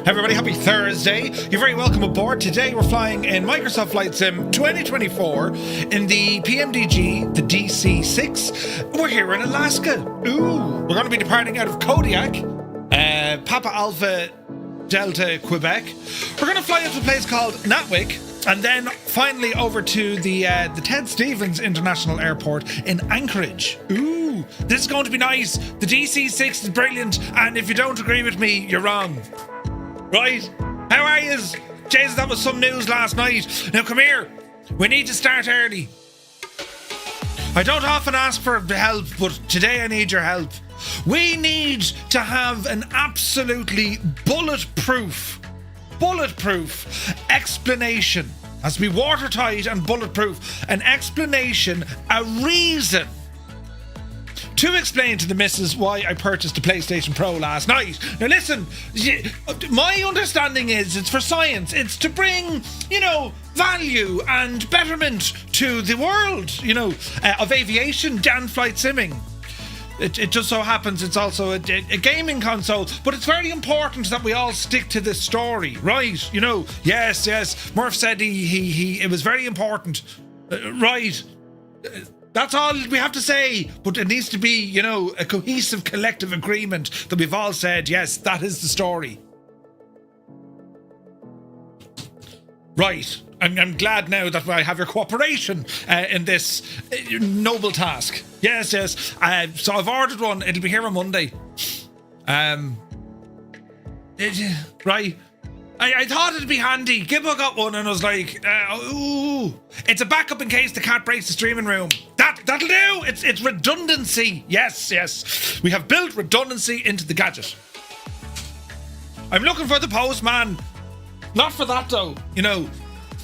Everybody, happy Thursday. You're very welcome aboard. Today we're flying in Microsoft Flight Sim 2024 in the PMDG, the DC-6. We're here in Alaska. Ooh, we're going to be departing out of Kodiak, Papa Alpha Delta, Quebec. We're going to fly out to a place called Natwick, and then finally over to the Ted Stevens International Airport in Anchorage. Ooh, this is going to be nice. The DC-6 is brilliant, and if you don't agree with me, you're wrong. Right, how are yous? Jesus, that was some news last night. Now come here, we need to start early. I don't often ask for help, but today I need your help. We need to have an absolutely bulletproof explanation. Has to be watertight and bulletproof. An explanation, a reason to explain to the missus why I purchased a PlayStation Pro last night. Now listen, my understanding is it's for science. It's to bring, value and betterment to the world, of aviation and flight simming. It just so happens it's also a gaming console, but it's very important that we all stick to this story, right? Yes, Murph said it was very important, right? That's all we have to say, but it needs to be, a cohesive collective agreement that we've all said, yes, that is the story. Right. I'm glad now that I have your cooperation in this noble task. Yes. So I've ordered one. It'll be here on Monday. Right. I thought it'd be handy. Gibbo got one and I was like, ooh. It's a backup in case the cat breaks the streaming room. That'll do. It's redundancy. Yes. We have built redundancy into the gadget. I'm looking for the postman. Not for that though,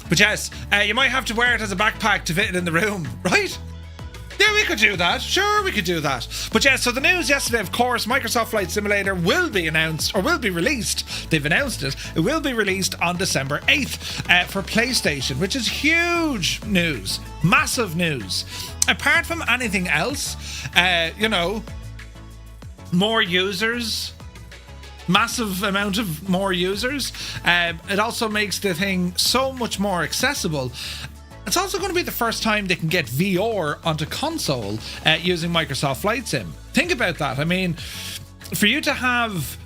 But yes, you might have to wear it as a backpack to fit it in the room, right? Yeah, we could do that. Sure, we could do that. But yeah, so the news yesterday, of course, Microsoft Flight Simulator will be announced, or will be released. They've announced it. It will be released on December 8th for PlayStation, which is huge news. Massive news. Apart from anything else, more users. Massive amount of more users. It also makes the thing so much more accessible. It's also going to be the first time they can get VR onto console using Microsoft Flight Sim. Think about that. I mean, for you to have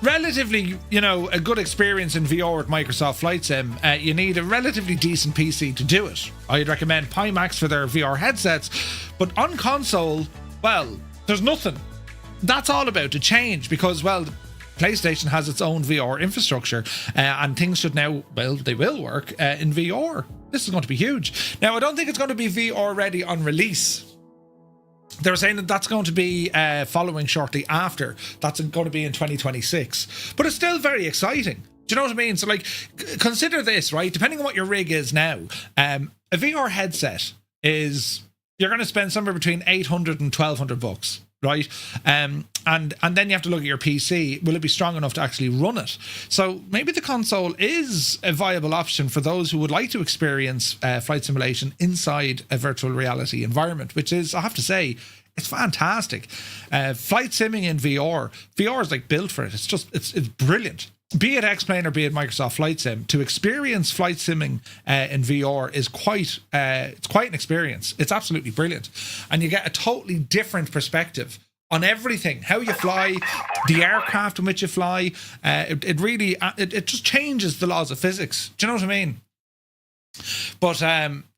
relatively, a good experience in VR with Microsoft Flight Sim, you need a relatively decent PC to do it. I'd recommend Pimax for their VR headsets, but on console, well, there's nothing. That's all about to change because, well, PlayStation has its own VR infrastructure and things should now, well, they will work in VR. This is going to be huge. Now, I don't think it's going to be VR ready on release. They're saying that that's going to be following shortly after. That's going to be in 2026. But it's still very exciting. Do you know what I mean? So, consider this, right? Depending on what your rig is now, a VR headset is, you're going to spend somewhere between $800 and $1,200. Right, and then you have to look at your PC. Will it be strong enough to actually run it? So maybe the console is a viable option for those who would like to experience flight simulation inside a virtual reality environment, which is, I have to say, it's fantastic. Flight simming in VR is built for it. It's just, it's brilliant. Be it X-Plane or be it Microsoft Flight Sim, to experience flight simming in VR is quite an experience. It's absolutely brilliant. And you get a totally different perspective on everything, how you fly, the aircraft in which you fly. It really just changes the laws of physics. Do you know what I mean? But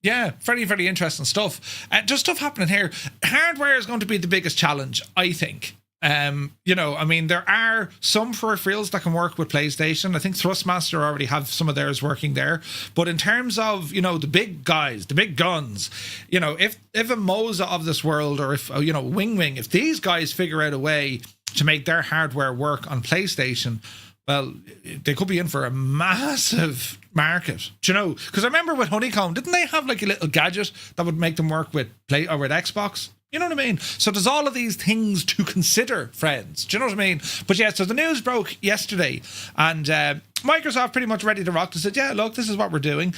yeah, very, very interesting stuff. Just stuff happening here. Hardware is going to be the biggest challenge, I think. There are some peripherals that can work with PlayStation. I think Thrustmaster already have some of theirs working there. But in terms of, the big guys, the big guns, if a Moza of this world, or if, Wing, if these guys figure out a way to make their hardware work on PlayStation, well, they could be in for a massive market. Do you know? Because I remember with Honeycomb, didn't they have a little gadget that would make them work with with Xbox? You know what I mean? So there's all of these things to consider, friends. Do you know what I mean? But yeah, so the news broke yesterday, and Microsoft pretty much ready to rock. They said, yeah, look, this is what we're doing.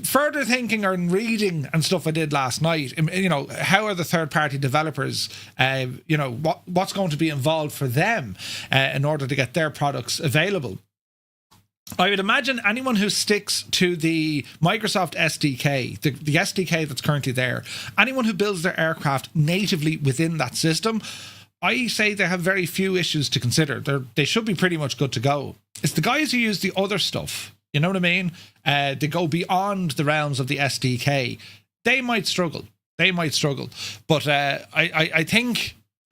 further thinking or reading and stuff I did last night, you know, how are the third-party developers, you know, what's going to be involved for them in order to get their products available. I would imagine anyone who sticks to the Microsoft SDK, the SDK that's currently there, anyone who builds their aircraft natively within that system, I say they have very few issues to consider. They should be pretty much good to go. It's the guys who use the other stuff, you know what I mean? They go beyond the realms of the SDK. They might struggle. But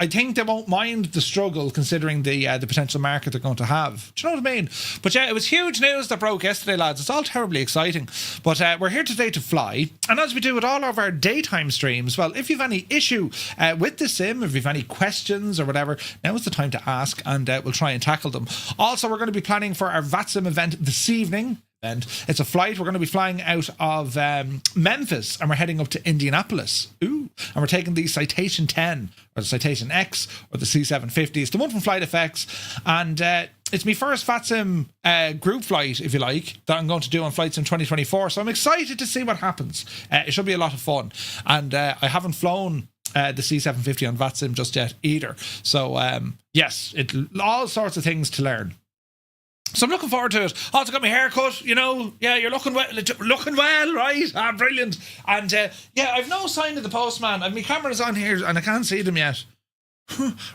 I think they won't mind the struggle considering the potential market they're going to have. Do you know what I mean? But yeah, it was huge news that broke yesterday, lads. It's all terribly exciting. But we're here today to fly. And as we do with all of our daytime streams, well, if you've any issue with the sim, if you've any questions or whatever, now is the time to ask and we'll try and tackle them. Also, we're going to be planning for our VATSIM event this evening. And it's a flight. We're going to be flying out of Memphis and we're heading up to Indianapolis. Ooh. And we're taking the Citation 10 or the Citation X or the C750. It's the one from Flight FX. And it's my first VATSIM group flight, if you like, that I'm going to do on Flights in 2024. So I'm excited to see what happens. It should be a lot of fun. And I haven't flown the C750 on VATSIM just yet either. So yes, all sorts of things to learn. So I'm looking forward to it. Also got my hair cut, you know. Yeah, you're looking well, right? Ah, brilliant. And yeah, I've no sign of the postman. And my camera's on here and I can't see them yet.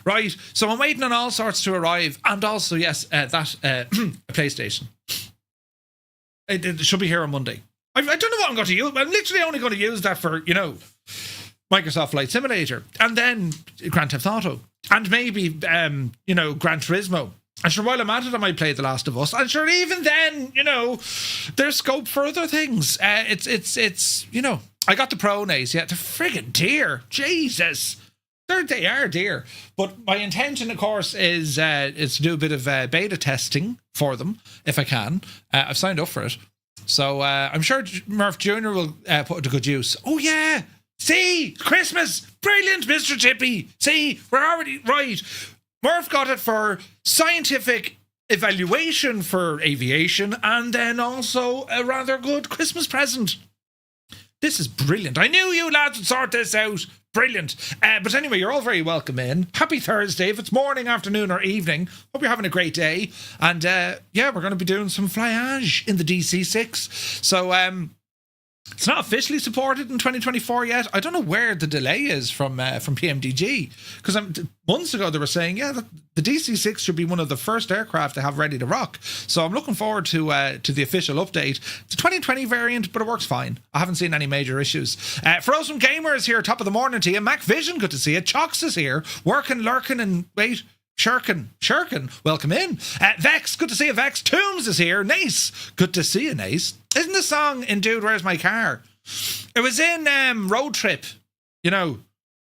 Right. So I'm waiting on all sorts to arrive. And also, yes, that PlayStation. It should be here on Monday. I don't know what I'm going to use. I'm literally only going to use that for, you know, Microsoft Flight Simulator. And then Grand Theft Auto. And maybe, you know, Gran Turismo. And sure, while I'm at it, I might play The Last of Us. And sure, even then, you know, there's scope for other things. It's you know, I got the Pro Nays. Yeah, they're friggin' dear. Jesus. They are dear. But my intention, of course, is to do a bit of beta testing for them, if I can. I've signed up for it. So I'm sure Murph Jr. will put it to good use. Oh, yeah. See, Christmas. Brilliant, Mr. Chippy. See, we're already right. Murph got it for scientific evaluation for aviation and then also a rather good Christmas present. This is brilliant. I knew you lads would sort this out. Brilliant. But anyway, you're all very welcome in. Happy Thursday. If it's morning, afternoon or evening, hope you're having a great day. And yeah, we're going to be doing some flyage in the DC-6. So it's not officially supported in 2024 yet. I don't know where the delay is from PMDG, because months ago they were saying, yeah, the DC-6 should be one of the first aircraft they have ready to rock. So I'm looking forward to the official update. It's a 2020 variant, but it works fine. I haven't seen any major issues. Frozen Gamer is here, top of the morning to you. Mac Vision, good to see you. Chox is here, working, lurking, and wait. Shirkin, welcome in. Vex, good to see you, Vex. Toombs is here. Nace, good to see you, Nace. Isn't the song in Dude, Where's My Car? It was in Road Trip, you know.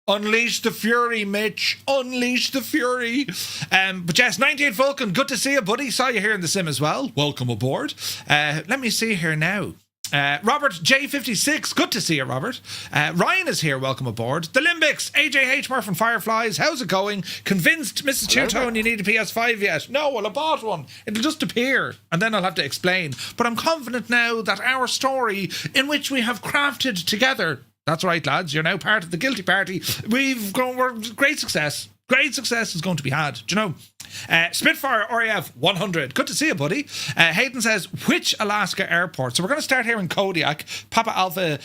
Unleash the Fury, Mitch. Unleash the Fury. But yes, 98 Vulcan, good to see you, buddy. Saw you here in the sim as well. Welcome aboard. Let me see here now. Robert J56, good to see you, Robert. Ryan is here, welcome aboard. The Limbics, AJH Murph and Fireflies, how's it going? Convinced Mrs. Two-Tone you need a PS5 yet? No, well, I bought one. It'll just appear, and then I'll have to explain. But I'm confident now that our story, in which we have crafted together, that's right, lads, you're now part of the guilty party. We're great success. Great success is going to be had. Do you know? Spitfire RAF 100. Good to see you, buddy. Hayden says, which Alaska airport? So we're going to start here in Kodiak, Papa Alpha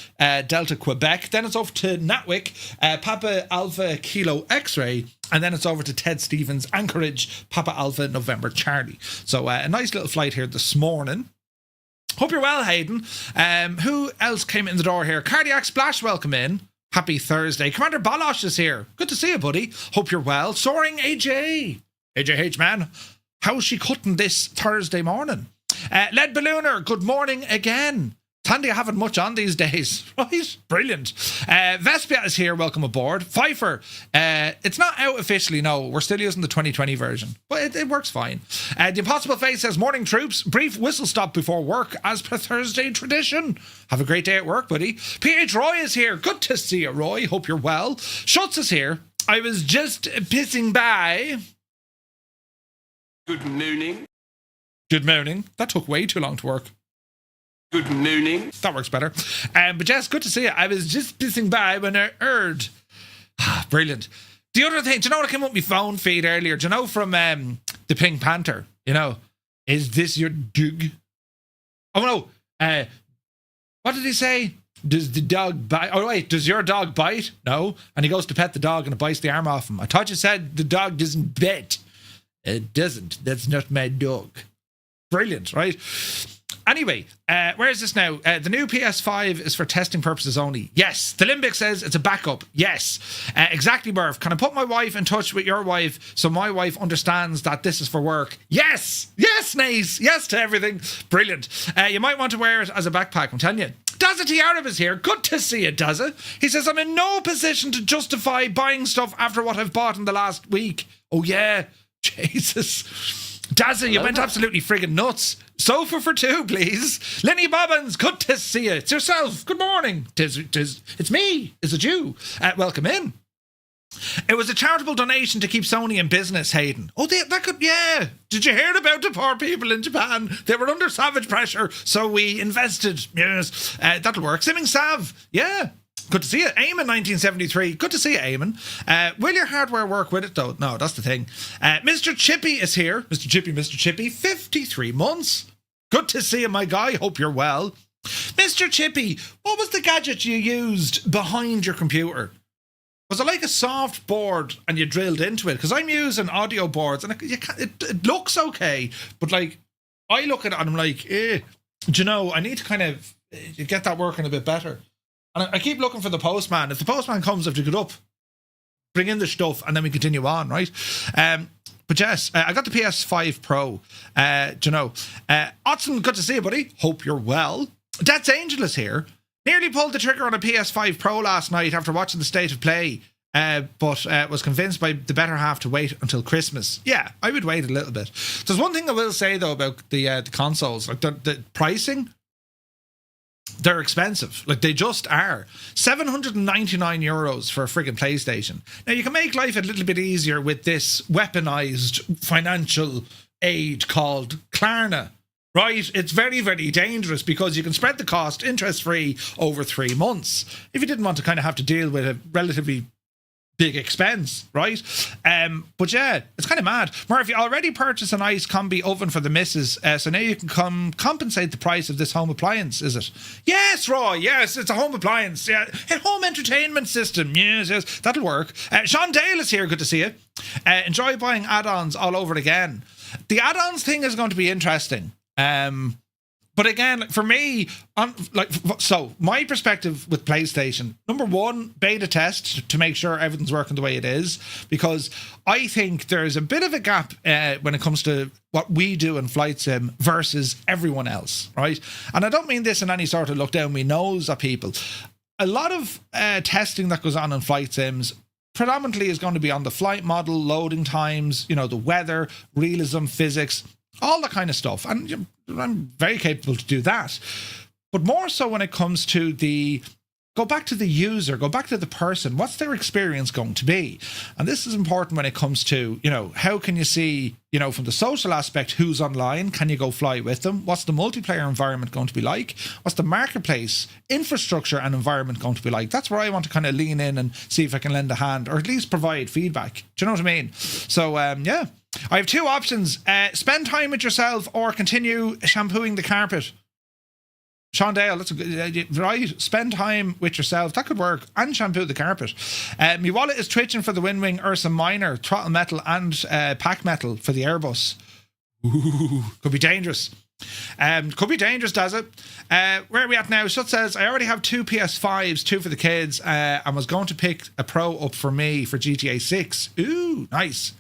Delta Quebec. Then it's over to Natwick, Papa Alpha Kilo X-Ray. And then it's over to Ted Stevens Anchorage, Papa Alpha November Charlie. So a nice little flight here this morning. Hope you're well, Hayden. Who else came in the door here? Cardiac Splash, welcome in. Happy Thursday. Commander Balosh is here. Good to see you, buddy. Hope you're well. Soaring AJ. AJH, man. How's she cutting this Thursday morning? Lead Ballooner, good morning again. Tandy, I haven't much on these days. Right? Brilliant. Vespia is here. Welcome aboard. Pfeiffer. It's not out officially, no. We're still using the 2020 version. But it works fine. The Impossible Face says, morning troops. Brief whistle stop before work as per Thursday tradition. Have a great day at work, buddy. PH Roy is here. Good to see you, Roy. Hope you're well. Schutz is here. I was just pissing by. Good morning. Good morning. That took way too long to work. Good nooning. That works better. But Jess, good to see you. I was just pissing by when I heard. Brilliant. The other thing, do you know what came up my phone feed earlier? Do you know from the Pink Panther? You know, is this your dog? Oh no. What did he say? Does the dog bite? Oh wait, does your dog bite? No. And he goes to pet the dog and it bites the arm off him. I thought you said the dog doesn't bite. It doesn't. That's not my dog. Brilliant, right? Anyway, where is this now? The new PS5 is for testing purposes only. Yes. The Limbic says it's a backup. Yes. Exactly, Murph. Can I put my wife in touch with your wife so my wife understands that this is for work? Yes. Yes, Nace. Yes to everything. Brilliant. You might want to wear it as a backpack, I'm telling you. Dazza Tiarab is here. Good to see you, Dazza. He says, I'm in no position to justify buying stuff after what I've bought in the last week. Oh, yeah. Jesus. Dazza, you went absolutely friggin' nuts. Sofa for two, please. Lenny Bobbins, good to see you. It's yourself. Good morning. It's me. Is it you? Welcome in. It was a charitable donation to keep Sony in business, Hayden. Oh, that could, yeah. Did you hear about the poor people in Japan? They were under savage pressure, so we invested. Yes, that'll work. Simming Sav, yeah. Good to see you. Eamon 1973. Good to see you, Eamon. Will your hardware work with it, though? No, that's the thing. Mr. Chippy is here. Mr. Chippy, 53 months. Good to see you, my guy. Hope you're well. Mr. Chippy, what was the gadget you used behind your computer? Was it like a soft board and you drilled into it? Because I'm using audio boards and it looks okay. But, like, I look at it and I'm like, do you know, I need to kind of get that working a bit better. And I keep looking for the postman. If the postman comes, I have to get up, bring in the stuff, and then we continue on, right? But yes, I got the PS5 Pro. Do you know? Otson, good to see you, buddy. Hope you're well. Dad's Angel is here. Nearly pulled the trigger on a PS5 Pro last night after watching the State of Play, but was convinced by the better half to wait until Christmas. Yeah, I would wait a little bit. There's one thing I will say, though, about the consoles. Like, the pricing... They're expensive. Like, they just are. €799 for a friggin' PlayStation. Now, you can make life a little bit easier with this weaponized financial aid called Klarna, right? It's very, very dangerous because you can spread the cost interest-free over 3 months. If you didn't want to kind of have to deal with a relatively big expense, right? But yeah, it's kind of mad. Murph, you already purchased a nice combi oven for the missus, so now you can compensate the price of this home appliance, is it? Yes, Roy, yes, it's a home appliance. Yeah, a home entertainment system. Yes, that'll work. Sean Dale is here, good to see you. Enjoy buying add-ons all over again. The add-ons thing is going to be interesting. But again, for me, so my perspective with PlayStation, number one, beta test to make sure everything's working the way it is, because I think there's a bit of a gap when it comes to what we do in Flight Sim versus everyone else, right? And I don't mean this in any sort of look down my nose at people. A lot of testing that goes on in Flight Sims predominantly is going to be on the flight model, loading times, you know, the weather, realism, physics, all that kind of stuff. And I'm very capable to do that. But more so when it comes to go back to the user, go back to the person. What's their experience going to be? And this is important when it comes to, you know, how can you see, you know, from the social aspect, who's online? Can you go fly with them? What's the multiplayer environment going to be like? What's the marketplace infrastructure and environment going to be like? That's where I want to kind of lean in and see if I can lend a hand or at least provide feedback. Do you know what I mean? So, yeah. I have two options. Spend time with yourself or continue shampooing the carpet. Sean Dale, that's right. Spend time with yourself. That could work. And shampoo the carpet. My wallet is twitching for the Windwing Ursa Minor, throttle metal and pack metal for the Airbus. Ooh, could be dangerous. Could be dangerous, does it? Where are we at now? Shut says, I already have 2 PS5s, 2 for the kids, and was going to pick a Pro up for me for GTA 6. Ooh, nice.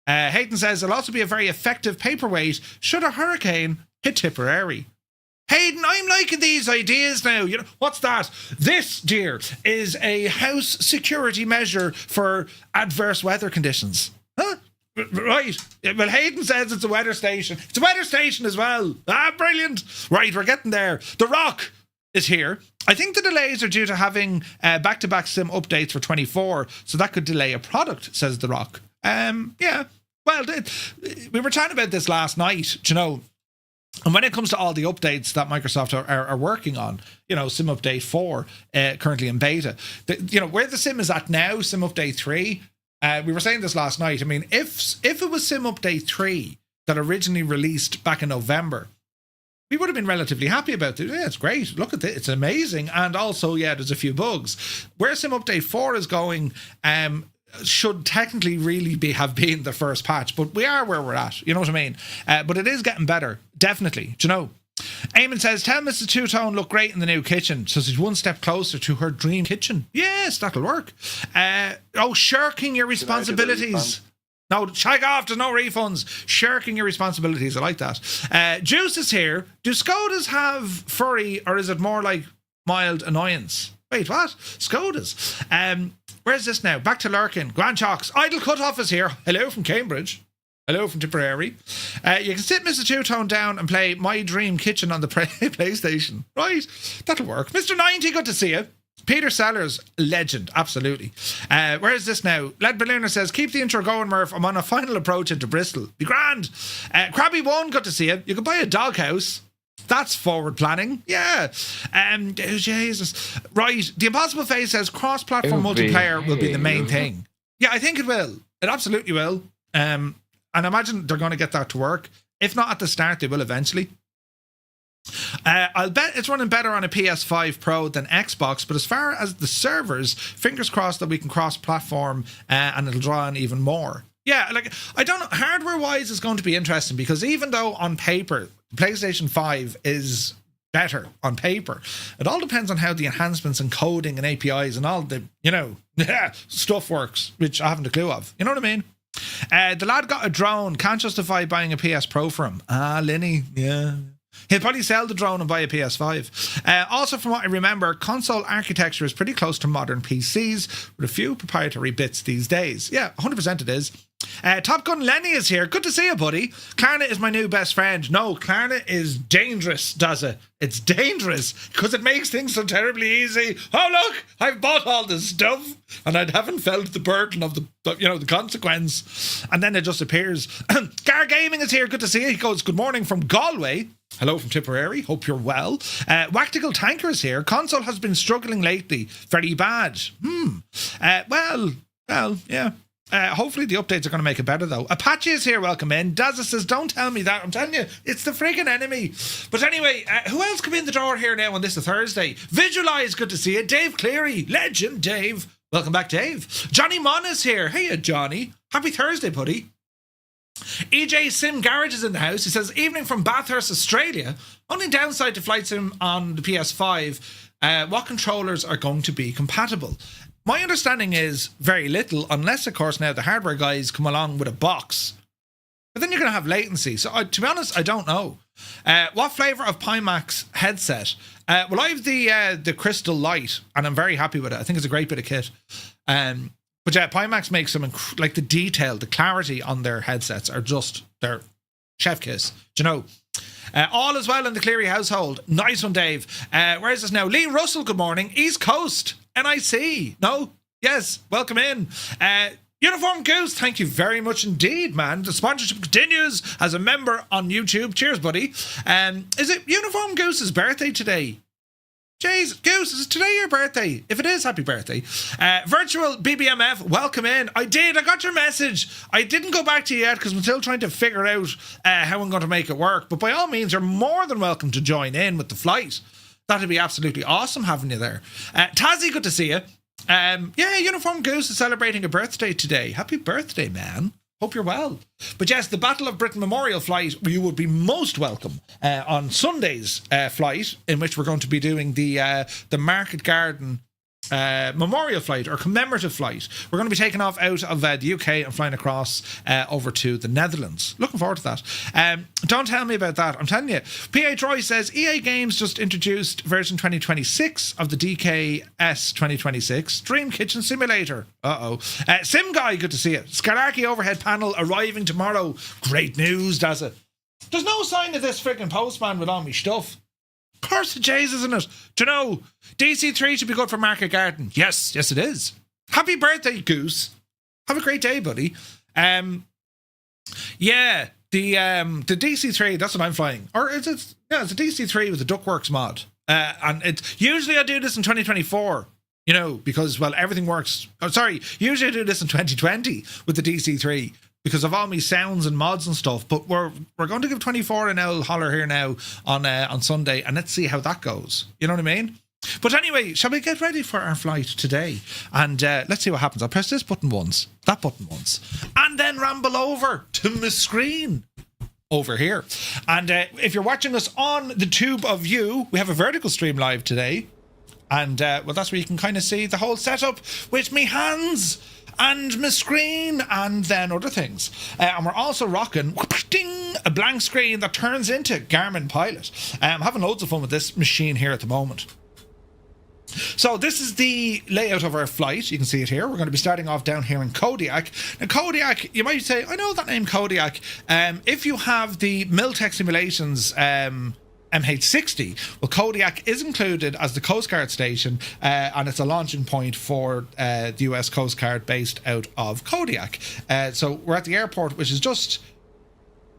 Hayden says, it'll also be a very effective paperweight should a hurricane hit Tipperary. Hayden, I'm liking these ideas now. You know, what's that? This, dear, is a house security measure for adverse weather conditions. Huh? Right. Well, Hayden says it's a weather station. It's a weather station as well. Ah, brilliant. Right, we're getting there. The Rock is here. I think the delays are due to having back-to-back sim updates for 24, so that could delay a product, says The Rock. Yeah. Well, we were chatting about this last night, you know. And when it comes to all the updates that Microsoft are working on, Sim Update 4, currently in beta, where the Sim is at now, Sim Update 3, we were saying this last night. I mean, if it was Sim Update 3 that originally released back in November, we would have been relatively happy about it. Yeah, it's great. Look at it. It's amazing. And also, there's a few bugs. Where Sim Update 4 is going, should technically really have been the first patch, but we are where we're at. You know what I mean? But it is getting better. Definitely. Do you know? Eamon says, tell Mrs. Two-Tone look great in the new kitchen, so she's one step closer to her dream kitchen. Yes, that'll work. Shirking your responsibilities. No, shag off, there's no refunds. Shirking your responsibilities, I like that. Juice is here. Do Skodas have furry, or is it more like mild annoyance? Wait, what? Skodas. Where's this now? Back to Lurkin. Grand Chocks. Idle Cutoff is here. Hello from Cambridge. Hello from Tipperary. You can sit Mr. Two-Tone down and play My Dream Kitchen on the PlayStation. Right, that'll work. Mr. 90, good to see you. Peter Sellers, legend, absolutely. Where is this now? Led Ballooner says, keep the intro going, Murph. I'm on a final approach into Bristol. Be grand. Crabby One, good to see you. You can buy a doghouse. That's forward planning. Yeah. Jesus. Right. The Impossible Face says cross-platform multiplayer will be the main thing. Yeah, I think it will. It absolutely will. And I imagine they're going to get that to work. If not at the start, they will eventually. I'll bet it's running better on a PS5 Pro than Xbox, but as far as the servers, fingers crossed that we can cross-platform and it'll draw in even more. Yeah, I don't know, hardware-wise it's going to be interesting, because even though on paper, PlayStation 5 is better on paper, it all depends on how the enhancements and coding and APIs and all the, stuff works, which I haven't a clue of. You know what I mean? The lad got a drone, can't justify buying a PS Pro for him. Linny, yeah. He'll probably sell the drone and buy a PS5. Also, from what I remember, console architecture is pretty close to modern PCs, with a few proprietary bits these days. Yeah, 100% it is. Top Gun Lenny is here. Good to see you, buddy. Klarna is my new best friend. No, Klarna is dangerous, does it? It's dangerous because it makes things so terribly easy. Oh, look, I've bought all this stuff and I haven't felt the burden of the consequence. And then it just appears. Gar Gaming is here. Good to see you. He goes, good morning from Galway. Hello from Tipperary. Hope you're well. Wactical Tanker is here. Console has been struggling lately. Very bad. Well, yeah. Hopefully the updates are going to make it better, though. Apache is here. Welcome in. Dazza says, don't tell me that. I'm telling you, it's the friggin' enemy. But anyway, who else come in the door here now on this Thursday? Visualize, good to see you. Dave Cleary. Legend, Dave. Welcome back, Dave. Johnny Mon is here. Hey, Johnny. Happy Thursday, buddy. EJ Sim Garage is in the house. He says, evening from Bathurst, Australia. Only downside to Flight Sim on the PS5, what controllers are going to be compatible? My understanding is very little, unless, of course, now the hardware guys come along with a box. But then you're going to have latency. So, to be honest, I don't know. What flavour of Pimax headset? Well, I have the Crystal Light, and I'm very happy with it. I think it's a great bit of kit. But yeah, Pimax makes them, like the detail, the clarity on their headsets are just their chef kiss. Do you know? All is well in the Cleary household. Nice one, Dave. Where is this now? Lee Russell, good morning. East Coast, NIC. No? Yes, welcome in. Uniform Goose, thank you very much indeed, man. The sponsorship continues as a member on YouTube. Cheers, buddy. Is it Uniform Goose's birthday today? Jeez, Goose, is it today your birthday? If it is, happy birthday. Virtual BBMF, welcome in. I got your message. I didn't go back to you yet because I'm still trying to figure out how I'm going to make it work. But by all means, you're more than welcome to join in with the flight. That'd be absolutely awesome having you there. Tazzy, good to see you. Yeah, Uniform Goose is celebrating a birthday today. Happy birthday, man. Hope you're well. But yes, the Battle of Britain Memorial flight, you would be most welcome on Sunday's flight, in which we're going to be doing the Market Garden memorial flight or commemorative flight. We're going to be taking off out of the UK and flying across over to the Netherlands. Looking forward to that. Don't tell me about that. I'm telling you. PA Troy says EA Games just introduced version 2026 of the DKS 2026 Dream Kitchen Simulator. Sim Guy, good to see you. Scaraki overhead panel arriving tomorrow. Great news, does it? There's no sign of this freaking postman with all my stuff. Curse to Jays, isn't it? Do you know, DC-3 should be good for Market Garden. Yes, it is. Happy birthday, Goose. Have a great day, buddy. Yeah, The DC-3, that's what I'm flying. Or is it? Yeah, it's a DC-3 with the Duckworks mod. And it's usually I do this in 2024, you know, because, well, everything works. Oh, sorry, usually I do this in 2020 with the DC-3 because of all my sounds and mods and stuff. But we're going to give 24 an old holler here now on Sunday, and let's see how that goes. You know what I mean? But anyway, shall we get ready for our flight today? And let's see what happens. I'll press this button once, that button once, and then ramble over to my screen over here. And if you're watching us on the tube of you, we have a vertical stream live today. And well, that's where you can kind of see the whole setup with me hands and my screen and then other things. And we're also rocking a blank screen that turns into Garmin Pilot. I'm having loads of fun with this machine here at the moment. So this is the layout of our flight. You can see it here. We're going to be starting off down here in Kodiak. Now Kodiak, you might say, I know that name Kodiak. If you have the Miltech Simulations MH60, well, Kodiak is included as the Coast Guard station, and it's a launching point for the US Coast Guard based out of Kodiak. So we're at the airport, which is just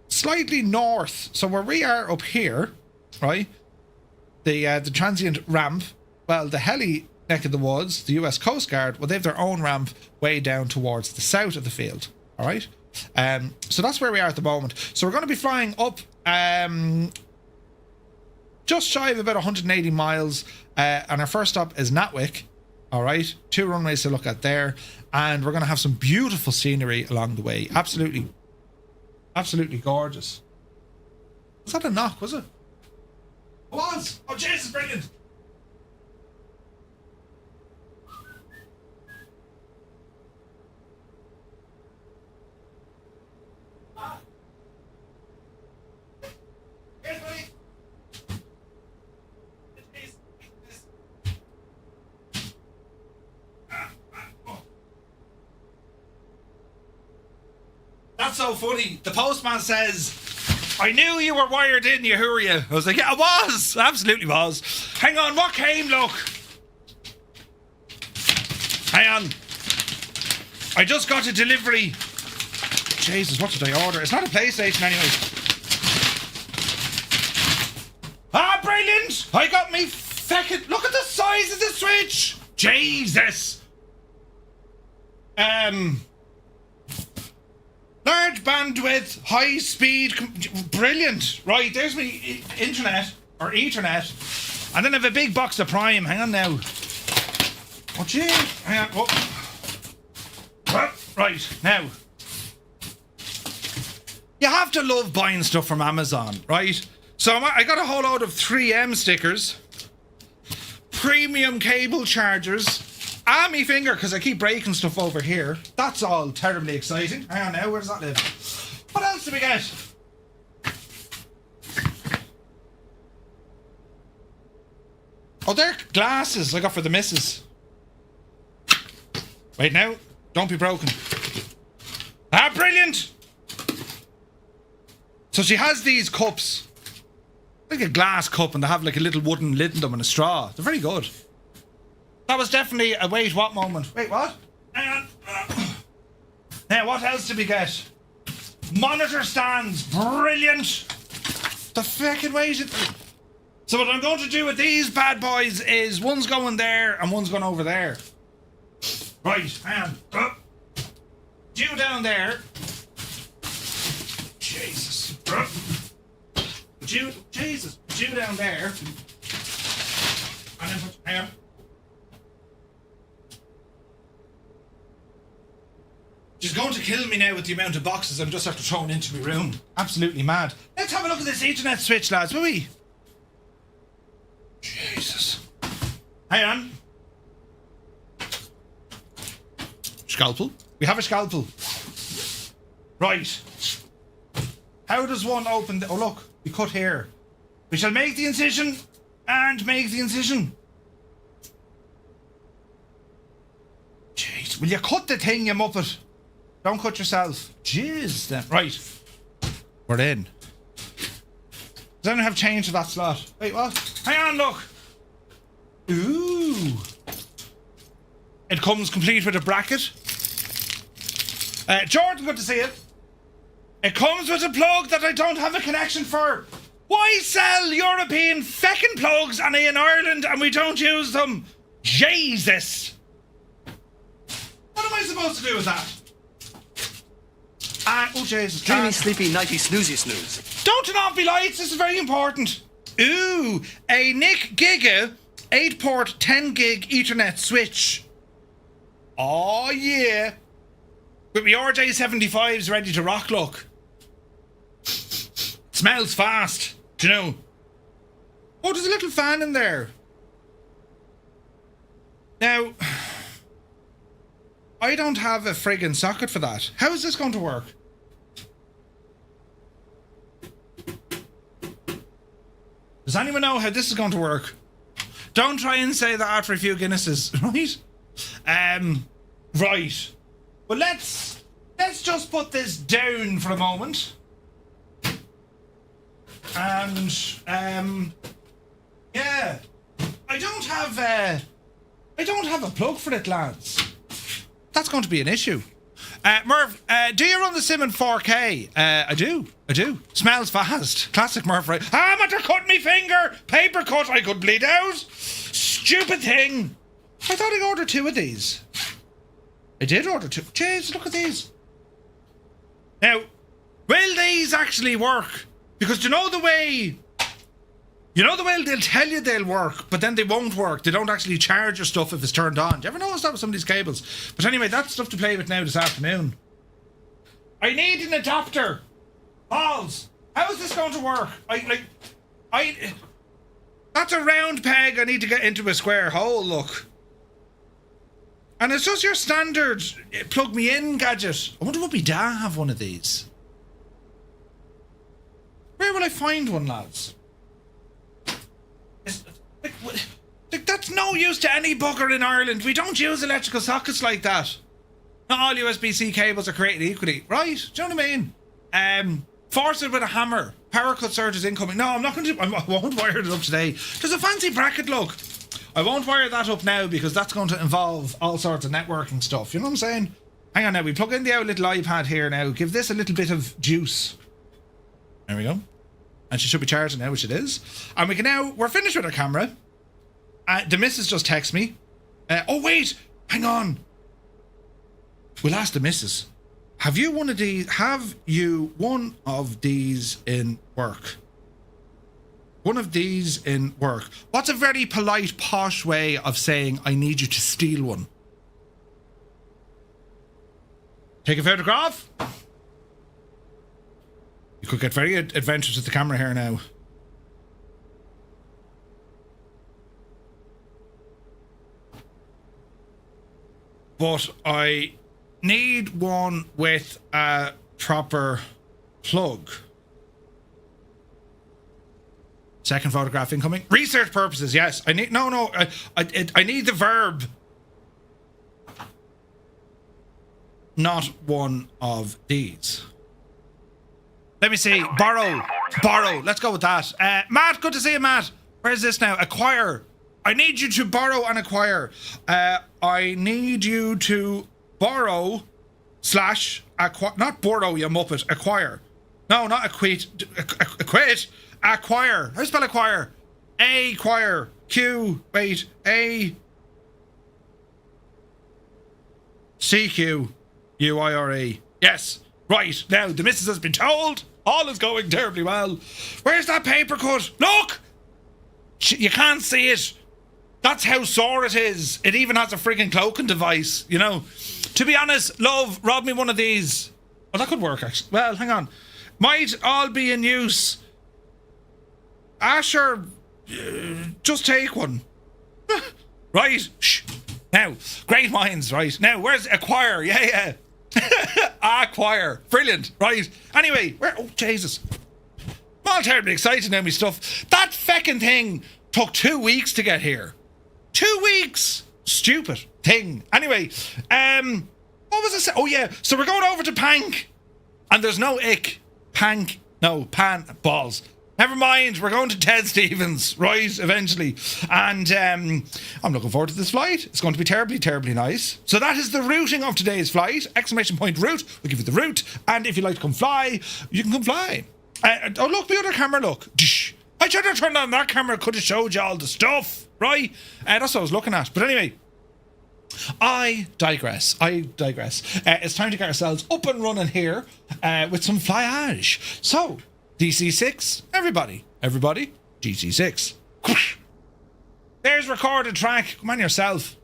slightly north. So where we are up here, right, the transient ramp, well, the heli neck of the woods, the US Coast Guard, well, they have their own ramp way down towards the south of the field, all right? So that's where we are at the moment. So we're going to be flying up just shy of about 180 miles, and our first stop is Natwick, all right? 2 runways to look at there, and we're going to have some beautiful scenery along the way. Absolutely gorgeous. Was that a knock, was it? It was! Oh, Jesus, brilliant! That's so funny. The postman says, I knew you were wired in, you hurry. I was like, yeah, I was. I absolutely was. Hang on, what came, look? Hang on. I just got a delivery. Jesus, what did I order? It's not a PlayStation anyway. Ah, brilliant! I got me feckin'. Look at the size of the Switch! Jesus! Large bandwidth, high speed, brilliant. Right, there's my internet, or Ethernet. And then I have a big box of Prime. Hang on now. Oh, gee. Hang on. Oh. Right, now. You have to love buying stuff from Amazon, right? So I got a whole load of 3M stickers, premium cable chargers, and me finger, because I keep breaking stuff over here. That's all terribly exciting. Hang on now, where does that live? What else did we get? Oh, they're glasses I got for the missus. Wait now, don't be broken. Ah, brilliant! So she has these cups, like a glass cup, and they have like a little wooden lid in them and a straw. They're very good. That was definitely a wait what moment. Wait, what? Hang on. Now, what else did we get? Monitor stands. Brilliant. The fucking wait. So what I'm going to do with these bad boys is one's going there and one's going over there. Right, hang on. Due down there. Jesus. Jesus. Due down there. And then hang on. She's going to kill me now with the amount of boxes I'm just after throwing into my room. Absolutely mad. Let's have a look at this Ethernet switch, lads, will we? Jesus. Hang on. Scalpel. We have a scalpel. Right. How does one open oh, look. We cut here. We shall make the incision and make the incision. Jeez. Will you cut the thing, you muppet? Don't cut yourself. Jeez, then. Right. We're in. Does anyone have change to that slot? Wait, what? Hang on, look. Ooh. It comes complete with a bracket. Jordan, good to see you. It comes with a plug that I don't have a connection for. Why sell European feckin' plugs and in Ireland and we don't use them? Jesus! What am I supposed to do with that? Oh Jesus. Dreamy, sleepy, nighty, snoozy, snooze. Don't turn off me lights, this is very important. Ooh, a Nick Giga 8-port 10 gig Ethernet switch. Oh yeah. With my RJ75s ready to rock, look. Smells fast, do you know? Oh, there's a little fan in there. Now, I don't have a friggin' socket for that. How is this going to work? Does anyone know how this is going to work? Don't try and say that after a few Guinnesses, right? Right. Well, let's just put this down for a moment. And yeah, I don't have a plug for it, lads. That's going to be an issue. Murph, do you run the sim in 4K? I do. Smells fast. Classic Murph, right? I'm after cutting me finger. Paper cut. I could bleed out. Stupid thing. I thought I ordered 2 of these. I did order 2. Jeez, look at these. Now, will these actually work? Because you know the way they'll tell you they'll work, but then they won't work. They don't actually charge your stuff if it's turned on. Do you ever notice that with some of these cables? But anyway, that's stuff to play with now this afternoon. I need an adapter. Balls. How is this going to work? That's a round peg I need to get into a square hole, look. And it's just your standard plug me in gadget. I wonder would my dad have one of these? Where will I find one, lads? That's no use to any bugger in Ireland. We don't use electrical sockets like that. Not all USB-C cables are created equally, right? Do you know what I mean? Force it with a hammer. Power cut surges incoming. No, I'm not going to. I won't wire it up today. There's a fancy bracket, look. I won't wire that up now because that's going to involve all sorts of networking stuff. You know what I'm saying? Hang on now. We plug in the little iPad here now. Give this a little bit of juice. There we go. And she should be charging now, which it is. And we can now. We're finished with our camera. The missus just texted me. Oh wait, hang on. We'll ask the missus. Have you one of these in work? One of these in work. What's a very polite, posh way of saying I need you to steal one? Take a photograph. You could get very adventurous with the camera here now. But I need one with a proper plug. Second photograph incoming. Research purposes, yes. I need I need the verb. Not one of these. Let me see. Borrow. Let's go with that. Matt, good to see you, Matt. Where's this now? Acquire. I need you to borrow and acquire. I need you to borrow / acquire. Not borrow, you muppet. Acquire. No, not acquit. Acquit. Acquire. How do you spell acquire? Acquire. Q. Wait. A. CQUIRE. Yes. Right. Now, the missus has been told. All is going terribly well. Where's that paper cut? Look! You can't see it. That's how sore it is. It even has a frigging cloaking device, you know. To be honest, love, rob me one of these. Oh, that could work, actually. Well, hang on. Might all be in use. Asher, just take one. Right. Shh. Now, great minds, right. Now, where's acquire? Yeah. Acquire. Brilliant. Right. Anyway, where? Oh, Jesus. I'm all terribly excited now, me stuff. That feckin' thing took 2 weeks to get here. 2 weeks. Stupid thing. Anyway, what was I saying? Oh, yeah. So we're going over to PANC. And there's no ick. PANC. No, pan. Balls. Never mind, we're going to Ted Stevens, right, eventually. And I'm looking forward to this flight. It's going to be terribly, terribly nice. So that is the routing of today's flight. Exclamation point route. We'll give you the route. And if you'd like to come fly, you can come fly. Oh, look, the other camera, look. I should have turned on that camera. Could have showed you all the stuff, right? That's what I was looking at. But anyway, I digress. It's time to get ourselves up and running here with some flyage. So, DC-6, everybody, DC-6. There's recorded track. Come on yourself.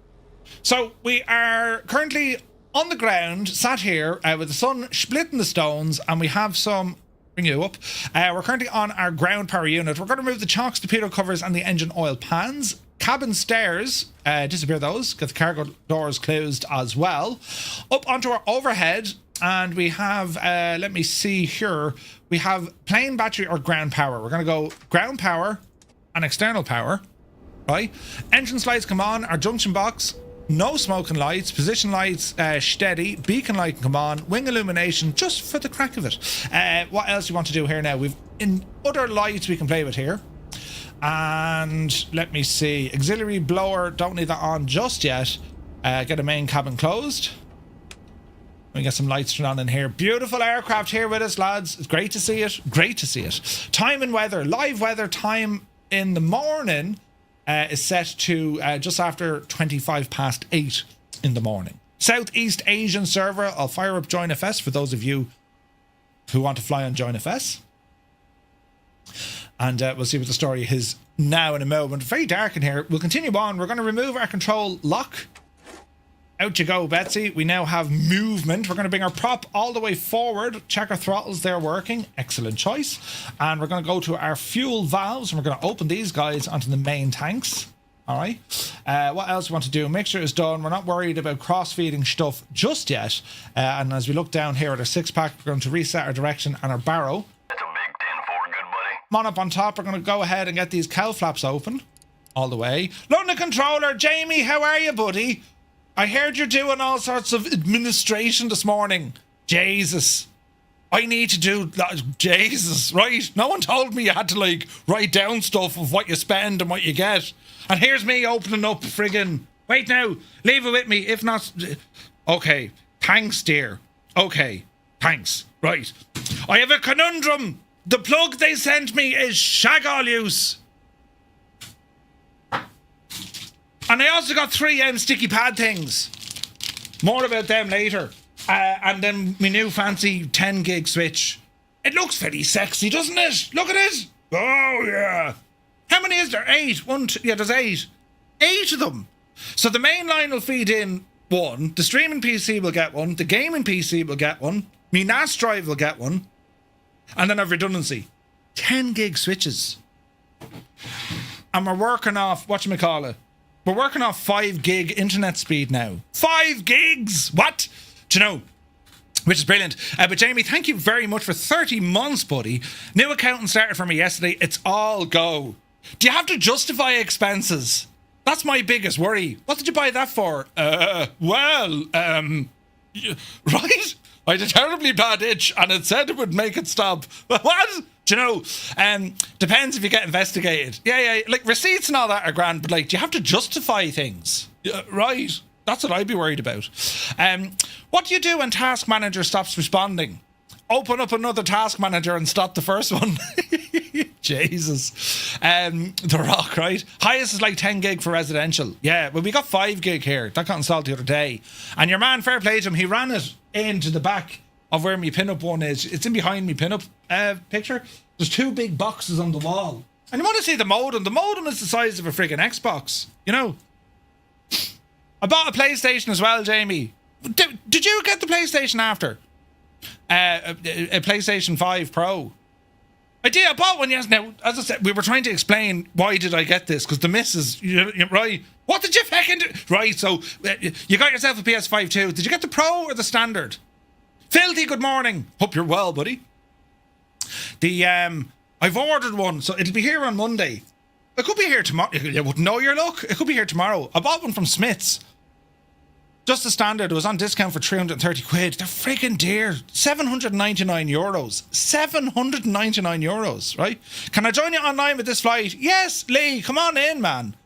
So we are currently on the ground, sat here with the sun splitting the stones, and we have some. Bring you up. We're currently on our ground power unit. We're going to remove the chocks, torpedo covers, and the engine oil pans. Cabin stairs, disappear those. Get the cargo doors closed as well. Up onto our overhead. And we have, let me see here, we have plain battery or ground power. We're going to go ground power and external power, right? Engine lights come on, our junction box, no smoking lights, position lights steady, beacon light can come on, wing illumination, just for the crack of it. What else do you want to do here now? We've in other lights we can play with here. And let me see, auxiliary blower, don't need that on just yet. Get a main cabin closed. We get some lights turned on in here. Beautiful aircraft here with us, lads. It's great to see it. Great to see it. Time and weather. Live weather time in the morning is set to just after 8:25 in the morning. Southeast Asian server. I'll fire up Join FS for those of you who want to fly on Join FS. And we'll see what the story is now in a moment. Very dark in here. We'll continue on. We're going to remove our control lock. Out you go, Betsy. We now have movement. We're going to bring our prop all the way forward. Check our throttles. They're working. Excellent choice. And we're going to go to our fuel valves. And we're going to open these guys onto the main tanks. All right. What else we want to do? Make sure it's done. We're not worried about cross-feeding stuff just yet. And as we look down here at our six-pack, we're going to reset our direction and our barrow. That's a big 10-4, good buddy. Come on up on top. We're going to go ahead and get these cowl flaps open. All the way. London controller, Jamie, how are you, buddy? I heard you're doing all sorts of administration this morning. Jesus. I need to do that. Jesus, right? No one told me you had to, like, write down stuff of what you spend and what you get. And here's me opening up friggin'... Wait now. Leave it with me. If not... Okay. Thanks, dear. Okay. Thanks. Right. I have a conundrum. The plug they sent me is shag all use. And I also got 3 sticky pad things. More about them later. And then my new fancy 10 gig switch. It looks very sexy, doesn't it? Look at it. Oh, yeah. How many is there? 8. Yeah, there's 8. 8 of them. So the main line will feed in 1. The streaming PC will get 1. The gaming PC will get 1. My NAS drive will get 1. And then I've redundancy. 10 gig switches. And we're working off, whatchamacallit? We're working off 5 gig internet speed now. 5 gigs! What? Do you know? Which is brilliant. But Jamie, thank you very much for 30 months, buddy. New accountant started for me yesterday. It's all go. Do you have to justify expenses? That's my biggest worry. What did you buy that for? Right? I had a terribly bad itch and it said it would make it stop. What? Do you know? Depends if you get investigated. Yeah. Like receipts and all that are grand, but like, do you have to justify things? Right. That's what I'd be worried about. What do you do when Task Manager stops responding? Open up another Task Manager and stop the first one. Jesus. The Rock, right? Highest is like 10 gig for residential. Yeah, well, we got 5 gig here. That got installed the other day. And your man, fair play to him, he ran it into the back of where my pin-up one is. It's in behind me pin-up picture. There's 2 big boxes on the wall. And you want to see the modem. The modem is the size of a friggin' Xbox. You know? I bought a PlayStation as well, Jamie. Did you get the PlayStation after? A PlayStation 5 Pro. I did. I bought one, yes. Now, as I said, we were trying to explain why did I get this, because the missus, right? What did you fucking do? Right, so you got yourself a PS5 too. Did you get the Pro or the Standard? Filthy, good morning. Hope you're well, buddy. I've ordered one, so it'll be here on Monday. It could be here tomorrow. You wouldn't know your luck. It could be here tomorrow. I bought one from Smith's. Just the standard was on discount for 330 quid. They're freaking dear. 799 euros. 799 euros, right? Can I join you online with this flight? Yes, Lee, come on in, man.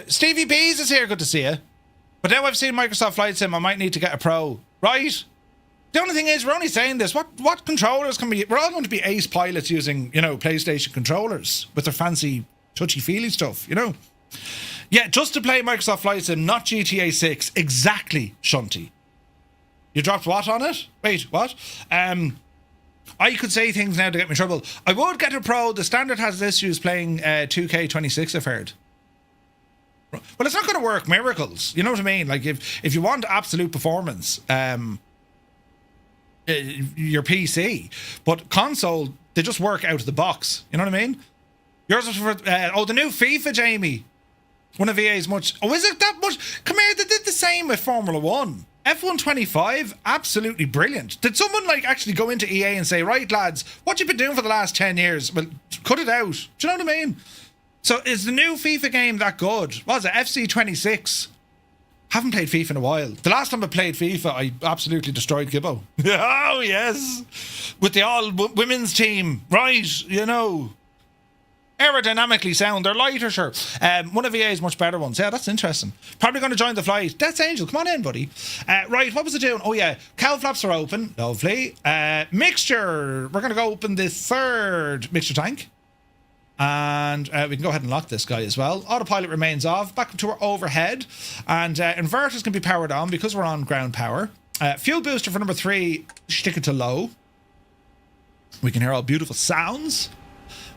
Stevie Bees is here. Good to see you. But now I've seen Microsoft Flight Sim, I might need to get a Pro. Right? The only thing is, we're only saying this. What controllers can we... We're all going to be ace pilots using, you know, PlayStation controllers with their fancy touchy-feely stuff, you know? Yeah, just to play Microsoft Flight Sim, not GTA 6. Exactly, Shunty. You dropped what on it? Wait, what? I could say things now to get me in trouble. I would get a Pro. The standard has issues playing 2K26, I've heard. Well, it's not going to work miracles. You know what I mean? Like, if you want absolute performance, your PC. But console, they just work out of the box. You know what I mean? Yours was for... the new FIFA, Jamie. One of EA's much... Oh, is it that much? Come here, they did the same with Formula 1. F1 25, absolutely brilliant. Did someone, like, actually go into EA and say, right, lads, what you been doing for the last 10 years? Well, cut it out. Do you know what I mean? So, is the new FIFA game that good? What was it? FC 26. Haven't played FIFA in a while. The last time I played FIFA, I absolutely destroyed Gibbo. Oh, yes. With the all-women's team. Right, you know... Aerodynamically sound, they're lighter, sure. One of EA's much better ones. Yeah, that's interesting. Probably going to join the flight. Death's Angel, come on in, buddy. Right, what was it doing? Oh, yeah. Cowl flaps are open. Lovely. Mixture. We're going to go open the third mixture tank. And we can go ahead and lock this guy as well. Autopilot remains off. Back up to our overhead. And inverters can be powered on because we're on ground power. Fuel booster for number 3, stick it to low. We can hear all beautiful sounds.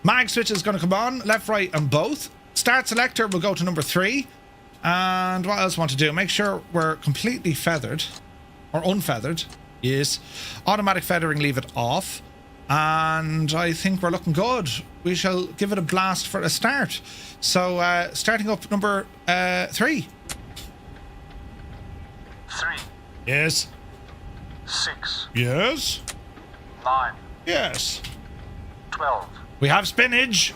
Mag switch is going to come on, left, right, and both. Start selector will go to number 3. And what else I want to do? Make sure we're completely feathered. Or unfeathered. Yes. Automatic feathering, leave it off. And I think we're looking good. We shall give it a blast for a start. So, starting up number 3. 3. Yes. 6. Yes. 9. Yes. 12. We have spinach.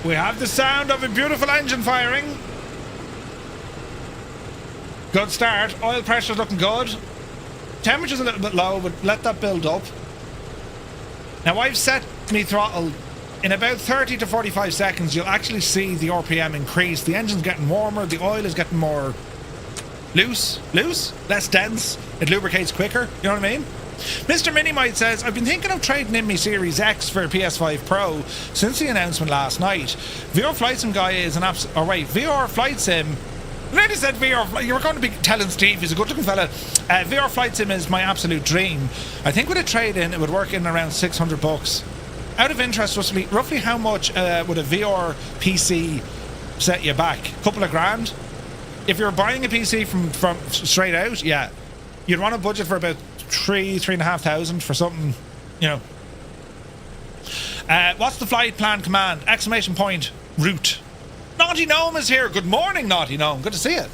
We have the sound of a beautiful engine firing. Good start. Oil pressure's looking good. Temperature's a little bit low, but let that build up. Now I've set me throttle. In about 30 to 45 seconds, you'll actually see the RPM increase. The engine's getting warmer. The oil is getting more loose, less dense. It lubricates quicker. You know what I mean? Mr. Minimite says, I've been thinking of trading in my Series X for a PS5 Pro since the announcement last night. VR Flight Sim guy is an absolute... Oh, wait. VR Flight Sim... I already said VR... You were going to be telling Steve, he's a good-looking fella. VR Flight Sim is my absolute dream. I think with a trade-in, it would work in around $600. Out of interest, roughly how much would a VR PC set you back? A couple of grand? If you're buying a PC from straight out, yeah. You'd want a budget for about 3,500 for something, you know. What's the flight plan command? Exclamation point, route. Naughty Gnome is here. Good morning, Naughty Gnome. Good to see you.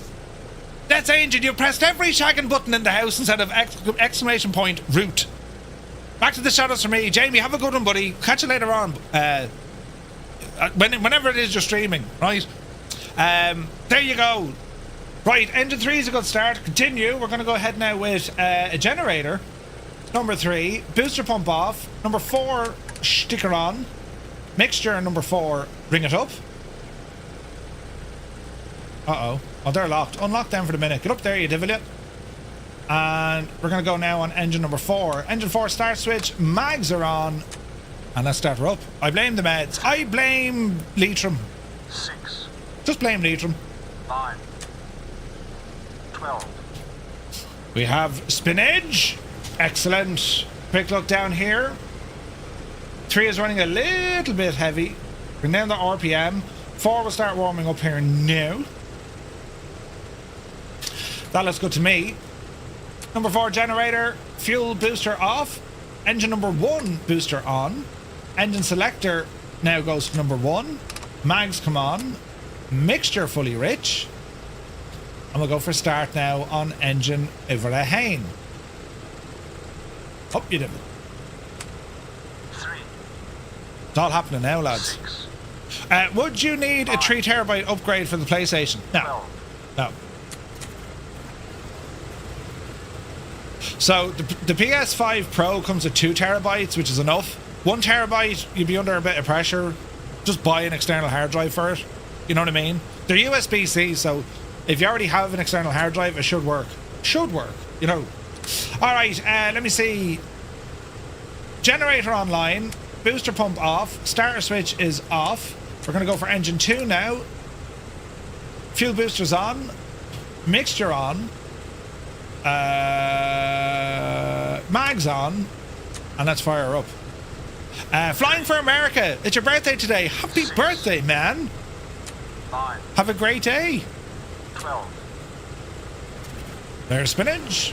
That's Angel. You pressed every shagging button in the house instead of exclamation point, route. Back to the shadows for me. Jamie, have a good one, buddy. Catch you later on. Whenever it is you're streaming, right? There you go. Right, engine 3 is a good start. Continue. We're going to go ahead now with a generator. Number 3. Booster pump off. Number 4, sticker on. Mixture, number 4, bring it up. Uh-oh. Oh, they're locked. Unlock them for the minute. Get up there, you devil. And we're going to go now on engine number 4. Engine 4 start switch. Mags are on. And let's start her up. I blame the meds. I blame Leitrim. 6. Just blame Leitrim. 9. 12. We have spinach. Excellent. Quick look down here. 3 is running a little bit heavy. Bring down the RPM. 4 will start warming up here now. That looks good to me. Number 4 generator. Fuel booster off. Engine number 1 booster on. Engine selector now goes to number 1. Mags come on. Mixture fully rich. And we'll go for start now on engine Iverahane. Up you did. 3. It's all happening now, lads. 6. Would you need a 3 terabyte upgrade for the PlayStation? No. 12. No. So the PS5 Pro comes with 2 terabytes, which is enough. 1 terabyte, you'd be under a bit of pressure. Just buy an external hard drive for it. You know what I mean? They're USB-C, so if you already have an external hard drive, it should work. Should work, you know. All right, let me see. Generator online. Booster pump off. Starter switch is off. We're going to go for engine 2 now. Fuel boosters on. Mixture on. Mags on. And let's fire her up. Flying for America. It's your birthday today. Happy birthday, man. 9. Have a great day. 12. There's spinach.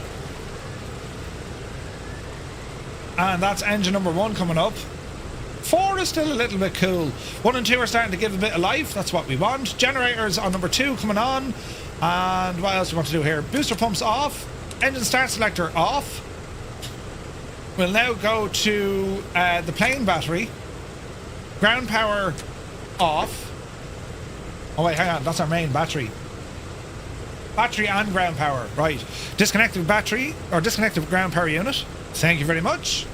And that's engine number 1 coming up. 4 is still a little bit cool. 1 and 2 are starting to give a bit of life. That's what we want. Generators on number 2 coming on. And what else do we want to do here? Booster pumps off. Engine start selector off. We'll now go to the plane battery. Ground power off. Oh wait, hang on. That's our main battery. Battery and ground power. Right. Disconnected battery or disconnected ground power unit. Thank you very much.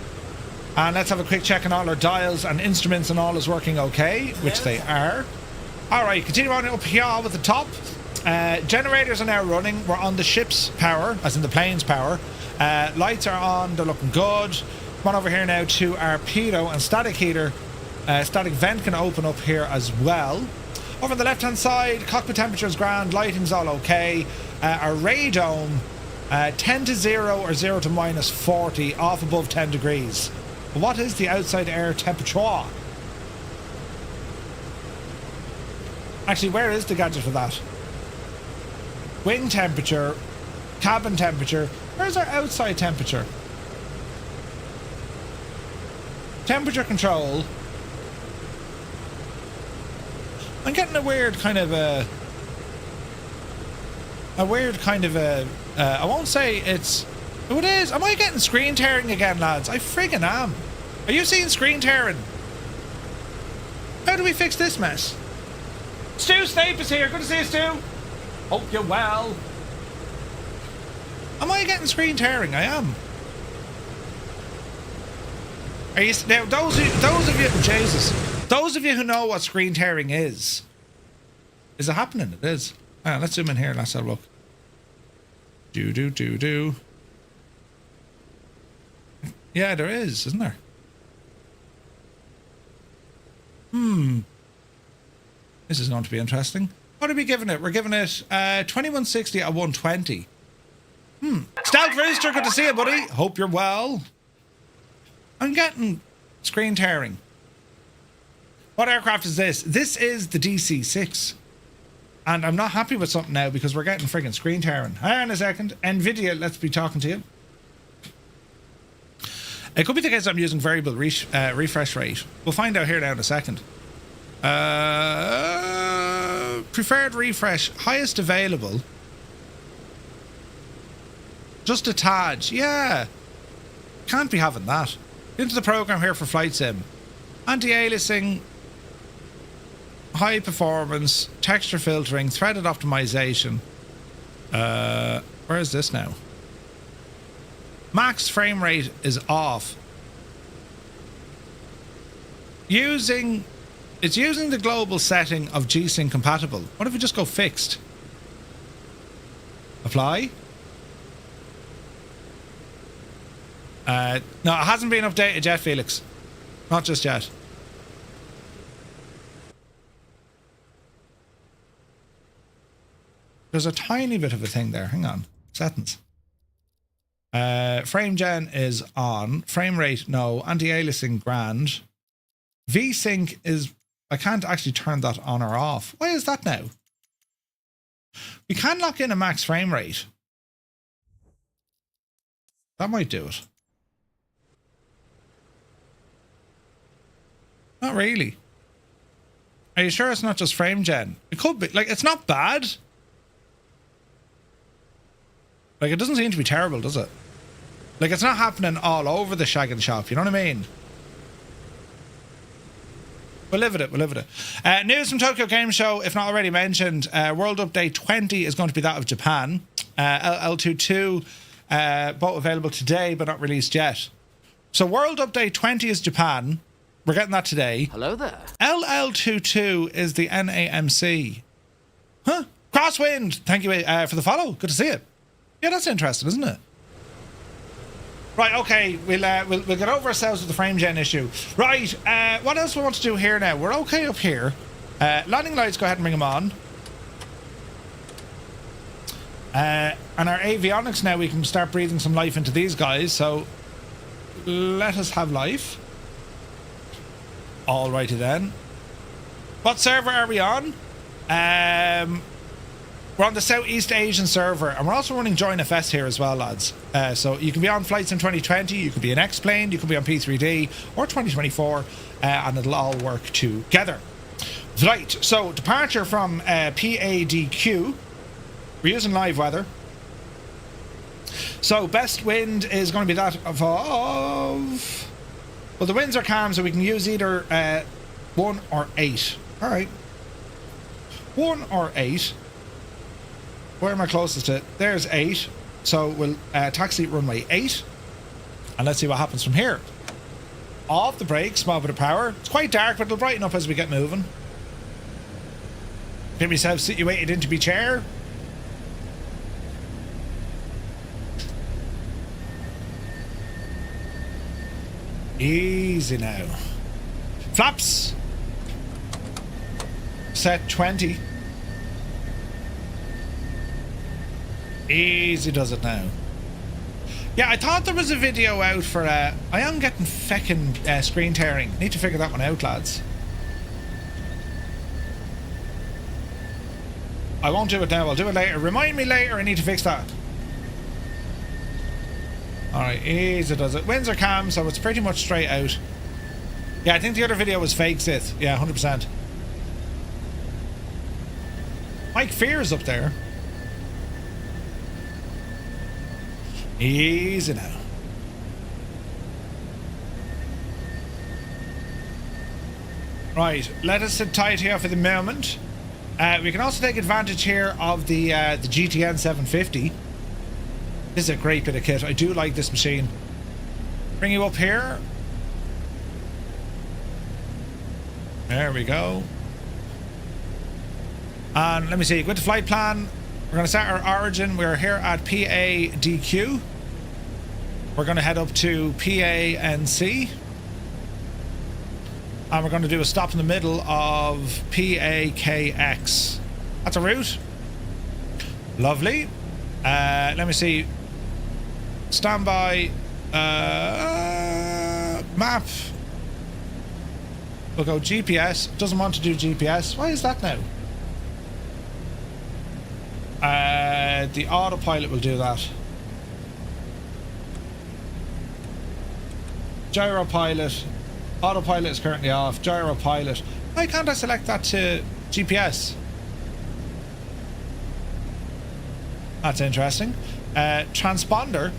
And let's have a quick check on all our dials and instruments and all is working okay, which they are. All right, continue on up here with the top. Generators are now running. We're on the ship's power, as in the plane's power. Lights are on. They're looking good. Come on over here now to our pitot and static heater. Static vent can open up here as well. Over on the left-hand side, cockpit temperature is grand. Lighting's all okay. Our radome, 10 to 0 or 0 to minus 40, off above 10 degrees. What is the outside air temperature? Actually, where is the gadget for that? Wing temperature, cabin temperature. Where's our outside temperature? Temperature control. I'm getting a weird kind of I won't say it's... Oh, it is. Am I getting screen tearing again, lads? I friggin' am. Are you seeing screen tearing? How do we fix this mess? Stu Snape is here. Good to see you, Stu. Hope you're well. Am I getting screen tearing? I am. Are you... Now, those of you... Jesus. Those of you who know what screen tearing is it happening? It is. Hang on, let's zoom in here and let's have a look. Do. Yeah, there is, isn't there? This is going to be interesting. What are we giving it? We're giving it 2160 at 120. Stout Rooster, good to see you, buddy. Hope you're well. I'm getting screen tearing. What aircraft is this? This is the DC-6. And I'm not happy with something now because we're getting friggin' screen tearing. Hang on a second. NVIDIA, let's be talking to you. It could be the case I'm using variable refresh rate. We'll find out here now in a second. Preferred refresh, highest available. Just a tad. Yeah. Can't be having that. Into the program here for flight sim. Anti-aliasing. High performance, texture filtering, threaded optimization. Where is this now? Max frame rate is off. It's using the global setting of G-Sync compatible. What if we just go fixed? Apply? No, it hasn't been updated yet, Felix. Not just yet. There's a tiny bit of a thing there. Hang on. Settings. Frame gen is on. Frame rate, no. Anti-aliasing, grand. V-Sync is... I can't actually turn that on or off. Why is that now? We can lock in a max frame rate. That might do it. Not really. Are you sure it's not just frame gen? It could be. Like, it's not bad. Like, it doesn't seem to be terrible, does it? Like, it's not happening all over the shagging shop, you know what I mean? We'll live with it. We'll live with it. News from Tokyo Game Show, if not already mentioned, World Update 20 is going to be that of Japan. LL22, both available today, but not released yet. So World Update 20 is Japan. We're getting that today. Hello there. LL22 is the NAMC. Huh? Crosswind. Thank you for the follow. Good to see it. Yeah, that's interesting, isn't it? Right, okay, we'll get over ourselves with the frame gen issue. Right, what else we want to do here now? We're okay up here. Landing lights, go ahead and bring them on. And our avionics now, we can start breathing some life into these guys, so let us have life. Alrighty then. What server are we on? We're on the Southeast Asian server, and we're also running Join FS here as well, lads. So you can be on flights in 2020, you could be an X-Plane, you could be on P3D, or 2024, and it'll all work together. Right, so departure from PADQ. We're using live weather. So best wind is going to be that of... Well, the winds are calm, so we can use either 1 or 8. Alright. 1 or 8. Where am I closest to? There's 8. So we'll taxi runway 8. And let's see what happens from here. Off the brakes, small bit of power. It's quite dark, but it'll brighten up as we get moving. Get myself situated into my chair. Easy now. Flaps. Set 20. Easy does it now. Yeah, I thought there was a video out for I am getting feckin' screen tearing. Need to figure that one out, lads. I won't do it now, I'll do it later. Remind me later, I need to fix that. Alright, easy does it. Winds are calm, so it's pretty much straight out. Yeah, I think the other video was fake, Sith. Yeah, 100%. Mike Fear's up there. Easy now. Right, let us sit tight here for the moment. We can also take advantage here of the GTN 750. This is a great bit of kit. I do like this machine. Bring you up here. There we go. And let me see. Go to flight plan. We're going to start our origin. We're here at PADQ. We're going to head up to PANC. And we're going to do a stop in the middle of PAKX. That's a route. Lovely. Let me see. Standby. Map. We'll go GPS. Doesn't want to do GPS. Why is that now? The autopilot will do that. Gyro pilot. Autopilot is currently off. Gyro pilot. Why can't I select that to GPS? That's interesting. Transponder.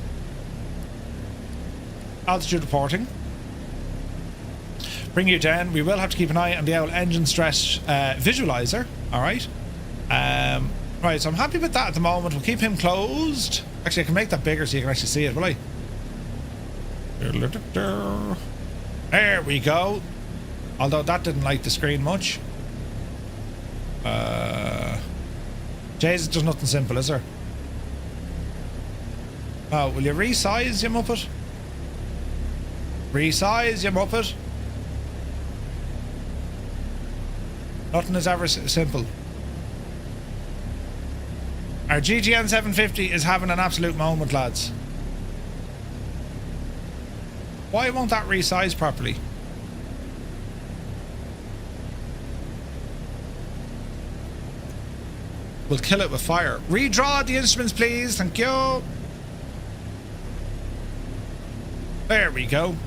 Altitude reporting. Bring you down. We will have to keep an eye on the old engine stress visualizer. Alright. Right, so I'm happy with that at the moment. We'll keep him closed. Actually, I can make that bigger so you can actually see it, will I? There we go. Although that didn't like the screen much. Jeez, there's nothing simple, is there? Oh, will you resize, you muppet? Resize, you muppet? Nothing is ever simple. Our GTN 750 is having an absolute moment, lads. Why won't that resize properly? We'll kill it with fire. Redraw the instruments, please. Thank you. There we go.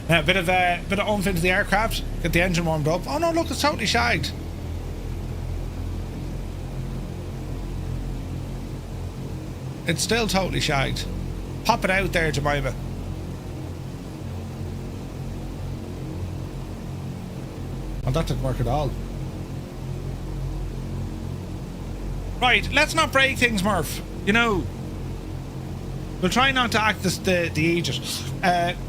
Now, a bit of oomph into the aircraft. Get the engine warmed up. Oh no, look, it's totally shagged. It's still totally shagged. Pop it out there, Jemima. Well, that didn't work at all. Right, let's not break things, Murph. You know, we'll try not to act as the idiot.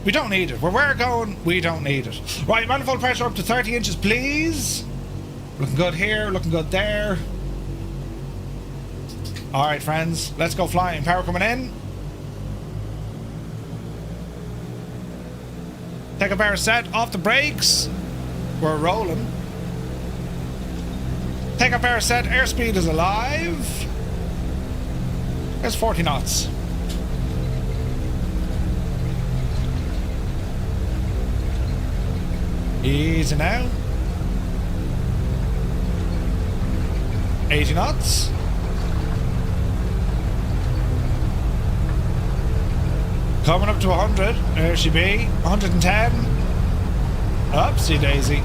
We don't need it. Where we're going, we don't need it. Right, manifold pressure up to 30 inches, please. Looking good here, looking good there. Alright, friends, let's go flying. Power coming in. Take a bear set, off the brakes. We're rolling. Take a bear set, airspeed is alive. There's 40 knots. Easy now. 80 knots. Coming up to 100. There she be. 110. Upsy daisy.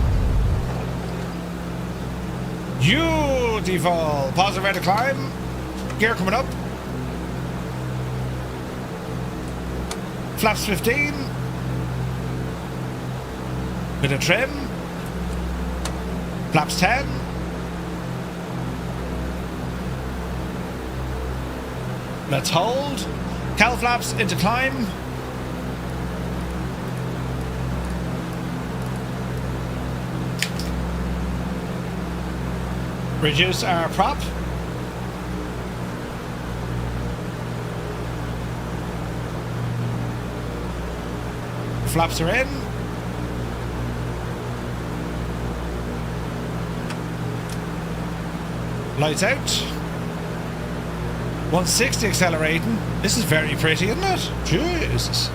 Beautiful. Positive rate of climb. Gear coming up. Flaps 15. Bit of trim. Flaps 10. Let's hold. Cowl flaps into climb. Reduce our prop. Flaps are in. Lights out. 160 accelerating. This is very pretty, isn't it? Jesus.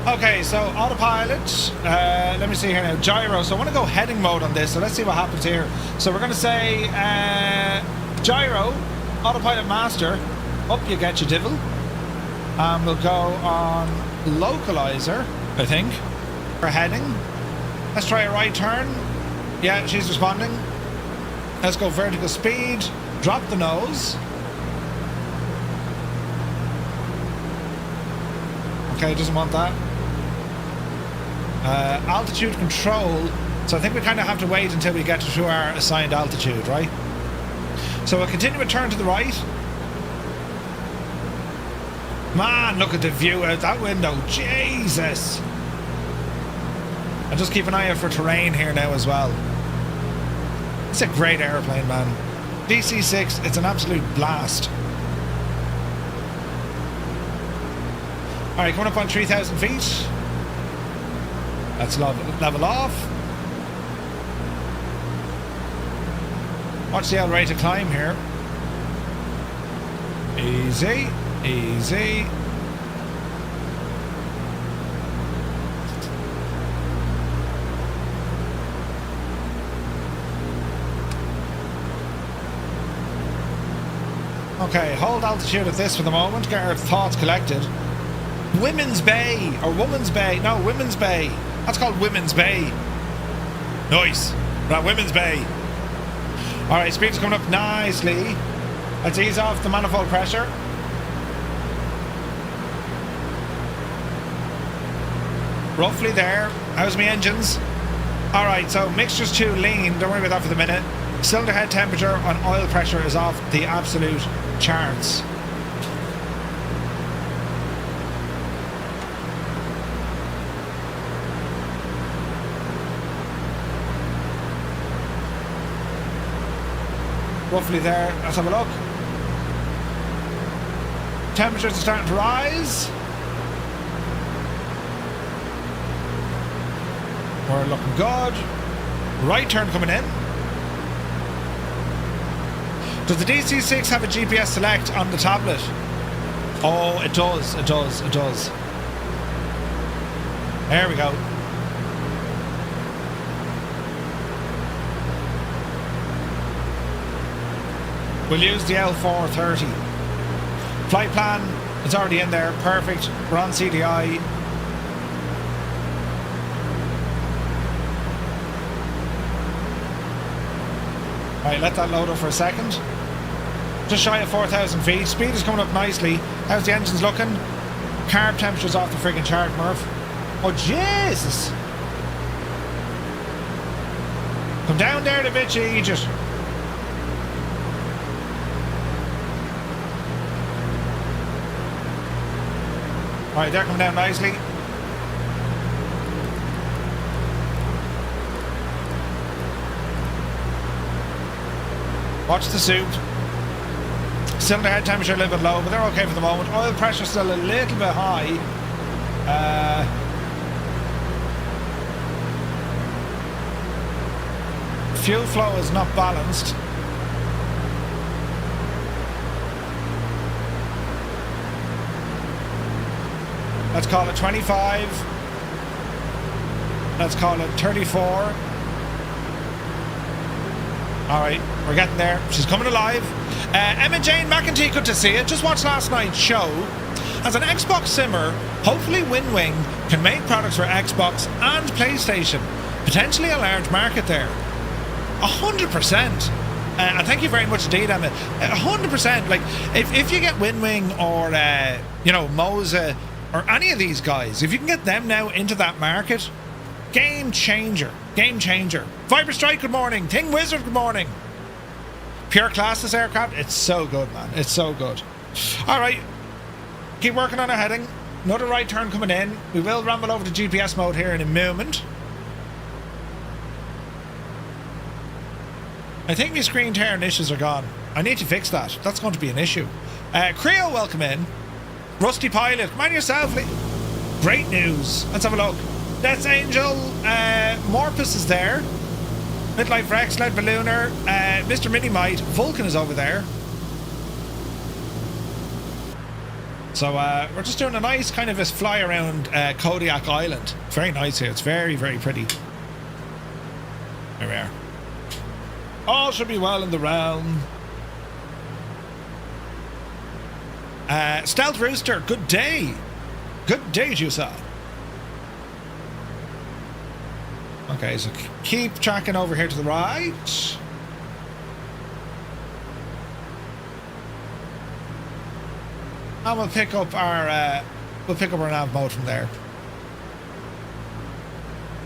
Okay, so autopilot. Let me see here now. Gyro. So I want to go heading mode on this. So let's see what happens here. So we're going to say gyro, autopilot master. Up you get your divil. And we'll go on localizer, I think. For heading. Let's try a right turn. Yeah, she's responding. Let's go vertical speed. Drop the nose. Okay, doesn't want that. Altitude control. So I think we kind of have to wait until we get to our assigned altitude, right? So we'll continue to turn to the right. Man, look at the view out that window. Jesus. And just keep an eye out for terrain here now as well. It's a great airplane, man. DC-6, it's an absolute blast. Alright, coming up on 3,000 feet. Let's level off. Watch the L rate of climb here. Easy, easy. Okay, hold altitude at this for the moment. Get our thoughts collected. Women's Bay, or Woman's Bay. No, Women's Bay. That's called Women's Bay. Nice. Right, Women's Bay. Alright, speed's coming up nicely. Let's ease off the manifold pressure. Roughly there. How's my engines? Alright, so mixture's too lean. Don't worry about that for the minute. Cylinder head temperature and oil pressure is off the absolute charts. Roughly there. Let's have a look. Temperatures are starting to rise. We're looking good. Right turn coming in. Does the DC-6 have a GPS select on the tablet? Oh, it does, it does, it does. There we go. We'll use the L430. Flight plan is already in there, perfect. We're on CDI. Right, let that load up for a second. Just shy of 4,000 feet. Speed is coming up nicely. How's the engines looking? Carb temperature's off the friggin' chart, Murph. Oh, Jesus! Come down there a bit, you idiot. Alright, they're coming down nicely. Watch the suit. Still the head temperature a little bit low, but they're okay for the moment. Oil pressure still a little bit high. Fuel flow is not balanced. Let's call it 25. Let's call it 34. Alright, we're getting there. She's coming alive. Emma Jane McEntee, good to see you. Just watched last night's show. As an Xbox simmer, hopefully WinWing can make products for Xbox and PlayStation. Potentially a large market there. 100%. And thank you very much indeed, Emma. 100%. Like, if you get WinWing or, you know, Moza or any of these guys, if you can get them now into that market, game changer. Game changer. Viper Strike, good morning. Thing Wizard, good morning. Pure classless aircraft, it's so good, man. It's so good. Alright. Keep working on our heading. Another right turn coming in. We will ramble over to GPS mode here in a moment. I think my screen tear initials are gone. I need to fix that. That's going to be an issue. Creo, welcome in. Rusty Pilot, come on yourself. Great news. Let's have a look. Death's Angel, Morpus is there. Midlife Rex, Led Ballooner, Mr. Minimite, Vulcan is over there. So we're just doing a nice kind of a fly around Kodiak Island. Very nice here. It's very, very pretty. There we are. All should be well in the realm. Stealth Rooster, good day. Good day to you, sir. Okay, so keep tracking over here to the right. And we'll pick up our nav mode from there.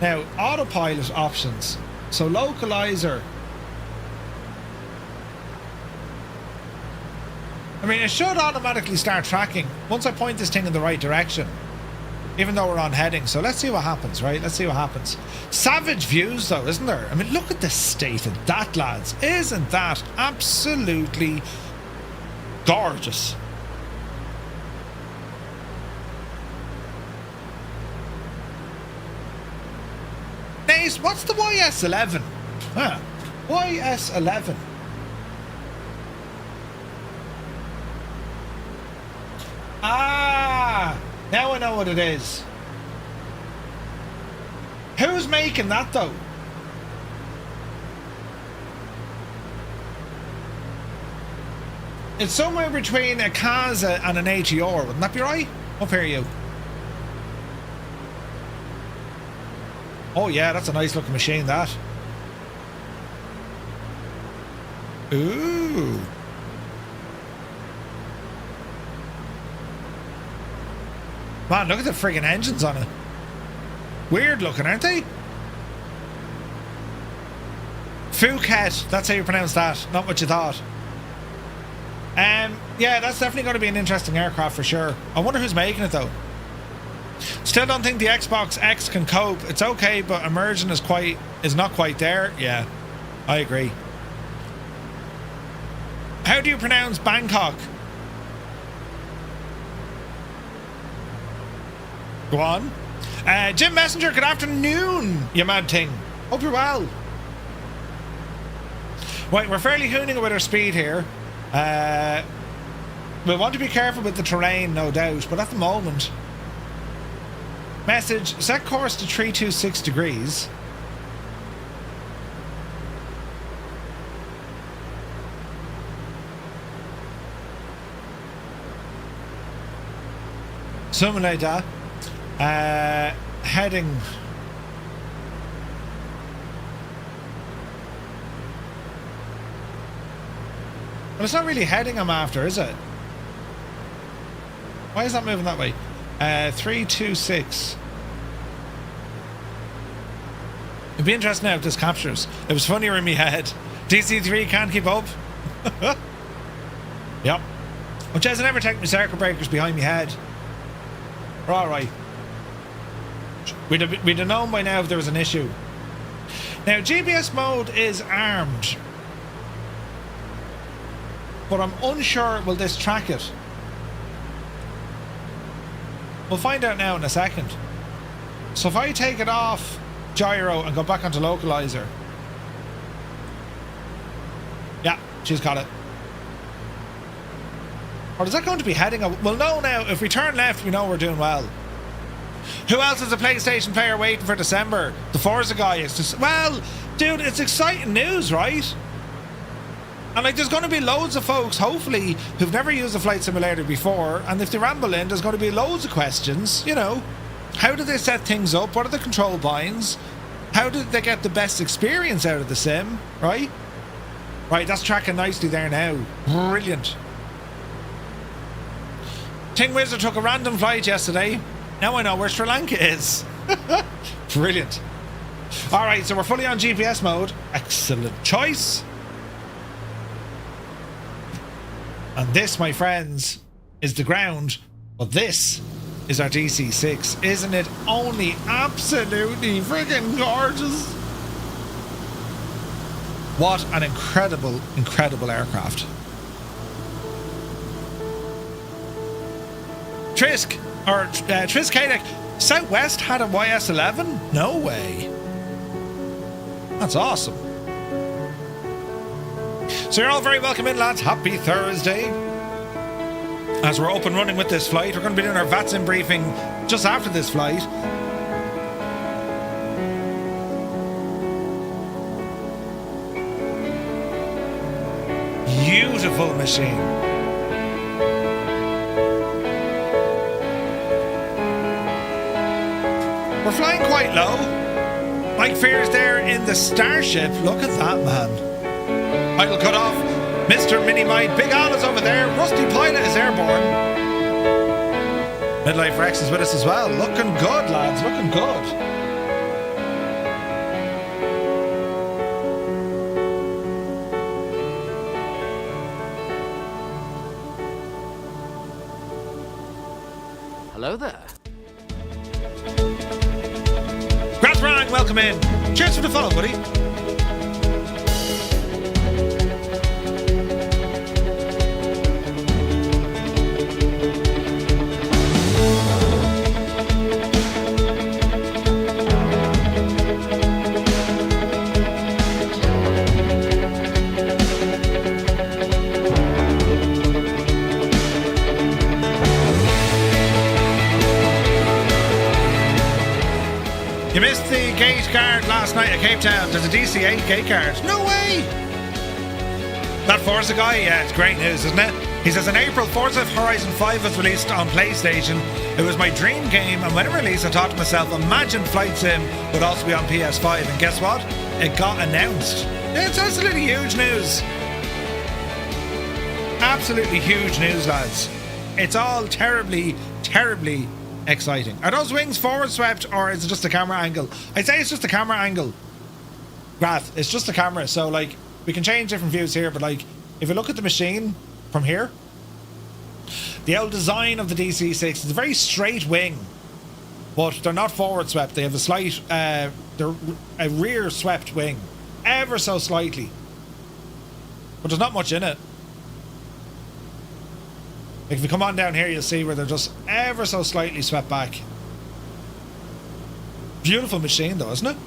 Now, autopilot options. So localizer. I mean, it should automatically start tracking once I point this thing in the right direction. Even though we're on heading. So let's see what happens, right? Let's see what happens. Savage views, though, isn't there? I mean, look at the state of that, lads. Isn't that absolutely gorgeous? Nace, what's the YS11? Huh. YS11. Ah! Now I know what it is. Who's making that, though? It's somewhere between a Kaza and an ATR, wouldn't that be right? Up here, you. Oh yeah, that's a nice looking machine, that. Ooh. Man, look at the friggin' engines on it. Weird looking, aren't they? Phuket, that's how you pronounce that. Not what you thought. Yeah, that's definitely going to be an interesting aircraft for sure. I wonder who's making it though. Still don't think the Xbox X can cope. It's okay, but immersion is not quite there. Yeah, I agree. How do you pronounce Bangkok? Go on. Jim Messenger, good afternoon, you mad thing. Hope you're well. Right, we're fairly hooning with our speed here. We'll want to be careful with the terrain, no doubt, but at the moment... Message, set course to 326 degrees. Something like that. Heading. But it's not really heading I'm after, is it? Why is that moving that way? 326. It'd be interesting now if this captures. It was funnier in my head. DC-3 can't keep up. Yep. Well, Jez, I never take my circuit breakers behind my head. We're alright. We'd have known by now if there was an issue. Now, GPS mode is armed. But I'm unsure will this track it. We'll find out now in a second. So if I take it off gyro and go back onto localizer. Yeah, she's got it. Or is that going to be heading up? We'll know now. If we turn left, we know we're doing well. Who else is a PlayStation player waiting for December? The Forza guy is just... Well, dude, it's exciting news, right? And like, there's going to be loads of folks, hopefully, who've never used a flight simulator before. And if they ramble in, there's going to be loads of questions. You know, how do they set things up? What are the control binds? How did they get the best experience out of the sim, right? Right, that's tracking nicely there now. Brilliant. Ting Wizard took a random flight yesterday. Now I know where Sri Lanka is. Brilliant. Alright, so we're fully on GPS mode. Excellent choice. And this, my friends, is the ground. But this is our DC-6. Isn't it only absolutely freaking gorgeous? What an incredible, incredible aircraft. Trisk Kodiak, Southwest had a YS-11? No way. That's awesome. So you're all very welcome in, lads. Happy Thursday. As we're up and running with this flight, we're going to be doing our VATSIM briefing just after this flight. Beautiful machine. We're flying quite low. Mike Fear's there in the Starship. Look at that, man. Idle cut off. Mr. Minimite. Big Al is over there. Rusty Pilot is airborne. Midlife Rex is with us as well. Looking good, lads. Looking good. Hello there. Grant Rang, welcome in. Cheers for the follow, buddy. You missed the gate guard last night at Cape Town. There's a DC-8 gate guard. No way! That Forza guy, yeah, it's great news, isn't it? He says, in April, Forza Horizon 5 was released on PlayStation. It was my dream game, and when it released, I thought to myself, imagine Flight Sim would also be on PS5. And guess what? It got announced. It's absolutely huge news. Absolutely huge news, lads. It's all terribly, terribly exciting. Are those wings forward swept, or is it just a camera angle? I'd say it's just a camera angle. Grath, it's just a camera, so like we can change different views here, but like if you look at the machine from here, the old design of the DC-6 is a very straight wing, but they're not forward swept. They have a slight they're a rear swept wing, ever so slightly, but there's not much in it. Like if you come on down here, you'll see where they're just ever so slightly swept back. Beautiful machine though, isn't it?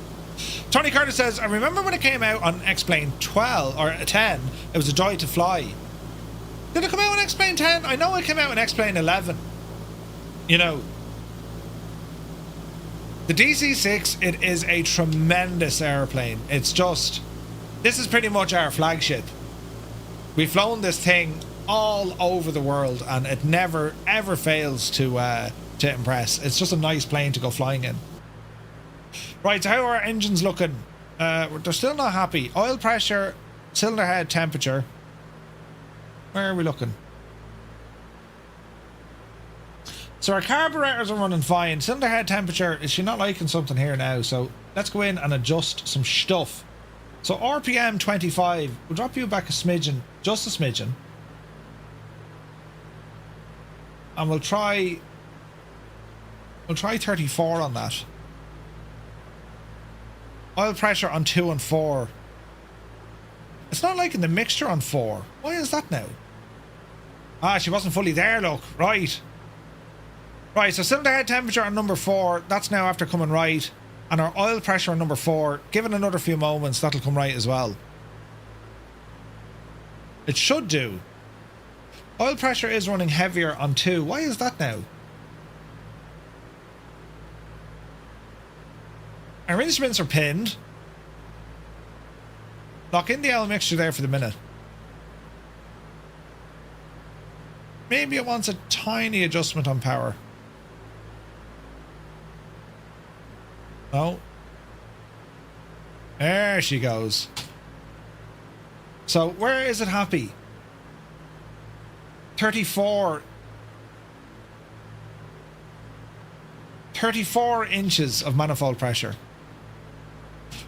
Tony Carter says, I remember when it came out on X-Plane 12 or 10, it was a joy to fly. Did it come out on X-Plane 10? I know it came out on X-Plane 11. You know, the DC-6, it is a tremendous airplane. It's just, this is pretty much our flagship. We've flown this thing all over the world, and it never ever fails to impress. It's just a nice plane to go flying in. Right, so how are our engines looking? They're still not happy. Oil pressure, cylinder head temperature. Where are we looking? So our carburetors are running fine. Cylinder head temperature, is she not liking something here now? So let's go in and adjust some stuff. So RPM 25, we'll drop you back a smidgen, just a smidgen. And we'll try 34 on that. Oil pressure on 2 and 4. It's not liking the mixture on 4. Why is that now? Ah, she wasn't fully there, look. Right. Right, so cylinder head temperature on number 4, that's now after coming right. And our oil pressure on number 4, give it another few moments, that'll come right as well. It should do. Oil pressure is running heavier on 2. Why is that now? Our instruments are pinned. Lock in the L mixture there for the minute. Maybe it wants a tiny adjustment on power. Oh. There she goes. So where is it happy? 34 inches of manifold pressure.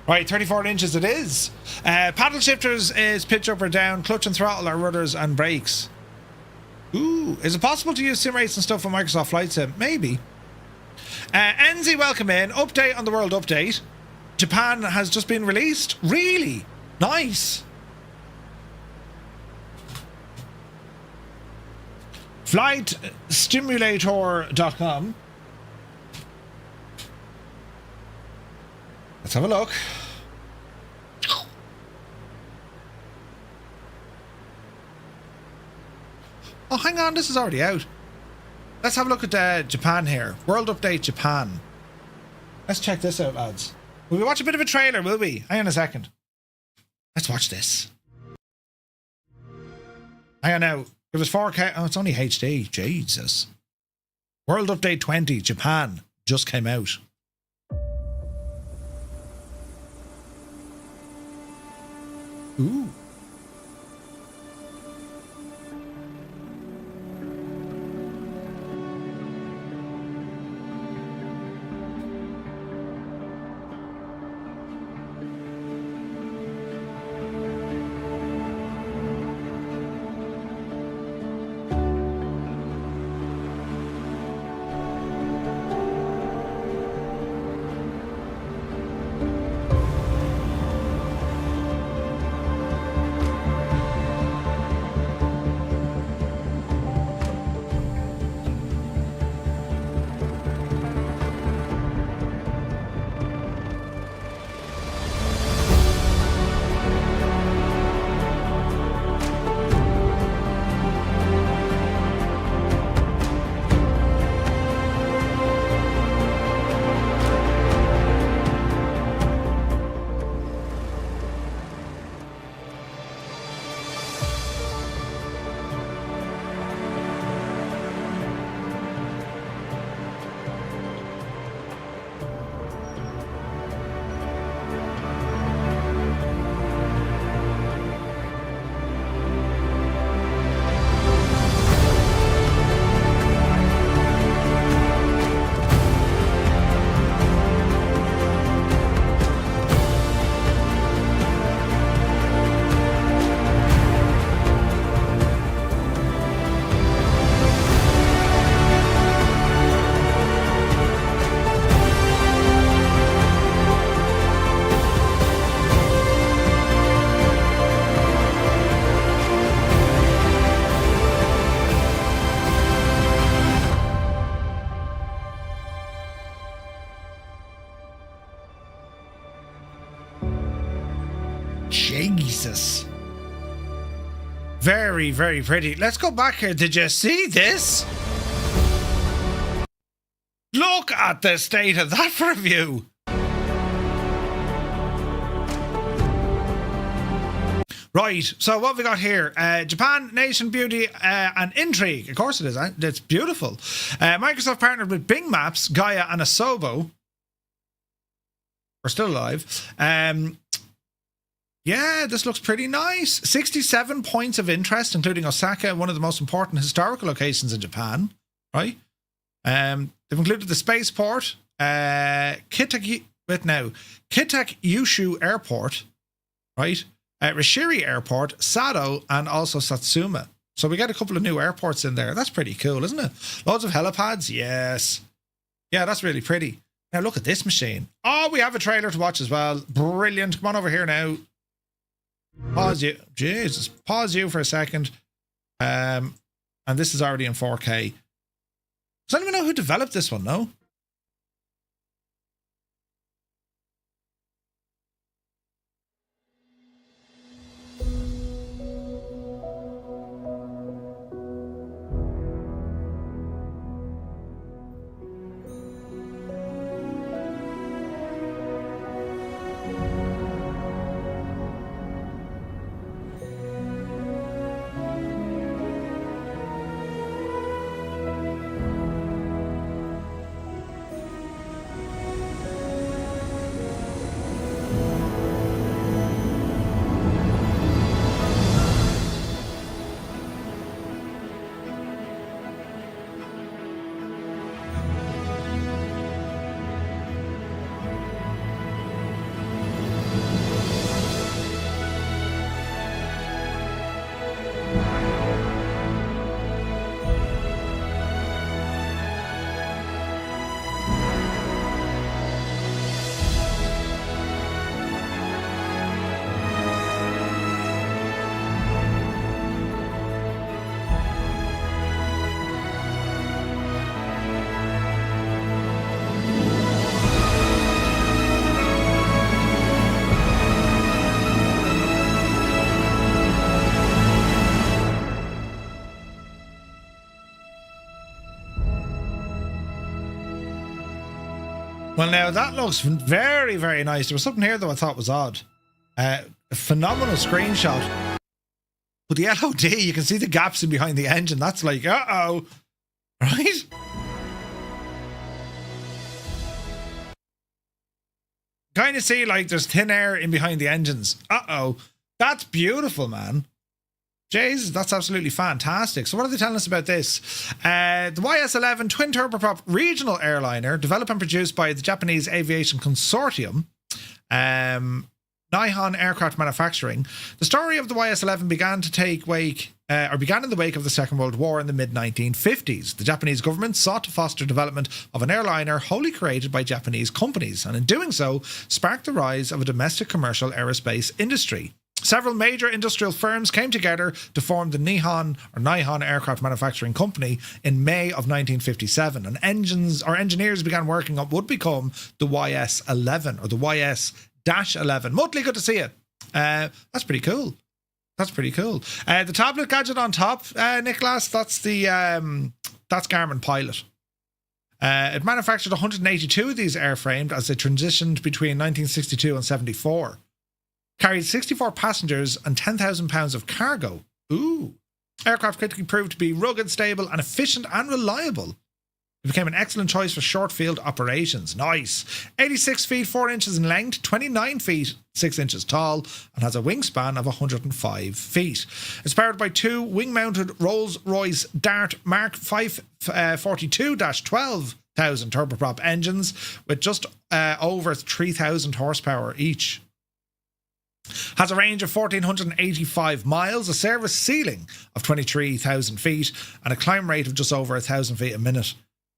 Right, 34 inches it is. Paddle shifters is pitch up or down. Clutch and throttle are rudders and brakes. Ooh, is it possible to use sim rates and stuff on Microsoft Flight Sim? Maybe. Enzi, welcome in. Update on the world update. Japan has just been released. Really? Nice. FlightStimulator.com. Let's have a look. Oh, hang on, this is already out. Let's have a look at Japan here. World Update Japan. Let's check this out, lads. Will we watch a bit of a trailer, will we? Hang on a second. Let's watch this. Hang on now. It was 4K. Oh, it's only HD. Jesus. World Update 20, Japan. Just came out. Ooh. Jesus. Very, very pretty. Let's go back here. Did you see this? Look at the state of that for a view. Right, so what have we got here? Japan, nation, beauty, and intrigue. Of course it is. It's beautiful. Microsoft partnered with Bing Maps, Gaia, and Asobo. We're still alive. Yeah, this looks pretty nice. 67 points of interest, including Osaka, one of the most important historical locations in Japan. Right? They've included the spaceport, Kodiak Yushu Airport, right? Rishiri Airport, Sado, and also Satsuma. So we get a couple of new airports in there. That's pretty cool, isn't it? Loads of helipads, yes. Yeah, that's really pretty. Now look at this machine. Oh, we have a trailer to watch as well. Brilliant. Come on over here now. Pause you. Jesus. Pause you for a second. And this is already in 4K. Does anyone know who developed this one, no? Well, now that looks very, very nice. There was something here, though, I thought was odd. A phenomenal screenshot. But the LOD, you can see the gaps in behind the engine. That's like, uh-oh. Right? Kind of see, like, there's thin air in behind the engines. Uh-oh. That's beautiful, man. Jesus, that's absolutely fantastic. So what are they telling us about this? The YS-11 twin turboprop regional airliner, developed and produced by the Japanese Aviation Consortium, Nihon Aircraft Manufacturing. The story of the YS-11 began in the wake of the Second World War in the mid-1950s. The Japanese government sought to foster development of an airliner wholly created by Japanese companies, and in doing so, sparked the rise of a domestic commercial aerospace industry. Several major industrial firms came together to form the Nihon Aircraft Manufacturing Company in May of 1957, and engineers began working on what would become the YS-11 or the YS-11. Muttley, good to see you. That's pretty cool. That's pretty cool. The tablet gadget on top, Nicholas, that's Garmin Pilot. It manufactured 182 of these airframed as they transitioned between 1962 and 74. Carried 64 passengers and 10,000 pounds of cargo. Ooh. Aircraft quickly proved to be rugged, stable, and efficient and reliable. It became an excellent choice for short field operations. Nice. 86 feet 4 inches in length, 29 feet 6 inches tall, and has a wingspan of 105 feet. It's powered by two wing-mounted Rolls-Royce Dart Mark 542-12,000 turboprop engines with just over 3,000 horsepower each. Has a range of 1,485 miles, a service ceiling of 23,000 feet, and a climb rate of just over 1,000 feet a minute.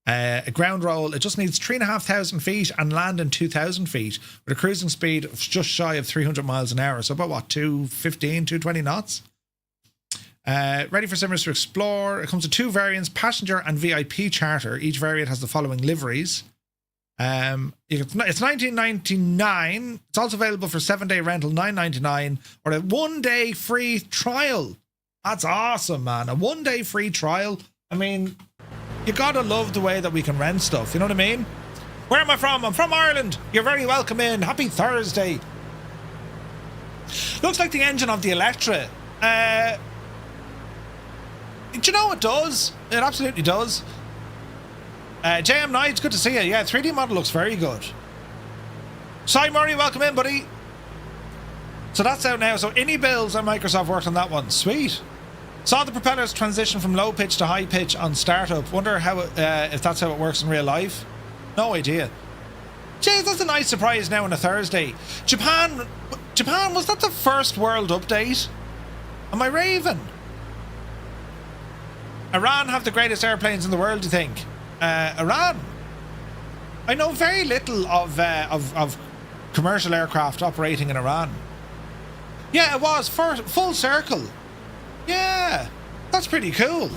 A ground roll, it just needs 3,500 feet and land in 2,000 feet with a cruising speed of just shy of 300 miles an hour. So about what, 215, 220 knots? Ready for simmers to explore. It comes with two variants, passenger and VIP charter. Each variant has the following liveries. It's $19.99. It's also available for 7-day rental, $9.99, or a 1-day free trial. That's awesome, man. A 1-day free trial. I mean, you gotta love the way that we can rent stuff. You know what I mean? Where am I from? I'm from Ireland. You're very welcome in. Happy Thursday. Looks like the engine of the Electra. Do you know it does? It absolutely does. JM Knight, good to see you. Yeah, 3D model looks very good. Cy Murray, welcome in, buddy. So that's out now. So Any Builds and Microsoft worked on that one. Sweet. Saw the propellers transition from low pitch to high pitch on startup. Wonder how if that's how it works in real life. No idea. Jeez, that's a nice surprise now on a Thursday. Japan, was that the first world update? Am I raving? Iran have the greatest airplanes in the world, do you think? Iran? I know very little of commercial aircraft operating in Iran. Yeah, it was full circle. Yeah, that's pretty cool.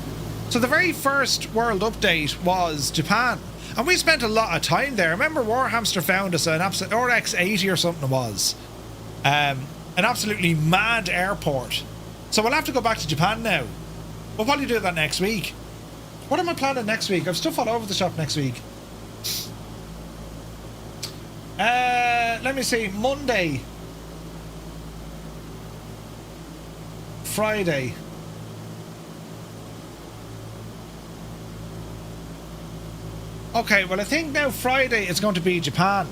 So the very first world update was Japan. And we spent a lot of time there. Remember Warhamster found us an absolute RX-80 or something it was. An absolutely mad airport. So we'll have to go back to Japan now. We'll probably do that next week. What am I planning next week? I've stuff all over the shop next week. Let me see. Monday. Friday. Okay, well I think now Friday is going to be Japan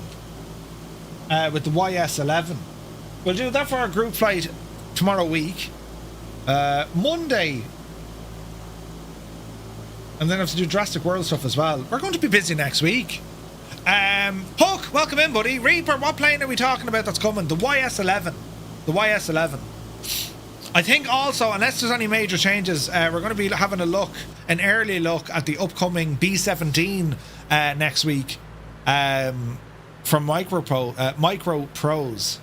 with the YS-11. We'll do that for our group flight tomorrow week. Monday, and then I have to do Drastic World stuff as well. We're going to be busy next week. Hook, welcome in, buddy. Reaper, what plane are we talking about that's coming? The YS-11. The YS-11. I think also, unless there's any major changes, we're going to be having an early look at the upcoming B-17 next week from Micro Pros.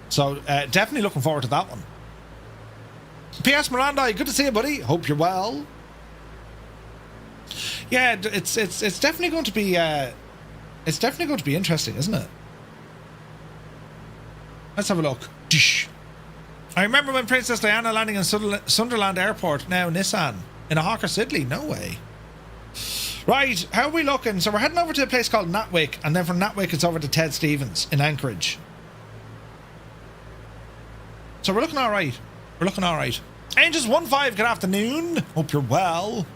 So definitely looking forward to that one. P.S. Miranda, good to see you, buddy. Hope you're well. Yeah, it's definitely going to be interesting, isn't it? Let's have a look. I remember when Princess Diana landing in Sunderland Airport, now Nissan, in a Hawker Siddeley. No way. Right, how are we looking? So we're heading over to a place called Natwick, and then from Natwick it's over to Ted Stevens in Anchorage. So we're looking all right. We're looking all right. Angels15, good afternoon. Hope you're well.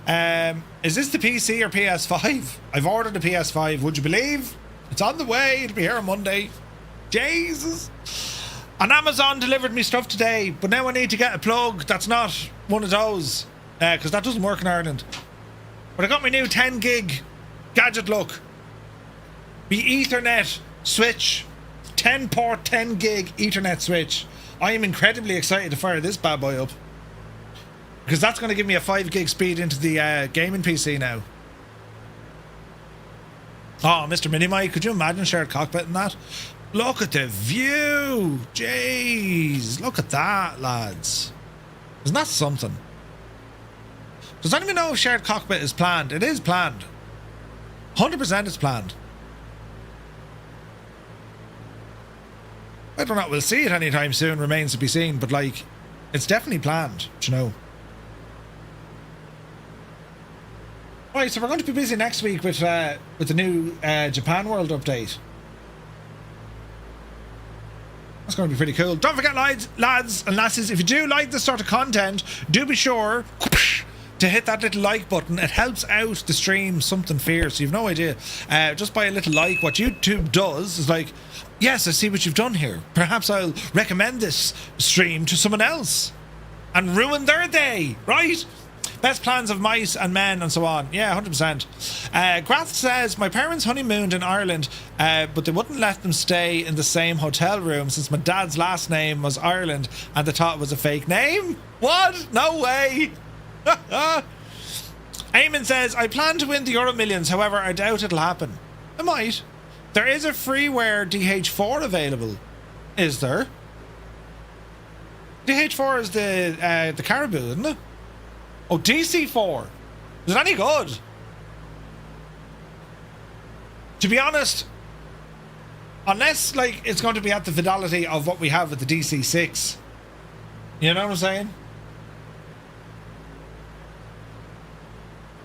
Is this the PC or PS5? I've ordered a PS5. Would you believe? It's on the way. It'll be here on Monday. Jesus. And Amazon delivered me stuff today, but now I need to get a plug that's not one of those, because that doesn't work in Ireland. But I got my new 10 gig gadget look. The Ethernet switch. 10 port, 10 gig Ethernet switch. I am incredibly excited to fire this bad boy up, because that's going to give me a 5 gig speed into the gaming PC now. Oh, Mr. Minimite, could you imagine shared cockpit in that? Look at the view. Jeez, look at that, lads. Isn't that something? Does anyone know if shared cockpit is planned? It is planned. 100% it's planned. Whether or not we'll see it anytime soon remains to be seen, but like, it's definitely planned, you know. Right, so we're going to be busy next week with the new Japan World update. That's going to be pretty cool. Don't forget, lads and lasses, if you do like this sort of content, do be sure to hit that little like button. It helps out the stream something fierce. You've no idea. Just by a little like, what YouTube does is like, yes, I see what you've done here. Perhaps I'll recommend this stream to someone else and ruin their day, right? Best plans of mice and men and so on. Yeah, 100%. Grath says, my parents honeymooned in Ireland, but they wouldn't let them stay in the same hotel room since my dad's last name was Ireland and they thought it was a fake name. What? No way. Eamon says, I plan to win the Euro Millions, however, I doubt it'll happen. It might. There is a freeware DH4 available. Is there? DH4 is the Caribou, isn't it? Oh, DC-4. Is it any good? To be honest, unless like it's going to be at the fidelity of what we have with the DC-6. You know what I'm saying?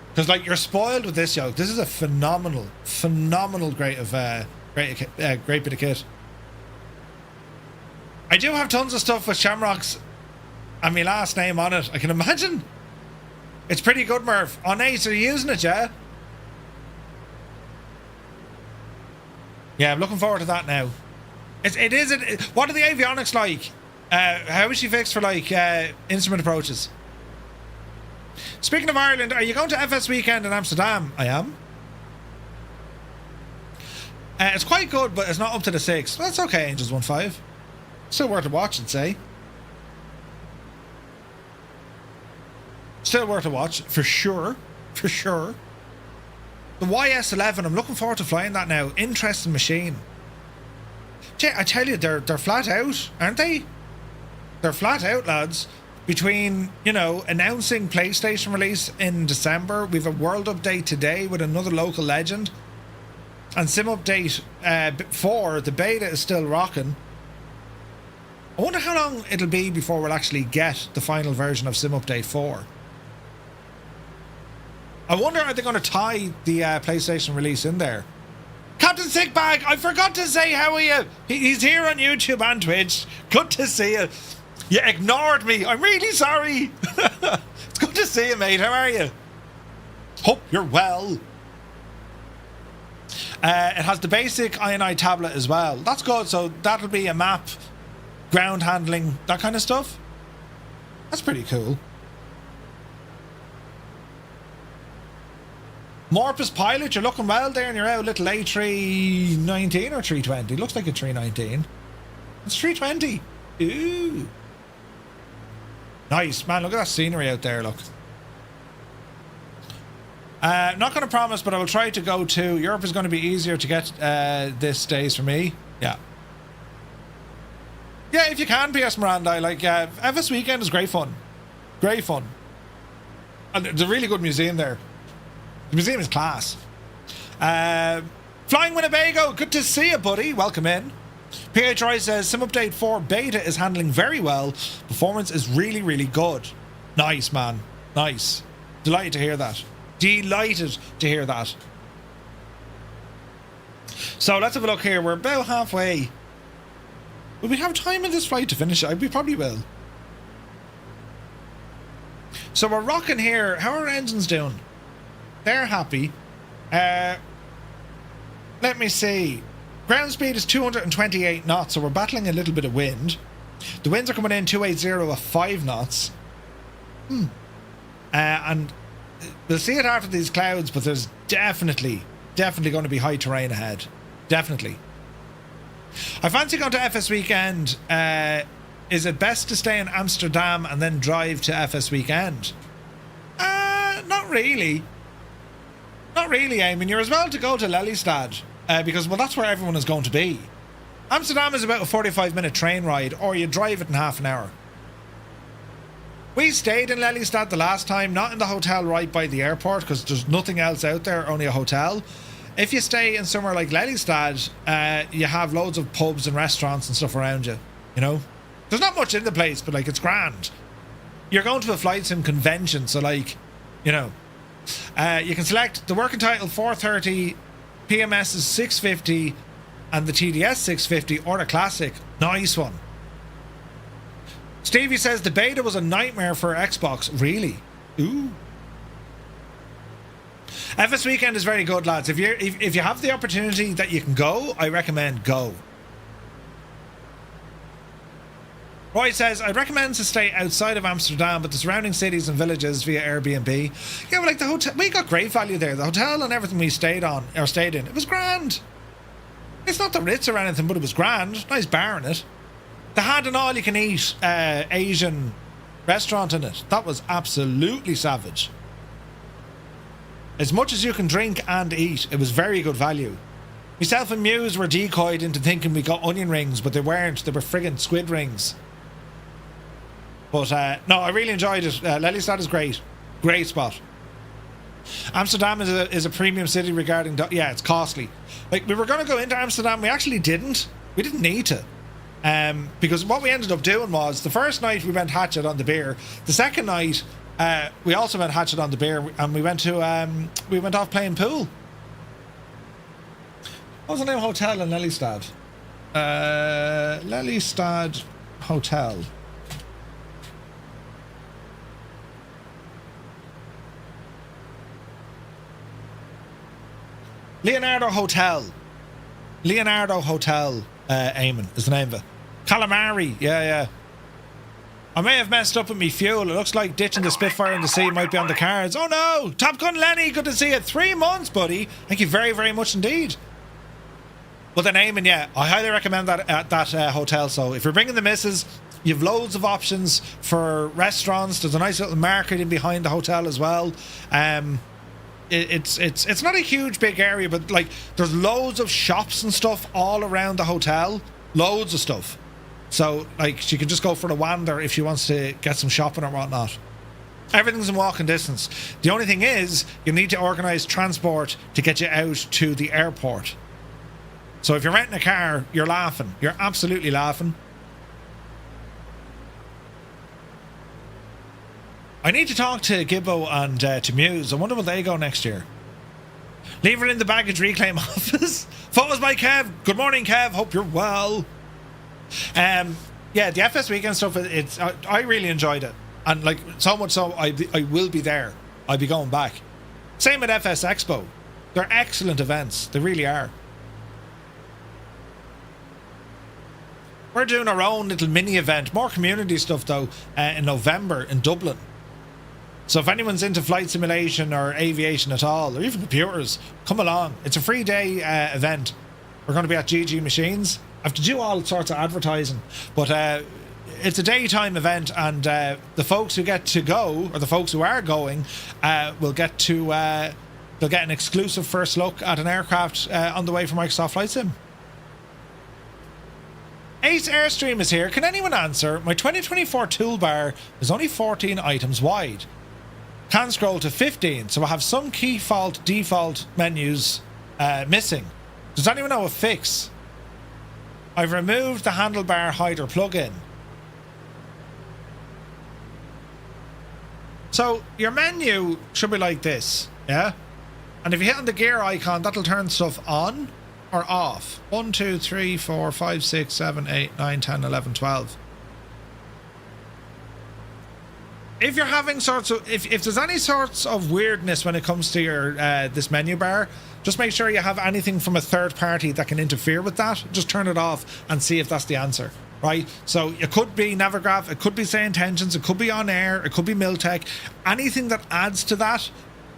Because like you're spoiled with this, yo. This is a phenomenal great bit of kit. I do have tons of stuff with Shamrocks and my last name on it. I can imagine. It's pretty good, Murph. Oh, nice. Are you using it, yeah? Yeah, I'm looking forward to that now. What are the avionics like How is she fixed for like instrument approaches? Speaking of Ireland, are you going to FS weekend in Amsterdam? I am. It's quite good, but it's not up to the 6. That's okay, Angels 1-5. Still worth a watch, I'd say. Still worth a watch, for sure. For sure. The YS11, I'm looking forward to flying that now. Interesting machine. Gee, I tell you, they're flat out, aren't they? They're flat out, lads. Between, you know, announcing PlayStation release in December, we've a world update today with another local legend. And Sim Update 4, the beta is still rocking. I wonder how long it'll be before we'll actually get the final version of Sim Update 4. I wonder, are they going to tie the PlayStation release in there? Captain Sickbag, I forgot to say how are you? He's here on YouTube and Twitch. Good to see you. You ignored me. I'm really sorry. It's good to see you, mate. How are you? Hope you're well. It has the basic INI tablet as well. That's good. So that'll be a map, ground handling, that kind of stuff. That's pretty cool. Morpus Pilot, you're looking well there, and you're out a little A319 or 320. Looks like a 319. It's 320. Ooh. Nice, man. Look at that scenery out there, look. Not going to promise, but I will try to go to. Europe is going to be easier to get this days for me. Yeah. Yeah, if you can, PS Miranda. Like, FS Weekend is great fun. Great fun. And there's a really good museum there. The museum is class. Flying Winnebago, good to see you, buddy. Welcome in. PHI says Sim Update 4 beta is handling very well. Performance is really, really good. Nice, man. Nice. Delighted to hear that. Delighted to hear that. So let's have a look here. We're about halfway. Will we have time in this flight to finish it? We probably will. So we're rocking here. How are our engines doing? They're happy. Let me see. Ground speed is 228 knots, so we're battling a little bit of wind. The winds are coming in 280 at 5 knots. And we'll see it after these clouds, but there's definitely going to be high terrain ahead. Definitely. I fancy going to FS Weekend. Is it best to stay in Amsterdam and then drive to FS Weekend? Not really. Not really, I mean, you're as well to go to Lelystad, because, well, that's where everyone is going to be. Amsterdam is about a 45-minute train ride, or you drive it in half an hour. We stayed in Lelystad the last time, not in the hotel right by the airport, because there's nothing else out there, only a hotel. If you stay in somewhere like Lelystad, you have loads of pubs and restaurants and stuff around you, you know? There's not much in the place, but, like, it's grand. You're going to a flight sim convention, so, like, you know... you can select the working title 430, PMS is 650, and the TDS 650 or the classic. Nice one. Stevie says the beta was a nightmare for Xbox. Really? Ooh. FS Weekend is very good, lads. If you have the opportunity that you can go, I recommend go. Roy says, I'd recommend to stay outside of Amsterdam, but the surrounding cities and villages via Airbnb. Yeah, but like the hotel, we got great value there. The hotel and everything we stayed in, it was grand. It's not the Ritz or anything, but it was grand. Nice bar in it. They had an all-you-can-eat Asian restaurant in it. That was absolutely savage. As much as you can drink and eat, it was very good value. Myself and Muse were decoyed into thinking we got onion rings, but they weren't. They were friggin' squid rings. But, no, I really enjoyed it. Lelystad is great. Great spot. Amsterdam is a premium city regarding... yeah, it's costly. Like, we were going to go into Amsterdam. We actually didn't. We didn't need to. Because what we ended up doing was, the first night we went hatchet on the beer. The second night, we also went hatchet on the beer. And we went off playing pool. What was the name of hotel in Lelystad? Lelystad Hotel. Leonardo Hotel, Eamon is the name of it. Calamari, yeah. I may have messed up with me fuel. It looks like ditching the Spitfire in the sea might be on the cards. Oh no! Top Gun Lenny, good to see you. 3 months, buddy. Thank you very, very much indeed. But the naming, yeah, I highly recommend that at that hotel. So if you're bringing the missus, you've loads of options for restaurants. There's a nice little market in behind the hotel as well. It's not a huge big area, but like there's loads of shops and stuff all around the hotel. Loads of stuff. So, like, she can just go for the wander if she wants to get some shopping or whatnot. Everything's in walking distance. The only thing is, you need to organise transport to get you out to the airport. So if you're renting a car, you're laughing. You're absolutely laughing. I need to talk to Gibbo and to Muse. I wonder will they go next year. Leave her in the baggage reclaim office. Photos by Kev. Good morning, Kev. Hope you're well. Yeah, the FS weekend stuff, I really enjoyed it, and like so much so I will be there. I'll be going back. Same at FS Expo. They're excellent events. They really are. We're doing our own little mini event, more community stuff though, in November in Dublin. So if anyone's into flight simulation or aviation at all, or even computers, come along. It's a free day event. We're going to be at GG Machines. I have to do all sorts of advertising, but it's a daytime event, and the folks who get to go, or the folks who are going, will get to they'll get an exclusive first look at an aircraft on the way from Microsoft Flight Sim. Ace Airstream is here. Can anyone answer? My 2024 toolbar is only 14 items wide. Can scroll to 15, so I have some key default menus missing. Does anyone know a fix? I've removed the handlebar hider plugin. So your menu should be like this, yeah? And if you hit on the gear icon, that'll turn stuff on or off. 1, 2, 3, 4, 5, 6, 7, 8, 9, 10, 11, 12. If you're having sorts of, if there's any sorts of weirdness when it comes to your this menu bar, just make sure you have anything from a third party that can interfere with that. Just turn it off and see if that's the answer, right? So it could be Navigraph, it could be Say Intentions, it could be On Air, it could be Miltech. Anything that adds to that,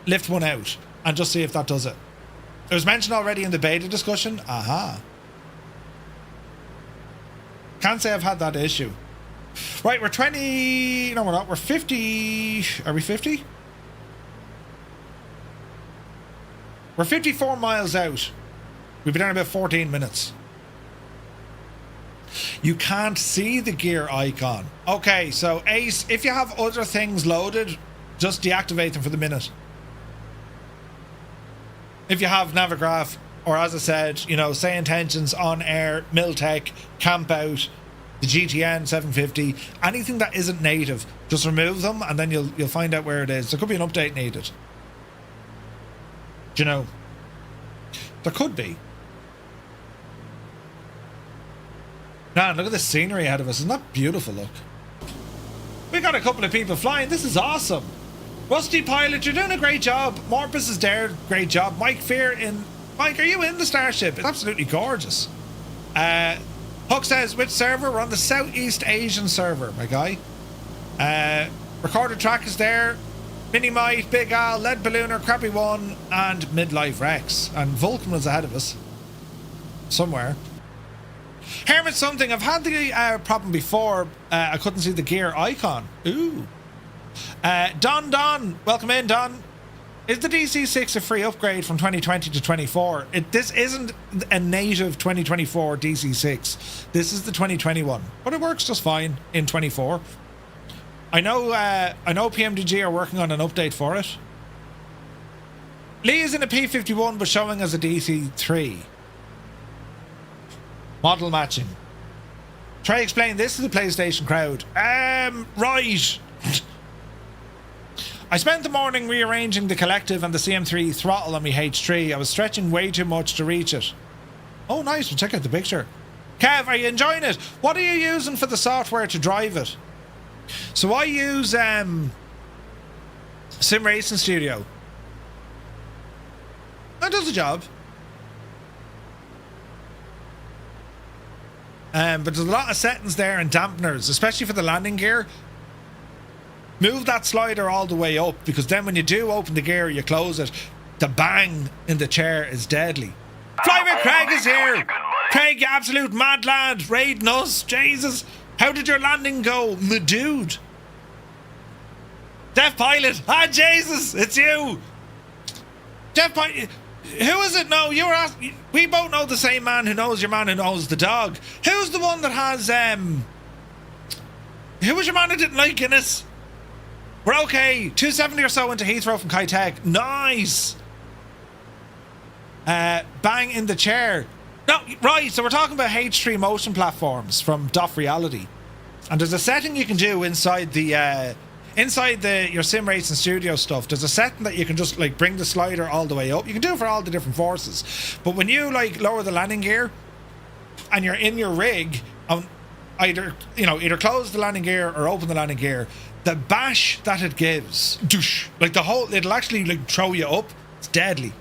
lift one out and just see if that does it. It was mentioned already in the beta discussion. Aha. Can't say I've had that issue. Right, we're 20... No, we're not. We're 50... Are we 50? We're 54 miles out. We've been down about 14 minutes. You can't see the gear icon. Okay, so Ace, if you have other things loaded, just deactivate them for the minute. If you have Navigraph, or as I said, you know, Say Intentions, On Air, Miltech, Camp Out, the GTN 750, anything that isn't native, just remove them and then you'll find out where it is. There could be an update needed. Do you know? There could be. Man, look at the scenery ahead of us. Isn't that beautiful? Look. We got a couple of people flying. This is awesome. Rusty Pilot, you're doing a great job. Morpus is there. Great job. Mike Fear in... Mike, are you in the Starship? It's absolutely gorgeous. Huck says, which server? We're on the Southeast Asian server, my guy. Recorder Track is there. Minimite, Big Al, Lead Ballooner, Crappy One, and Midlife Rex. And Vulcan was ahead of us. Somewhere. Hermit something. I've had the problem before. I couldn't see the gear icon. Ooh. Don. Welcome in, Don. Is the DC-6 a free upgrade from 2020 to 24? This isn't a native 2024 DC-6. This is the 2021, but it works just fine in 24. I know PMDG are working on an update for it. Lee is in a P51, but showing as a DC-3. Model matching. Try explain this to the PlayStation crowd. Right. I spent the morning rearranging the collective and the CM3 throttle on my H3. I was stretching way too much to reach it. Oh, nice. We'll check out the picture. Kev, are you enjoying it? What are you using for the software to drive it? So I use Sim Racing Studio. That does the job. But there's a lot of settings there and dampeners, especially for the landing gear. Move that slider all the way up, because then when you do open the gear, you close it, the bang in the chair is deadly. Flyman Craig is here! Craig, you absolute mad lad, raiding us, Jesus. How did your landing go, my dude? Deaf Pilot, Jesus, it's you! Deaf Pilot, who is it? No, you were asking, we both know the same man who knows your man who knows the dog. Who's the one that has, who was your man who didn't like Guinness? We're okay. 270 or so into Heathrow from Kodiak. Nice. Bang in the chair. No, right. So we're talking about H3 motion platforms from DOF Reality, and there's a setting you can do inside the your sim racing studio stuff. There's a setting that you can just like bring the slider all the way up. You can do it for all the different forces, but when you like lower the landing gear and you're in your rig, either close the landing gear or open the landing gear, the bash that it gives, like the whole, it'll actually like throw you up. It's deadly.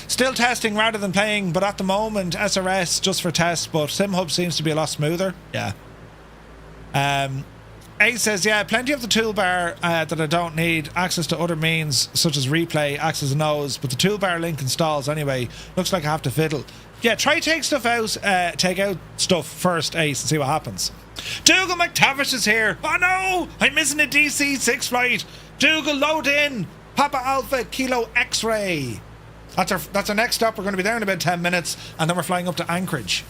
Still testing rather than playing, but at the moment SRS just for tests, but SimHub seems to be a lot smoother. Yeah. Ace says, yeah, plenty of the toolbar that I don't need. Access to other means such as replay, access and O's, but the toolbar link installs anyway. Looks like I have to fiddle. Yeah, try take out stuff first, Ace, and see what happens. Dougal McTavish is here. Oh no, I'm missing a DC-6 flight. Dougal, load in. Papa Alpha Kilo X-Ray. That's our next stop. We're going to be there in about 10 minutes, and then we're flying up to Anchorage.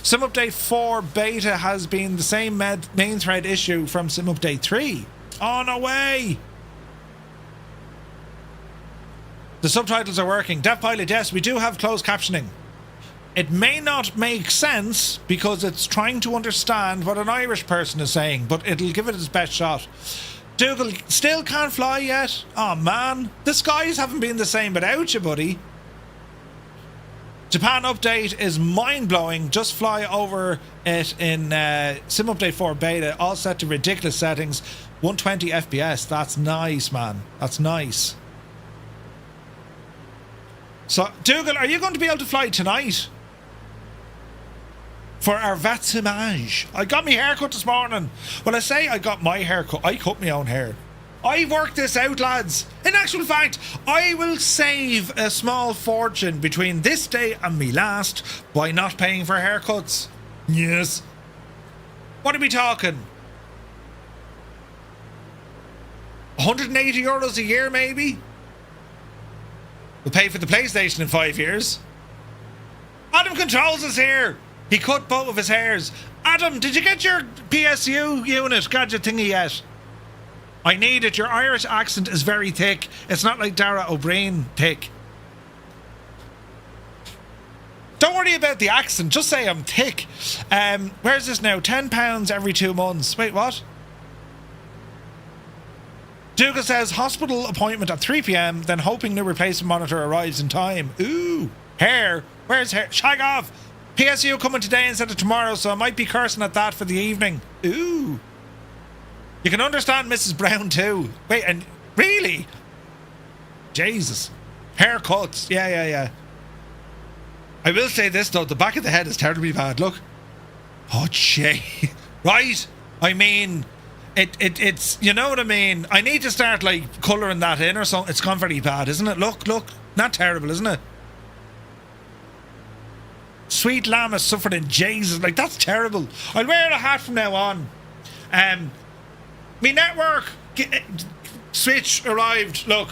Sim Update 4 beta has been the same main thread issue from Sim Update 3. Oh, no way. The subtitles are working. Deaf Pilot, yes, we do have closed captioning. It may not make sense because it's trying to understand what an Irish person is saying, but it'll give it its best shot. Dougal still can't fly yet? Oh man, the skies haven't been the same without you, buddy. Japan update is mind-blowing. Just fly over it in Sim Update 4 beta, all set to ridiculous settings. 120 FPS. That's nice, man. That's nice. So, Dougal, are you going to be able to fly tonight? For our VATSIM. I got my haircut this morning. When I say I got my haircut, I cut my own hair. I worked this out, lads. In actual fact, I will save a small fortune between this day and me last by not paying for haircuts. Yes. What are we talking? €180 a year, maybe? We'll pay for the PlayStation in 5 years. Adam Controls is here. He cut both of his hairs. Adam, did you get your PSU unit gadget thingy yet? I need it. Your Irish accent is very thick. It's not like Dara O'Brien thick. Don't worry about the accent. Just say I'm thick. Where's this now? £10 every 2 months. Wait, what? Dougal says hospital appointment at 3 p.m. Then hoping new replacement monitor arrives in time. Ooh, hair. Where's hair? Shag off. PSU coming today instead of tomorrow, so I might be cursing at that for the evening. Ooh. You can understand Mrs. Brown too. Wait, and really? Jesus. Haircuts. Yeah. I will say this though, the back of the head is terribly bad. Look. Oh, gee. Right? I mean, it's, you know what I mean? I need to start like colouring that in or something. It's gone very bad, isn't it? Look. Not terrible, isn't it? Sweet lamb has suffered in Jesus. Like, that's terrible. I'll wear a hat from now on. Me network switch arrived. Look.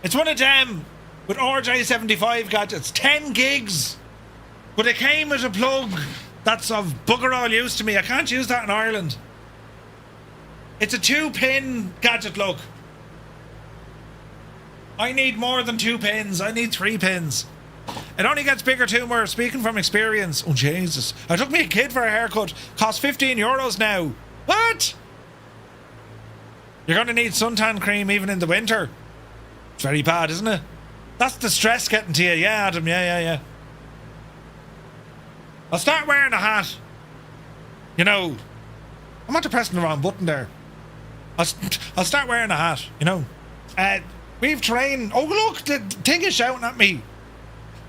It's one of them with RJ75 gadgets. 10 gigs. But it came with a plug that's of bugger all use to me. I can't use that in Ireland. It's a 2-pin gadget, look. I need more than 2 pins. I need 3 pins. It only gets bigger too, we're speaking from experience. Oh, Jesus. I took me a kid for a haircut. Cost €15 now. What? You're going to need suntan cream even in the winter. It's very bad, isn't it? That's the stress getting to you. Yeah, Adam. Yeah. I'll start wearing a hat. You know, I'm not pressing the wrong button there. I'll start wearing a hat, you know. We've terrain. Oh, look, the thing is shouting at me.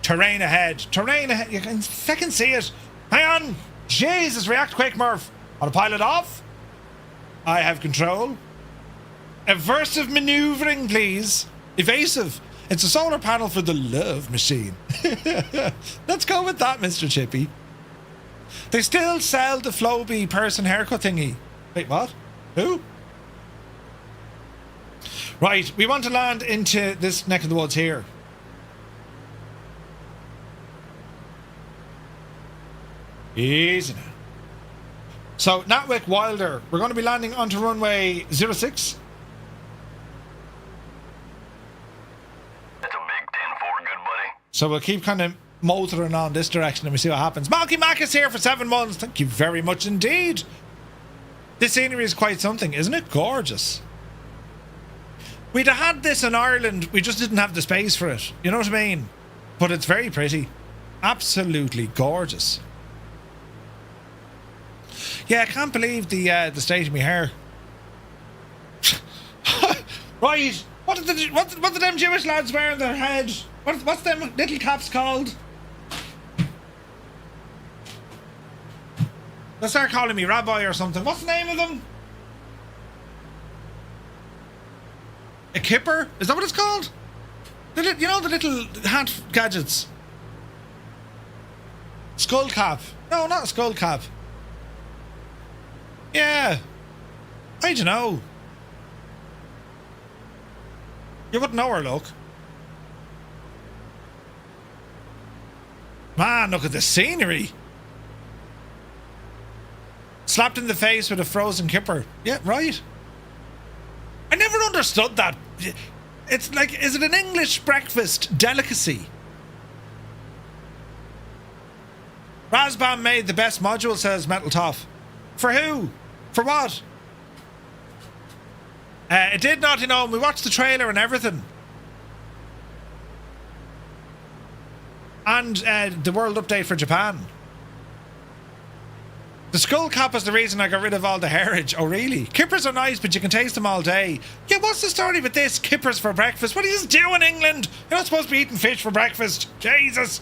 Terrain ahead. Terrain ahead. You can fucking see it. Hang on. Jesus, react quick, Murph. Autopilot off. I have control. Aversive maneuvering, please. Evasive. It's a solar panel for the love machine. Let's go with that, Mr. Chippy. They still sell the Floby person haircut thingy. Wait, what? Who? Right, we want to land into this neck of the woods here. Easy now. So, Natwick, Wilder, we're going to be landing onto runway 06. That's a big 10-4, good buddy. So we'll keep kind of motoring on this direction and we see what happens. Malky Mac is here for 7 months. Thank you very much indeed. This scenery is quite something, isn't it? Gorgeous. We'd have had this in Ireland, we just didn't have the space for it. You know what I mean? But it's very pretty. Absolutely gorgeous. Yeah, I can't believe the state of my hair. Right. What did them Jewish lads wear on their head? What's them little caps called? They start calling me rabbi or something. What's the name of them? A kipper? Is that what it's called? You know the little hat gadgets? Skull cap. No, not a skull cap. Yeah. I don't know. You wouldn't know her, look. Man, look at the scenery. Slapped in the face with a frozen kipper. Yeah, right. I never understood that. It's like, is it an English breakfast delicacy? Razbam made the best module, says Metal Toff. For who? For what? It did not, you know, we watched the trailer and everything. And the world update for Japan. The skull cap is the reason I got rid of all the hairage. Oh, really? Kippers are nice, but you can taste them all day. Yeah, what's the story with this? Kippers for breakfast? What are you doing, England? You're not supposed to be eating fish for breakfast. Jesus.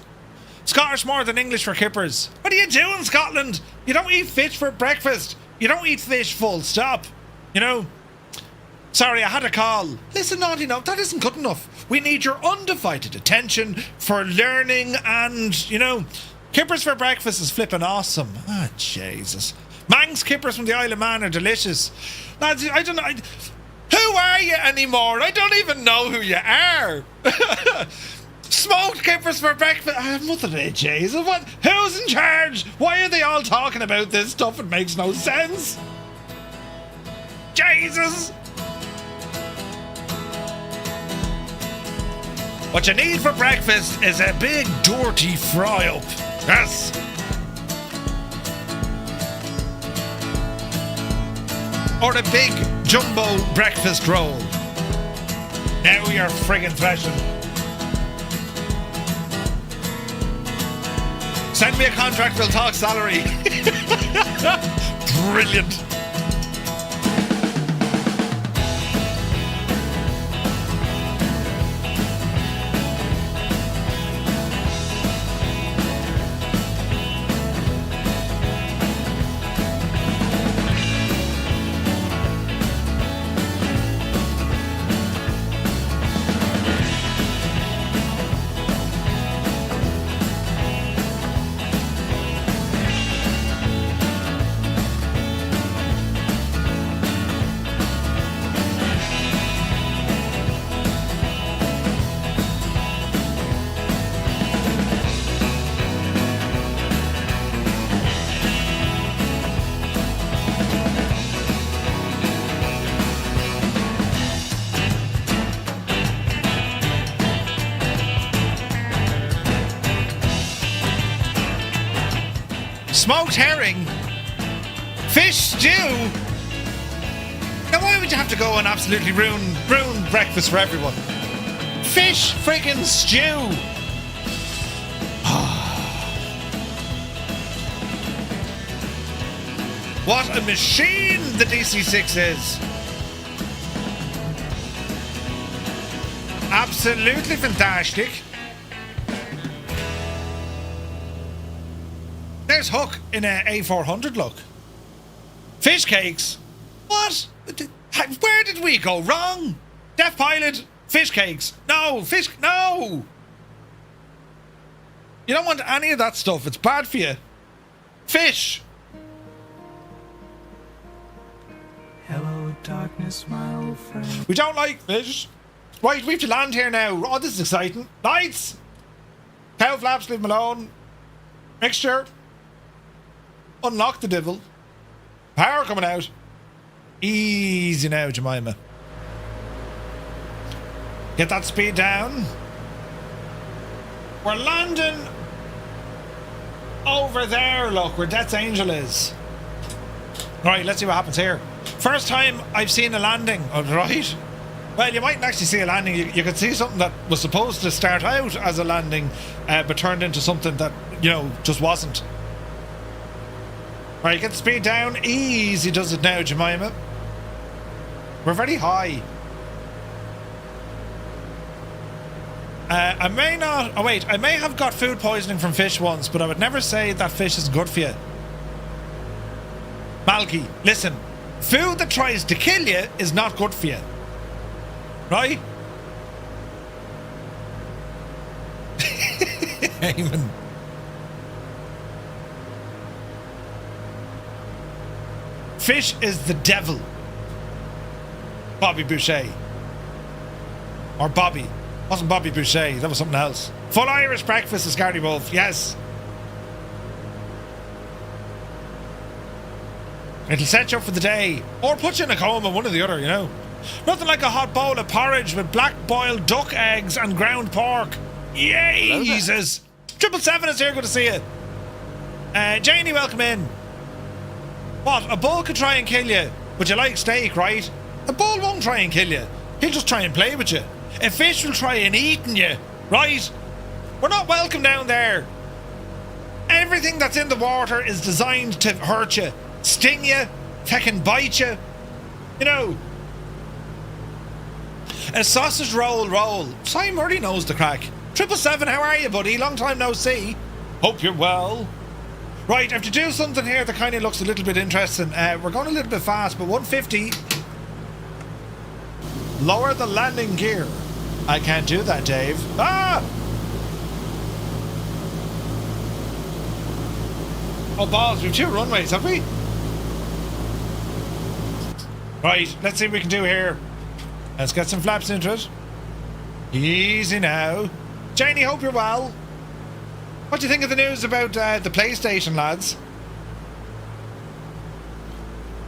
Scottish more than English for kippers. What are you doing, Scotland? You don't eat fish for breakfast. You don't eat fish, full stop. You know? Sorry, I had a call. Listen, naughty, no, that isn't good enough. We need your undivided attention for learning and, you know, kippers for breakfast is flipping awesome. Ah, Jesus. Manx kippers from the Isle of Man are delicious. Lads, I don't know. Who are you anymore? I don't even know who you are. Smoked kippers for breakfast. Mother of Jesus. What? Who's in charge? Why are they all talking about this stuff? It makes no sense. Jesus. What you need for breakfast is a big dirty fry up. Yes. Or a big jumbo breakfast roll. Now you're friggin' thrashing. Send me a contract, we'll talk salary. Brilliant. Smoked herring? Fish stew? Now why would you have to go and absolutely ruin breakfast for everyone? Fish friggin' stew! What a machine the DC-6 is! Absolutely fantastic. There's Hook in a A400 look. Fish cakes? What? Where did we go wrong? Deaf Pilot, fish cakes. No, no! You don't want any of that stuff. It's bad for you. Fish. Hello, darkness, my old friend. We don't like fish. Right, we have to land here now. Oh, this is exciting. Lights. Cow flaps, leave them alone. Mixture. Unlock the devil. Power coming out. Easy now, Jemima. Get that speed down. We're landing over there, look, where Death's Angel is. Right, let's see what happens here. First time I've seen a landing, alright? Well, you mightn't actually see a landing. You could see something that was supposed to start out as a landing, but turned into something that, you know, just wasn't. Right, get the speed down. Easy does it now, Jemima. We're very high. I may not... Oh, wait. I may have got food poisoning from fish once, but I would never say that fish is good for you. Malky, listen. Food that tries to kill you is not good for you. Right? Amen. Fish is the devil. Bobby Boucher. Or Bobby. Wasn't Bobby Boucher, that was something else. Full Irish breakfast is Gary Wolf, yes. It'll set you up for the day. Or put you in a coma, one or the other, you know. Nothing like a hot bowl of porridge with black boiled duck eggs and ground pork. Yay, Jesus. 777 is here, good to see you. Janie, welcome in. What, a bull could try and kill you, but you like steak, right? A bull won't try and kill you. He'll just try and play with you. A fish will try and eaten you, right? We're not welcome down there. Everything that's in the water is designed to hurt you, sting you, feckin' bite you. You know. A sausage roll. Simon Murray knows the crack. 777, how are you, buddy? Long time no see. Hope you're well. Right, I have to do something here that kind of looks a little bit interesting. We're going a little bit fast, but 150. Lower the landing gear. I can't do that, Dave. Ah! Oh, balls, we've 2 runways, have we? Right, let's see what we can do here. Let's get some flaps into it. Easy now. Janie, hope you're well. What do you think of the news about the PlayStation, lads?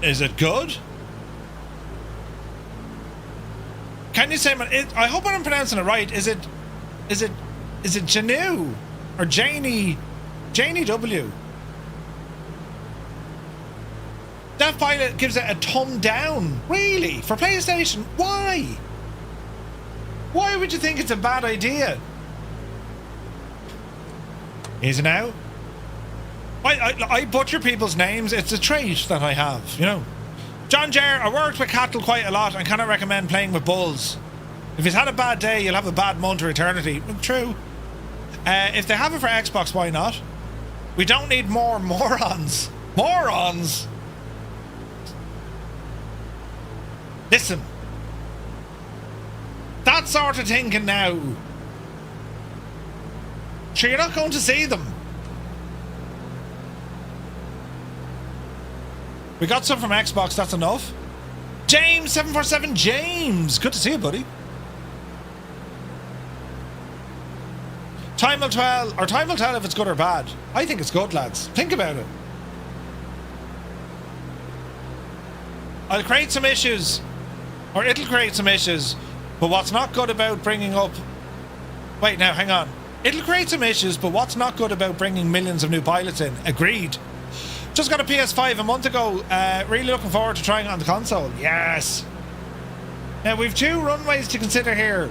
Is it good? Can you say... I hope I'm pronouncing it right. Is it Janu? Or Janie W? Deaf Pilot gives it a thumb down. Really? For PlayStation? Why? Why would you think it's a bad idea? Easy now. I butcher people's names. It's a trait that I have, you know. John Jare, I worked with cattle quite a lot and cannot recommend playing with bulls. If you've had a bad day, you'll have a bad month or eternity. True. If they have it for Xbox, why not? We don't need more morons. Morons! Listen. That sort of thinking now. Sure, you're not going to see them. We got some from Xbox, that's enough. James, 747 James. Good to see you, buddy. Time will tell, or time will tell if it's good or bad. I think it's good, lads. Think about it. I'll create some issues, or it'll create some issues, but what's not good about bringing up... Wait, now, hang on. It'll create some issues, but what's not good about bringing millions of new pilots in? Agreed. Just got a PS5 a month ago. Really looking forward to trying it on the console. Yes. Now, we've 2 runways to consider here.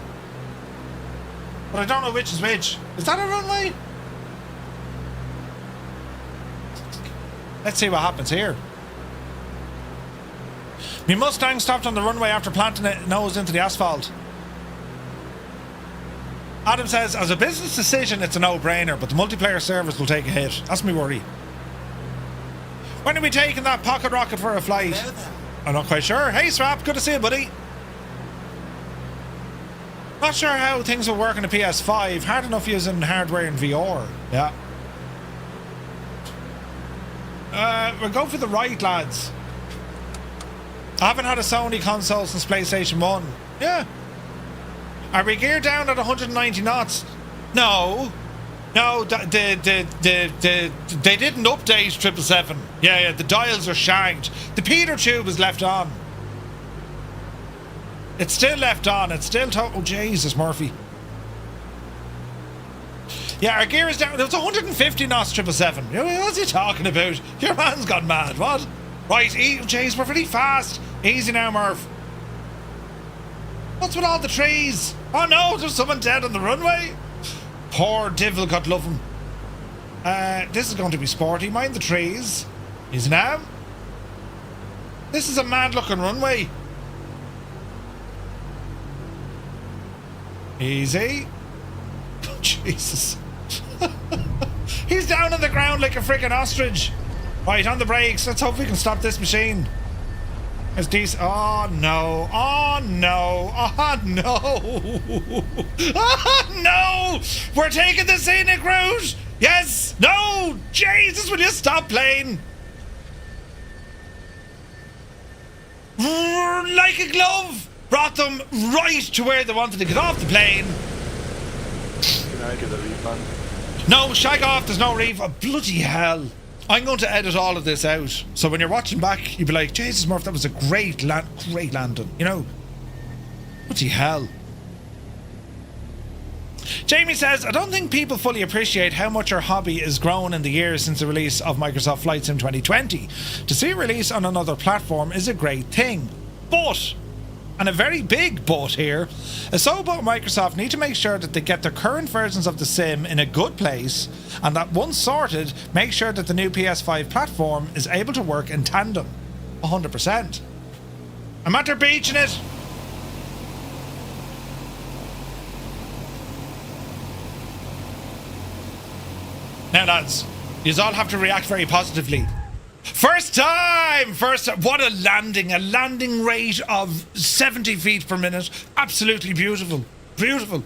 But I don't know which is which. Is that a runway? Let's see what happens here. My Mustang stopped on the runway after planting its nose into the asphalt. Adam says, as a business decision, it's a no-brainer, but the multiplayer service will take a hit. That's my worry. When are we taking that pocket rocket for a flight? I'm not quite sure. Hey, Swap, good to see you, buddy. Not sure how things will work on the PS5. Hard enough using hardware in VR. Yeah. We'll go for the right, lads. I haven't had a Sony console since PlayStation 1. Yeah. Are we geared down at 190 knots? No. No, they didn't update 777. Yeah, the dials are shanked. The Peter tube is left on. It's still left on. It's still... Oh, Jesus, Murphy. Yeah, our gear is down. It was 150 knots 777. What's he talking about? Your man's gone mad. What? Right, jeez, we're pretty fast. Easy now, Murph. What's with all the trees? Oh no, there's someone dead on the runway. Poor devil, God love him. This is going to be sporty. Mind the trees. Easy now. This is a mad looking runway. Easy. Oh, Jesus. He's down on the ground like a freaking ostrich. Right, on the brakes. Let's hope we can stop this machine. It's decent. Oh no. Oh no. Oh no. Oh no. We're taking the scenic route. Yes. No. Jesus, will you stop playing? Like a glove. Brought them right to where they wanted to get off the plane. Can I get a refund? No, shag off. There's no refund. Bloody hell. I'm going to edit all of this out. So when you're watching back, you'll be like, Jesus, Murph, that was a great landing. You know? Bloody hell. Jamie says, I don't think people fully appreciate how much our hobby has grown in the years since the release of Microsoft Flight Sim 2020. To see a release on another platform is a great thing. But... and a very big but here, Asobo and Microsoft need to make sure that they get their current versions of the sim in a good place, and that once sorted, make sure that the new PS5 platform is able to work in tandem. 100%. I'm at their beach in it. Now lads, you all have to react very positively. First time! What a landing rate of 70 feet per minute. Absolutely beautiful. Beautiful.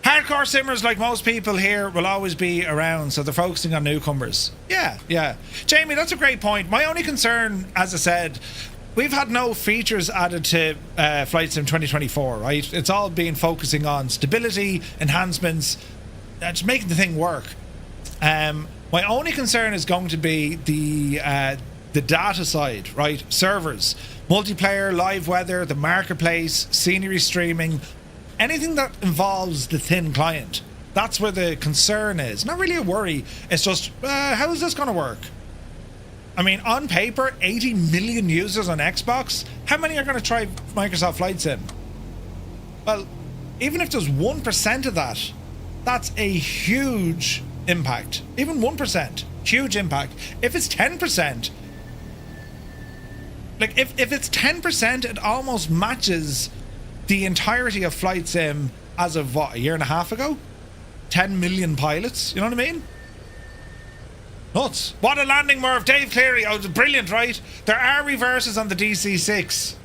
Hardcore simmers, like most people here, will always be around, so they're focusing on newcomers. Yeah. Jamie, that's a great point. My only concern, as I said, we've had no features added to Flight Sim 2024, right? It's all been focusing on stability, enhancements, just making the thing work. My only concern is going to be the data side, right? Servers, multiplayer, live weather, the marketplace, scenery streaming, anything that involves the thin client. That's where the concern is. Not really a worry. It's just, how is this going to work? I mean, on paper, 80 million users on Xbox. How many are going to try Microsoft Flight Sim? Well, even if there's 1% of that, that's a huge impact. Even 1%, huge impact. If it's 10%, like if it's 10%, it almost matches the entirety of Flight Sim as of what, a year and a half ago? 10 million pilots, you know what I mean? Nuts. What a landing, Murph. Dave Cleary. Oh, brilliant, right? There are reverses on the DC-6.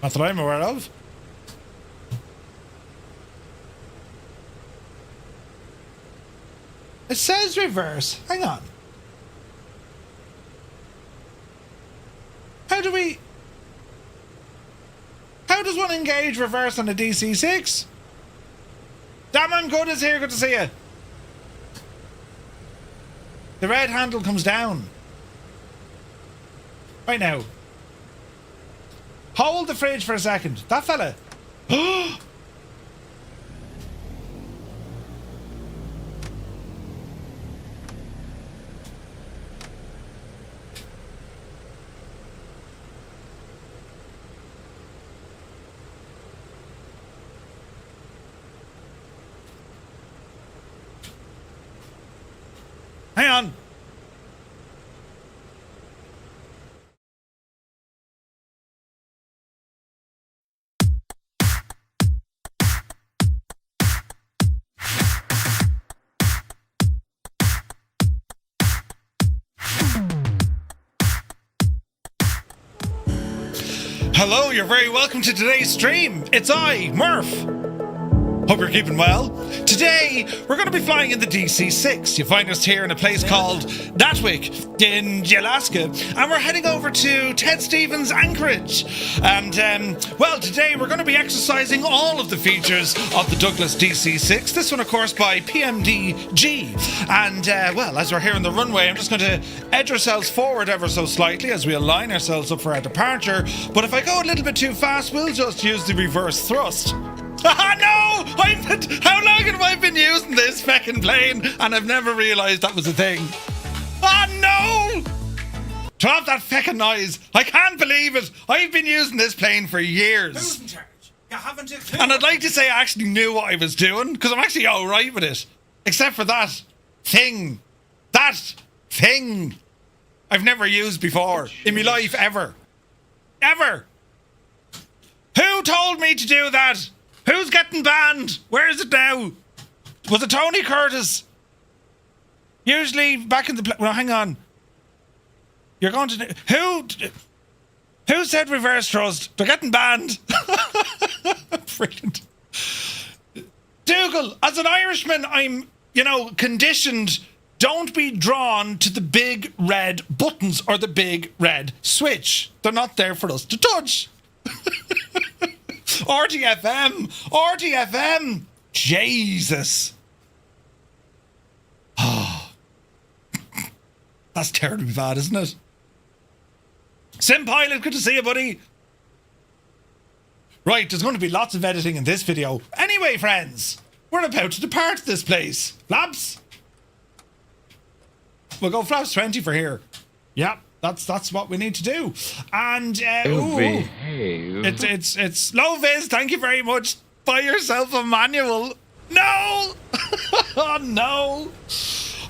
Not that I'm aware of. It says reverse. Hang on. How does one engage reverse on the DC-6? Damn, I'm good is here. Good to see you. The red handle comes down. Right now. Hold the fridge for a second. That fella. Hang on. Hello, you're very welcome to today's stream. It's I, Murph. Hope you're keeping well. Today, we're going to be flying in the DC-6. You find us here in a place called Natwick in Alaska, and we're heading over to Ted Stevens Anchorage. And, well, today we're going to be exercising all of the features of the Douglas DC-6. This one, of course, by PMDG. And, well, as we're here on the runway, I'm just going to edge ourselves forward ever so slightly as we align ourselves up for our departure. But if I go a little bit too fast, we'll just use the reverse thrust. Ah, no! How long have I been using this feckin' plane and I've never realised that was a thing? Ah, no! Turn off that feckin' noise. I can't believe it. I've been using this plane for years. Who's in charge? You haven't a clue. And I'd like to say I actually knew what I was doing, because I'm actually alright with it. Except for that thing. That thing I've never used before in my life, ever. Ever. Who told me to do that? Who's getting banned? Where is it now? Was it Tony Curtis? Usually back in the... Well, hang on. You're going to... Who said reverse thrust? They're getting banned. Brilliant. Dougal, as an Irishman, I'm, conditioned. Don't be drawn to the big red buttons or the big red switch. They're not there for us to touch. RTFM! Jesus. Oh. That's terribly bad, isn't it? Sim Pilot, good to see you, buddy. Right, there's going to be lots of editing in this video. Anyway, friends, we're about to depart this place. Flaps. We'll go flaps 20 for here. Yep. That's what we need to do. And it's low vis, thank you very much. Buy yourself a manual. No! Oh no.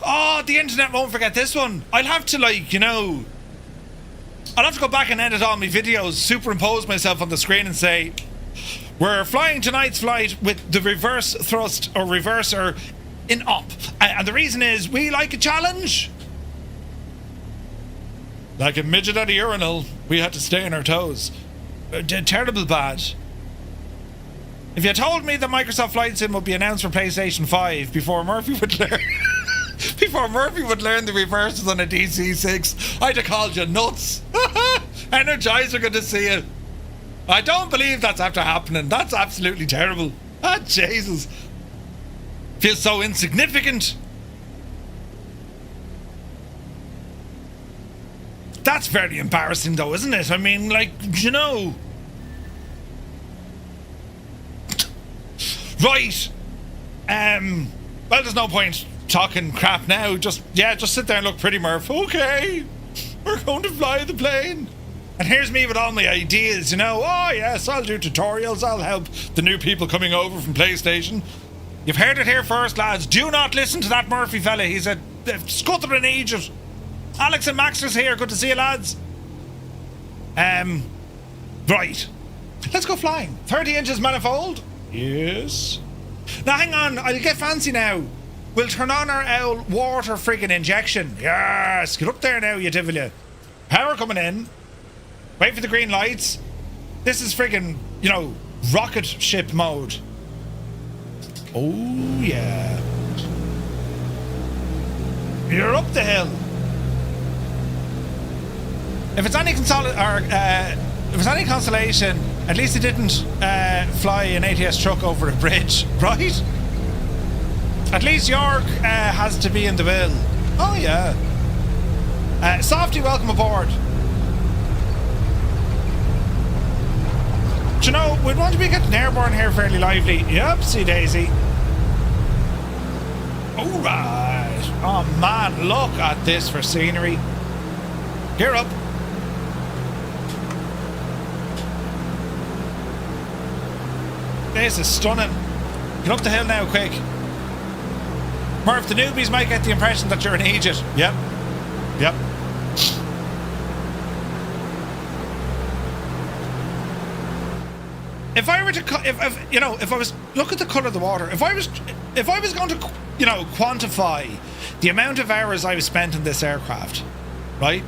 Oh, the internet won't forget this one. I'll have to I'll have to go back and edit all my videos, superimpose myself on the screen and say, we're flying tonight's flight with the reverse thrust or reverser in up. And the reason is we like a challenge. Like a midget at a urinal, we had to stay on our toes. Terrible bad. If you told me that Microsoft Flight Sim would be announced for PlayStation 5 before Murphy would learn the reverses on a DC-6, I'd have called you nuts. Energizer, good to see you. I don't believe that's after happening. That's absolutely terrible. Ah, Jesus. Feels so insignificant. That's very embarrassing though, isn't it? I mean, Right. Well, there's no point talking crap now. Just sit there and look pretty, Murph. Okay. We're going to fly the plane. And here's me with all my ideas, Oh, yes, I'll do tutorials. I'll help the new people coming over from PlayStation. You've heard it here first, lads. Do not listen to that Murphy fella. He's a scuttling idiot. Alex and Maxter's here. Good to see you, lads. Right. Let's go flying. 30 inches manifold. Yes. Now, hang on. I'll get fancy now. We'll turn on our owl water friggin' injection. Yes. Get up there now, you devil you. Power coming in. Wait for the green lights. This is friggin', rocket ship mode. Oh, yeah. You're up the hill. If it's any consolation, at least it didn't fly an ATS truck over a bridge, right? At least York has to be in the bill. Oh yeah. Softy, welcome aboard. Do we'd want to be getting airborne here fairly lively. Yep, see Daisy. Alright. Oh man, look at this for scenery. Gear up. This is stunning. Get up the hill now, quick. Murph, the newbies might get the impression that you're an idiot. Yep. If I were to, if I was, look at the colour of the water. If I was going to, quantify the amount of hours I've spent in this aircraft, right?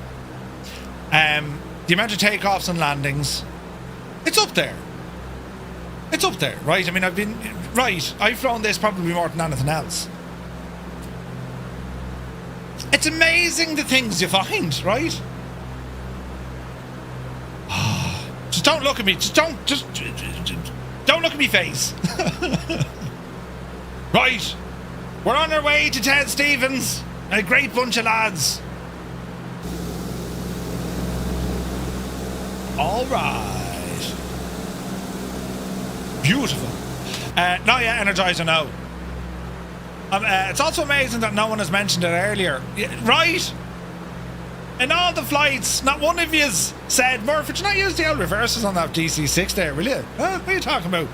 The amount of takeoffs and landings, It's up there. It's up there, right? I mean, I've flown this probably more than anything else. It's amazing the things you find, right? Just don't look at me. Just don't look at me face. Right. We're on our way to Ted Stevens. A great bunch of lads. All right. Beautiful. Not yet Energizer, no. It's also amazing that no one has mentioned it earlier. Right? In all the flights, not one of yous said, Murph, would you not use the old reverses on that DC-6 there, will you? Huh? What are you talking about?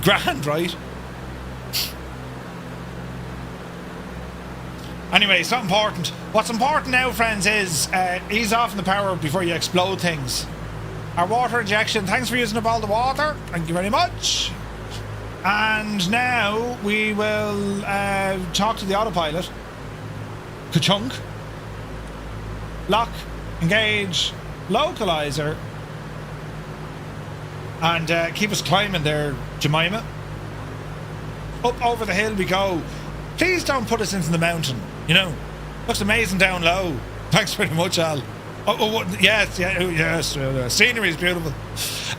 Grand, right? Anyway, it's not important. What's important now, friends, is ease off in the power before you explode things. Our water injection, thanks for using up all the water. Thank you very much. And now we will talk to the autopilot. Ka-chunk. Lock, engage, localizer. And keep us climbing there, Jemima. Up over the hill we go. Please don't put us into the mountain, you know. Looks amazing down low. Thanks very much, Al. Yes. Scenery is beautiful.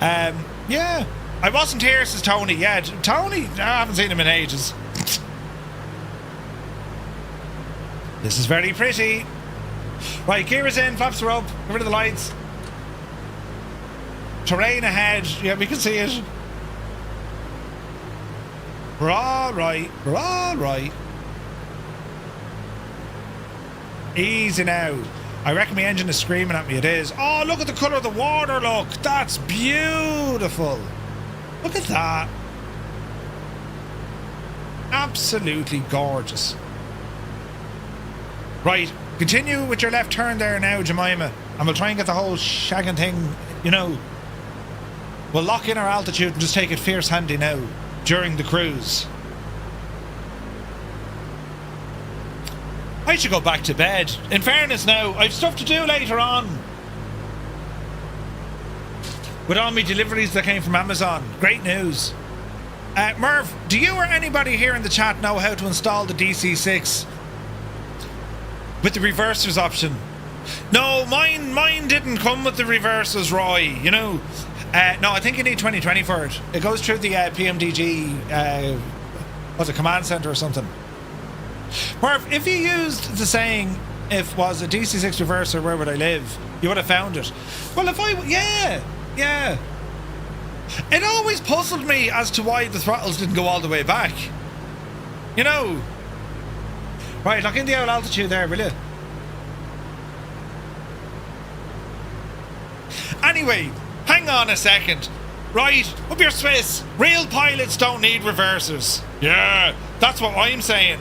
Yeah. I wasn't here, says Tony. Yeah, Tony, I haven't seen him in ages. This is very pretty. Right, gear is in, flaps are up, get rid of the lights. Terrain ahead, yeah, we can see it. We're all right. Easy now. I reckon my engine is screaming at me, it is. Oh, look at the colour of the water, look. That's beautiful. Look at that. Absolutely gorgeous. Right, continue with your left turn there now, Jemima. And we'll try and get the whole shagging thing, you know. We'll lock in our altitude and just take it fierce handy now during the cruise. I should go back to bed. In fairness now, I've stuff to do later on. With all my deliveries that came from Amazon. Great news. Merv, do you or anybody here in the chat know how to install the DC-6 with the reversers option? No, mine didn't come with the reversers, Roy, you know. No, I think you need 2020 for it. It goes through the PMDG what's it, command center or something. Merv, if you used the saying, if was a DC-6 reverser, where would I live, you would have found it. Well, if I, yeah. It always puzzled me as to why the throttles didn't go all the way back. You know. Right, lock in the old altitude there, will you? Anyway, hang on a second. Right, up your Swiss. Real pilots don't need reversers. Yeah, that's what I'm saying.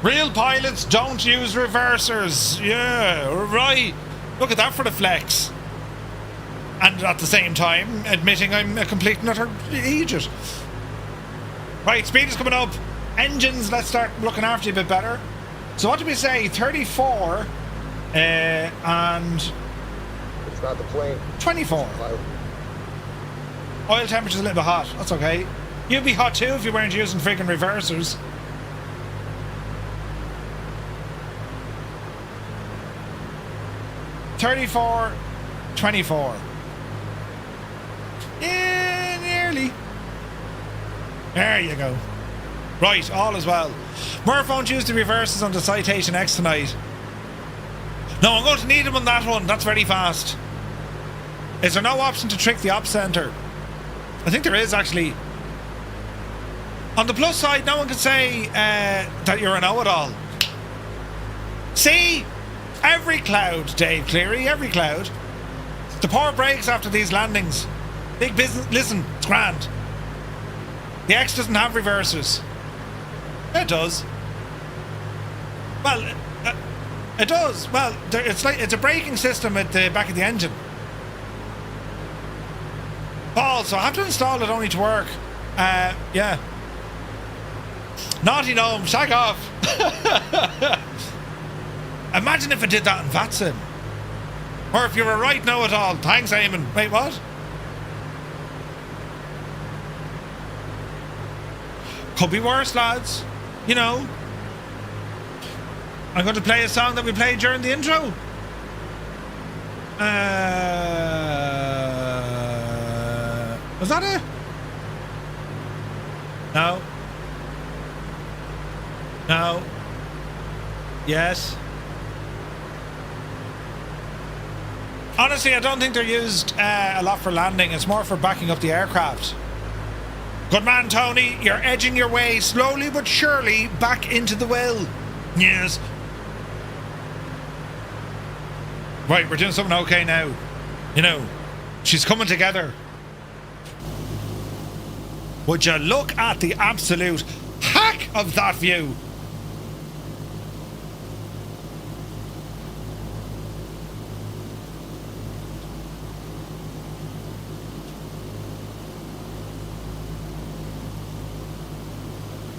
Real pilots don't use reversers. Yeah, right. Look at that for the flex. And at the same time, admitting I'm a complete and utter idiot. Right, speed is coming up. Engines, let's start looking after you a bit better. So what did we say? 34 and... It's not the plane. 24. Oil temperature's a little bit hot. That's okay. You'd be hot too if you weren't using friggin' reversers. $34, 24. Yeah, nearly. There you go. Right, all is well. Murph won't use the reverses on the Citation X tonight. No, I'm going to need him on that one. That's very fast. Is there no option to trick the op center? I think there is, actually. On the plus side, no one can say that you're a know-it-all. See? Every cloud, Dave Cleary, every cloud. The poor brakes after these landings. Big business. Listen, it's grand. The X doesn't have reversers. It does. Well, it does. Well, it's a braking system at the back of the engine. Paul, so I have to install it only to work. Yeah. Naughty gnome, shag off. Imagine if I did that in VATSIM. Or if you're a right know-it-all. Thanks, Eamon. Wait, what? Could be worse, lads. You know. I'm going to play a song that we played during the intro. Was that it? No. No. Yes. Honestly, I don't think they're used a lot for landing. It's more for backing up the aircraft. Good man, Tony. You're edging your way slowly but surely back into the well. Yes. Right, we're doing something okay now. You know, she's coming together. Would you look at the absolute hack of that view?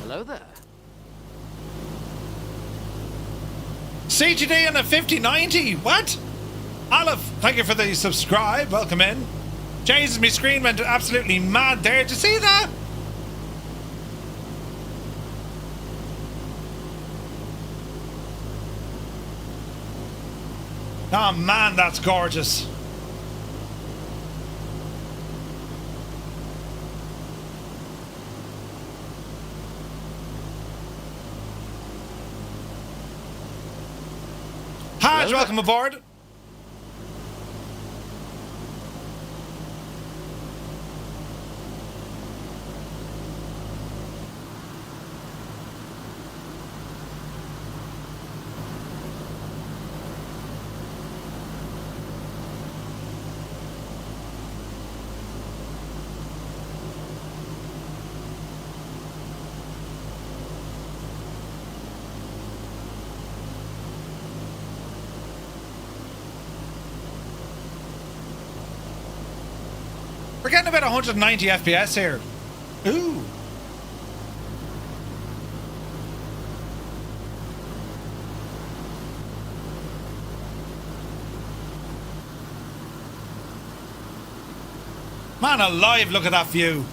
Hello there. CGD on a 5090. What? Olive, thank you for the subscribe. Welcome in. Jesus, my screen went absolutely mad there. Did you see that? Oh man, that's gorgeous. Haj, welcome aboard. We're getting about 190 FPS here. Ooh. Man alive, look at that view.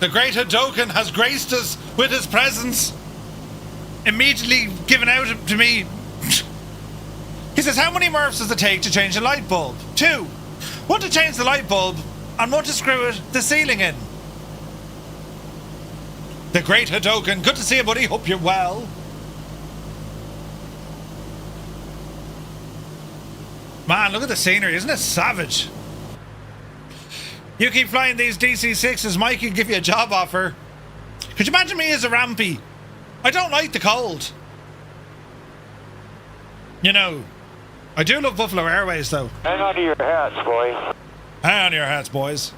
The great Hadoken has graced us with his presence. Immediately given out to me. He says, how many Murphs does it take to change a light bulb? 2. 1 to change the light bulb, and 1 to screw the ceiling in. The great Hadoken. Good to see you, buddy. Hope you're well. Man, look at the scenery. Isn't it savage? You keep flying these DC-6s, Mike can give you a job offer. Could you imagine me as a rampy? I don't like the cold. You know, I do love Buffalo Airways, though. Hang on to your hats, boys. Hang on to your hats, boys.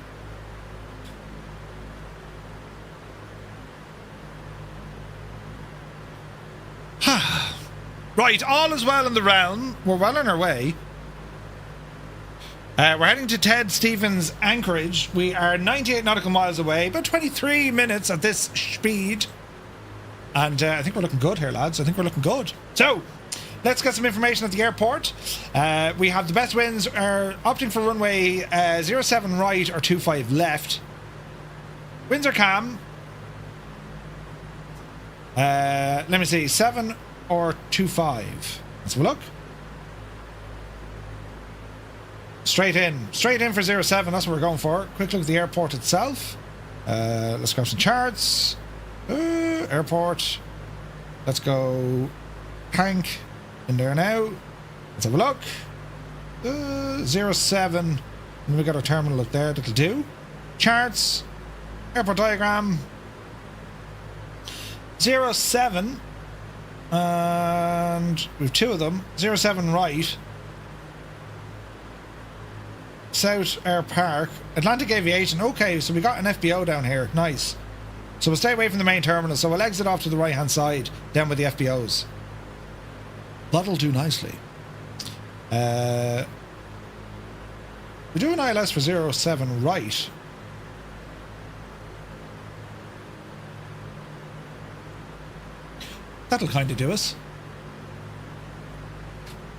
Right, all is well in the realm. We're well on our way. We're heading to Ted Stevens Anchorage. We are 98 nautical miles away, about 23 minutes at this speed. And I think we're looking good here, lads. I think we're looking good. So, let's get some information at the airport. We have the best winds are opting for runway 07 right or 25 left. Winds are calm. Let me see, 7 or 25. Let's have a look. Straight in for 07, that's what we're going for. Quick look at the airport itself. Let's grab some charts. Airport. Let's go Hank in there now. Let's have a look. 07. And we got a terminal up there that'll do. Charts. Airport diagram. 07. And we've two of them. 07 right. South Air Park. Atlantic Aviation. Okay, so we got an FBO down here. Nice. So we'll stay away from the main terminal. So we'll exit off to the right hand side. Down with the FBOs. That'll do nicely. We do an ILS for 07 right. That'll kind of do us.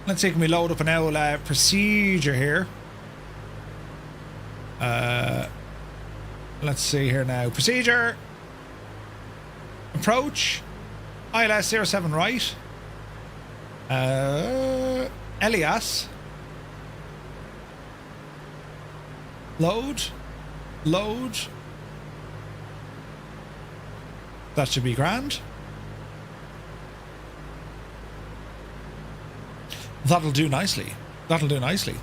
Let's see, can we load up an owl procedure here? Let's see here now. Procedure. Approach. ILS 07 right. Elias. Load. Load. That should be grand. That'll do nicely. That'll do nicely.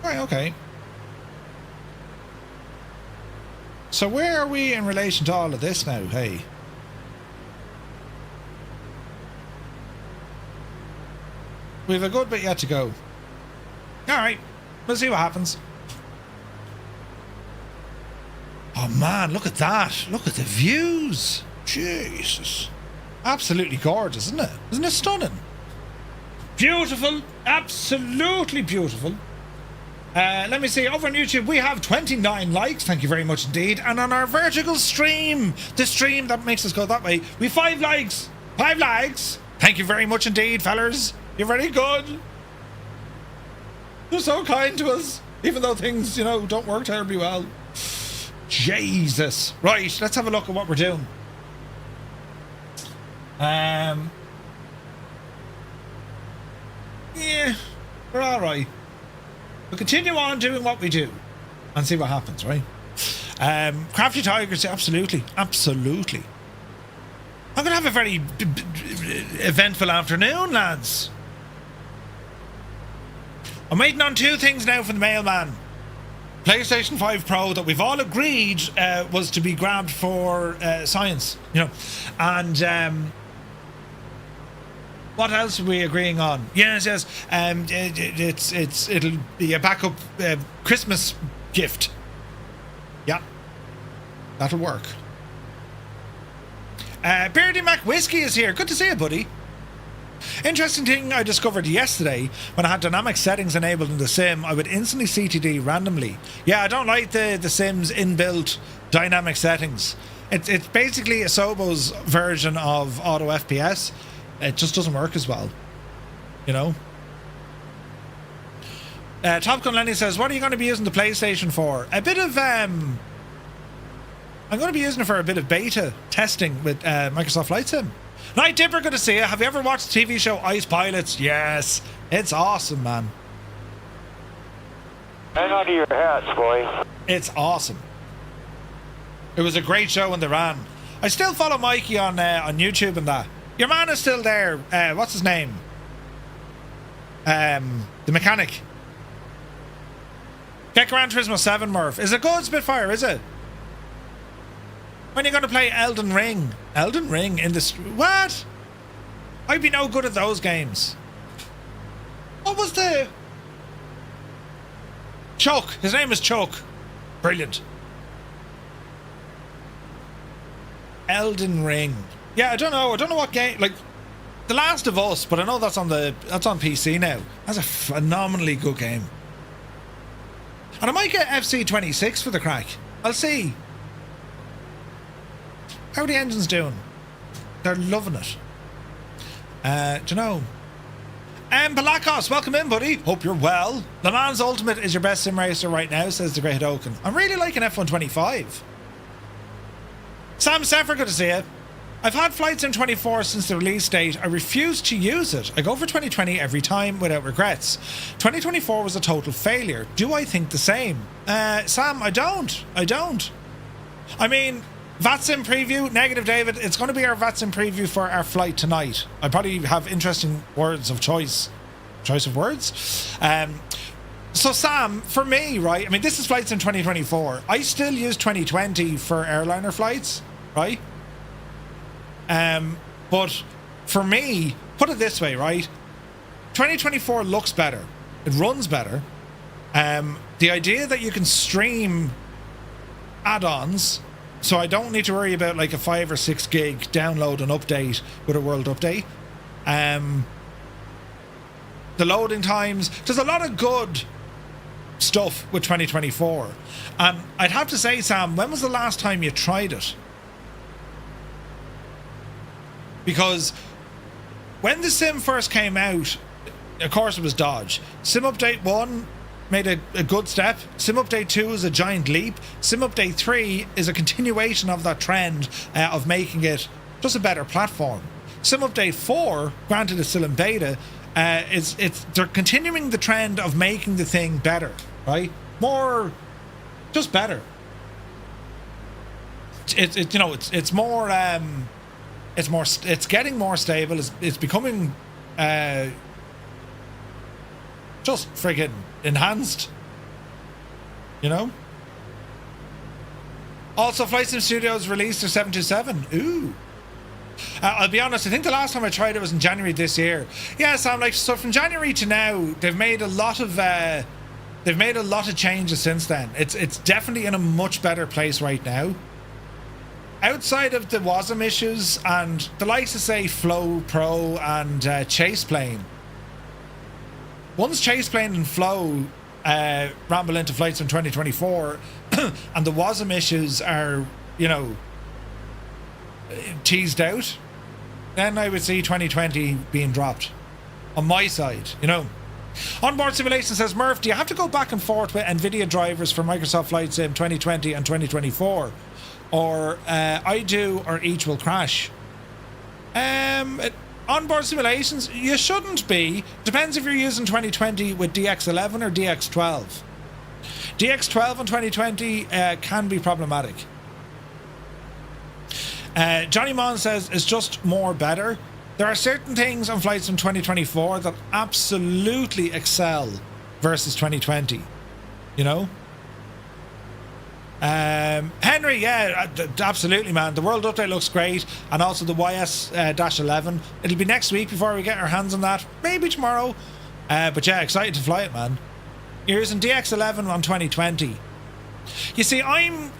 Right, okay. So where are we in relation to all of this now, hey? We have a good bit yet to go. Alright, we'll see what happens. Oh man, look at that. Look at the views. Jesus. Absolutely gorgeous, isn't it? Isn't it stunning? Beautiful. Absolutely beautiful. Let me see. Over on YouTube, we have 29 likes. Thank you very much indeed. And on our vertical stream, the stream that makes us go that way, we have 5 likes. 5 likes. Thank you very much indeed, fellas. You're very good. You're so kind to us, even though things, you know, don't work terribly well. Jesus. Right, let's have a look at what we're doing. Yeah, we're all right. We'll continue on doing what we do and see what happens, right? Crafty Tigers, absolutely, absolutely. I'm gonna have a very eventful afternoon, lads. I'm waiting on 2 things now from the mailman. PlayStation 5 Pro that we've all agreed was to be grabbed for science, you know, and what else are we agreeing on? Yes, it'll be a backup Christmas gift. Yeah, that'll work. Beardy Mac Whiskey is here. Good to see you, buddy. Interesting thing I discovered yesterday when I had dynamic settings enabled in the sim, I would instantly CTD randomly. Yeah, I don't like the sim's inbuilt dynamic settings. It's basically a Sobo's version of auto FPS. It just doesn't work as well, you know. Top Gun Lenny says, what are you going to be using the PlayStation for? A bit of I'm going to be using it for a bit of beta testing with Microsoft Flight Sim. Night Dipper, good to see you. Have you ever watched the TV show Ice Pilots? Yes, it's awesome, man. Hang on to your hats, boy. It's awesome. It was a great show when they ran. I still follow Mikey on YouTube and that. Your man is still there. What's his name? The mechanic. Get Gran Turismo 7, Murph. Is it good, Spitfire? Is it? When are you going to play Elden Ring? Elden Ring in the... What? I'd be no good at those games. What was the... Chuck. His name is Chuck. Brilliant. Elden Ring. Yeah, I don't know. I don't know what game... Like, The Last of Us, but I know that's on PC now. That's a phenomenally good game. And I might get FC26 for the crack. I'll see. How are the engines doing? They're loving it. Do you know? Palakos, welcome in, buddy. Hope you're well. Le Mans Ultimate is your best sim racer right now, says the Great Oaken. I'm really liking F125. Sam Seffer, good to see you. I've had Flight Sim 24 since the release date. I refuse to use it. I go for 2020 every time without regrets. 2024 was a total failure. Do I think the same? Sam, I don't. I mean, VATSIM preview, negative David. It's going to be our VATSIM preview for our flight tonight. I probably have interesting words of choice of words. So Sam, for me, right, I mean, this is flights in 2024. I still use 2020 for airliner flights, right? But for me, put it this way, right? 2024 looks better. It runs better. The idea that you can stream add-ons, so I don't need to worry about like a 5 or 6 gig download and update with a world update. The loading times, there's a lot of good stuff with 2024. I'd have to say, Sam, when was the last time you tried it? Because when the sim first came out, of course it was dodge. Sim Update 1 made a good step. Sim Update 2 is a giant leap. Sim Update 3 is a continuation of that trend of making it just a better platform. Sim Update 4, granted it's still in beta, they're continuing the trend of making the thing better, right? More, just better. It's more it's getting more stable. It's becoming just friggin' enhanced, you know. Also, Flight Sim Studios released their 727. Ooh. I'll be honest, I think the last time I tried it was in January this year. Yeah, so I'm like, so from January to now, they've made a lot of changes since then. It's definitely in a much better place right now. Outside of the WASM issues and the likes of, say, Flow Pro and Chase Plane. Once Chase Plane and Flow ramble into flights in 2024 and the WASM issues are, you know, teased out, then I would see 2020 being dropped on my side, you know. Onboard Simulation says, Murph, do you have to go back and forth with NVIDIA drivers for Microsoft Flight Sim 2020 and 2024? Or I do, or each will crash? Onboard simulations, you shouldn't be. Depends if you're using 2020 with DX11 or DX12. DX12 in 2020 can be problematic. Johnny Mon says it's just more better. There are certain things on flights from 2024 that absolutely excel versus 2020. You know? Henry, yeah, absolutely, man. The world update looks great, and also the YS-11. It'll be next week before we get our hands on that. Maybe tomorrow. But yeah, excited to fly it, man. You're using DX11 on 2020. You see, I'm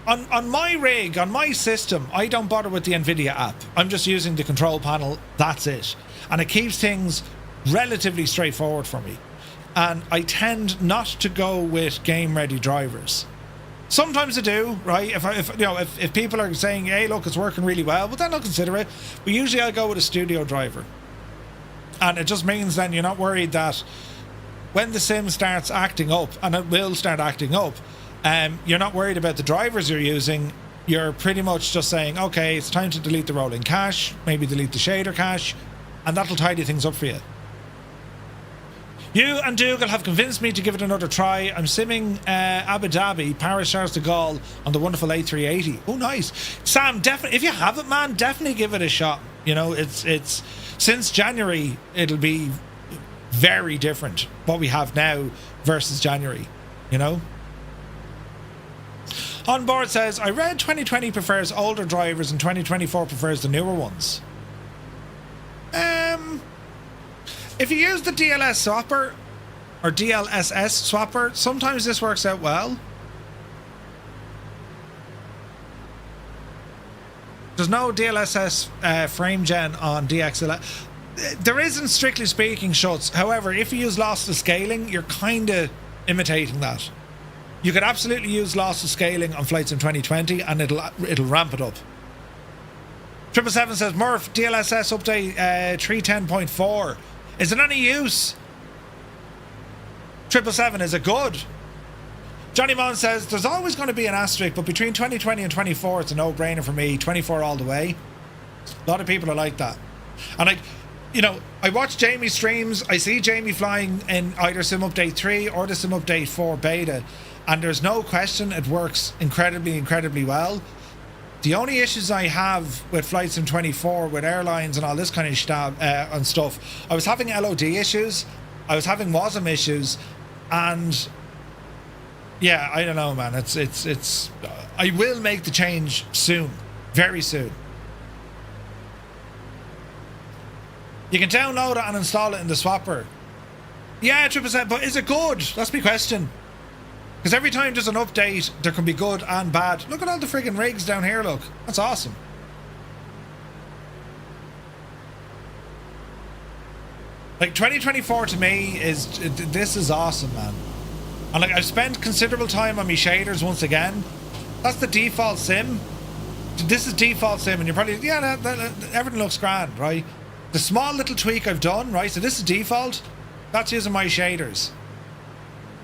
on my rig, on my system, I don't bother with the NVIDIA app. I'm just using the control panel. That's it, and it keeps things relatively straightforward for me. And I tend not to go with game-ready drivers. Sometimes I do, right? If people are saying, hey, look, it's working really well, well, then I'll consider it. But usually I'll go with a studio driver. And it just means then you're not worried that when the sim starts acting up, and it will start acting up, you're not worried about the drivers you're using. You're pretty much just saying, okay, it's time to delete the rolling cache, maybe delete the shader cache, and that'll tidy things up for you. You and Dougal have convinced me to give it another try. I'm simming Abu Dhabi, Paris, Charles de Gaulle on the wonderful A380. Oh, nice. Sam, definitely, if you have it, man, definitely give it a shot. You know, it's since January, it'll be very different what we have now versus January, you know? On board says, I read 2020 prefers older drivers and 2024 prefers the newer ones. If you use the DLS swapper or DLSS swapper, sometimes this works out well. There's no DLSS frame gen on DX11. There isn't, strictly speaking, Schutz. However, if you use lossless scaling, you're kind of imitating that. You could absolutely use lossless scaling on flights in 2020 and it'll ramp it up. 777 says, Murph, DLSS update 310.4. Is it any use? 777, is it good? Johnny Mon says, there's always going to be an asterisk, but between 2020 and 24, it's a no-brainer for me. 24 all the way. A lot of people are like that. And I watch Jamie's streams. I see Jamie flying in either Sim Update 3 or the Sim Update 4 beta. And there's no question it works incredibly, incredibly well. The only issues I have with Flight Sim 24, with airlines and all this kind of and stuff, I was having LOD issues, I was having WASM issues, and yeah, I don't know, man. It's. I will make the change soon, very soon. You can download it and install it in the swapper. Yeah, 100%, but is it good? That's my question. Because every time there's an update, there can be good and bad. Look at all the friggin' rigs down here, look. That's awesome. Like, 2024 to me is... This is awesome, man. And, like, I've spent considerable time on my shaders once again. That's the default sim. This is default sim, and you're probably... Yeah, everything looks grand, right? The small little tweak I've done, right? So this is default. That's using my shaders.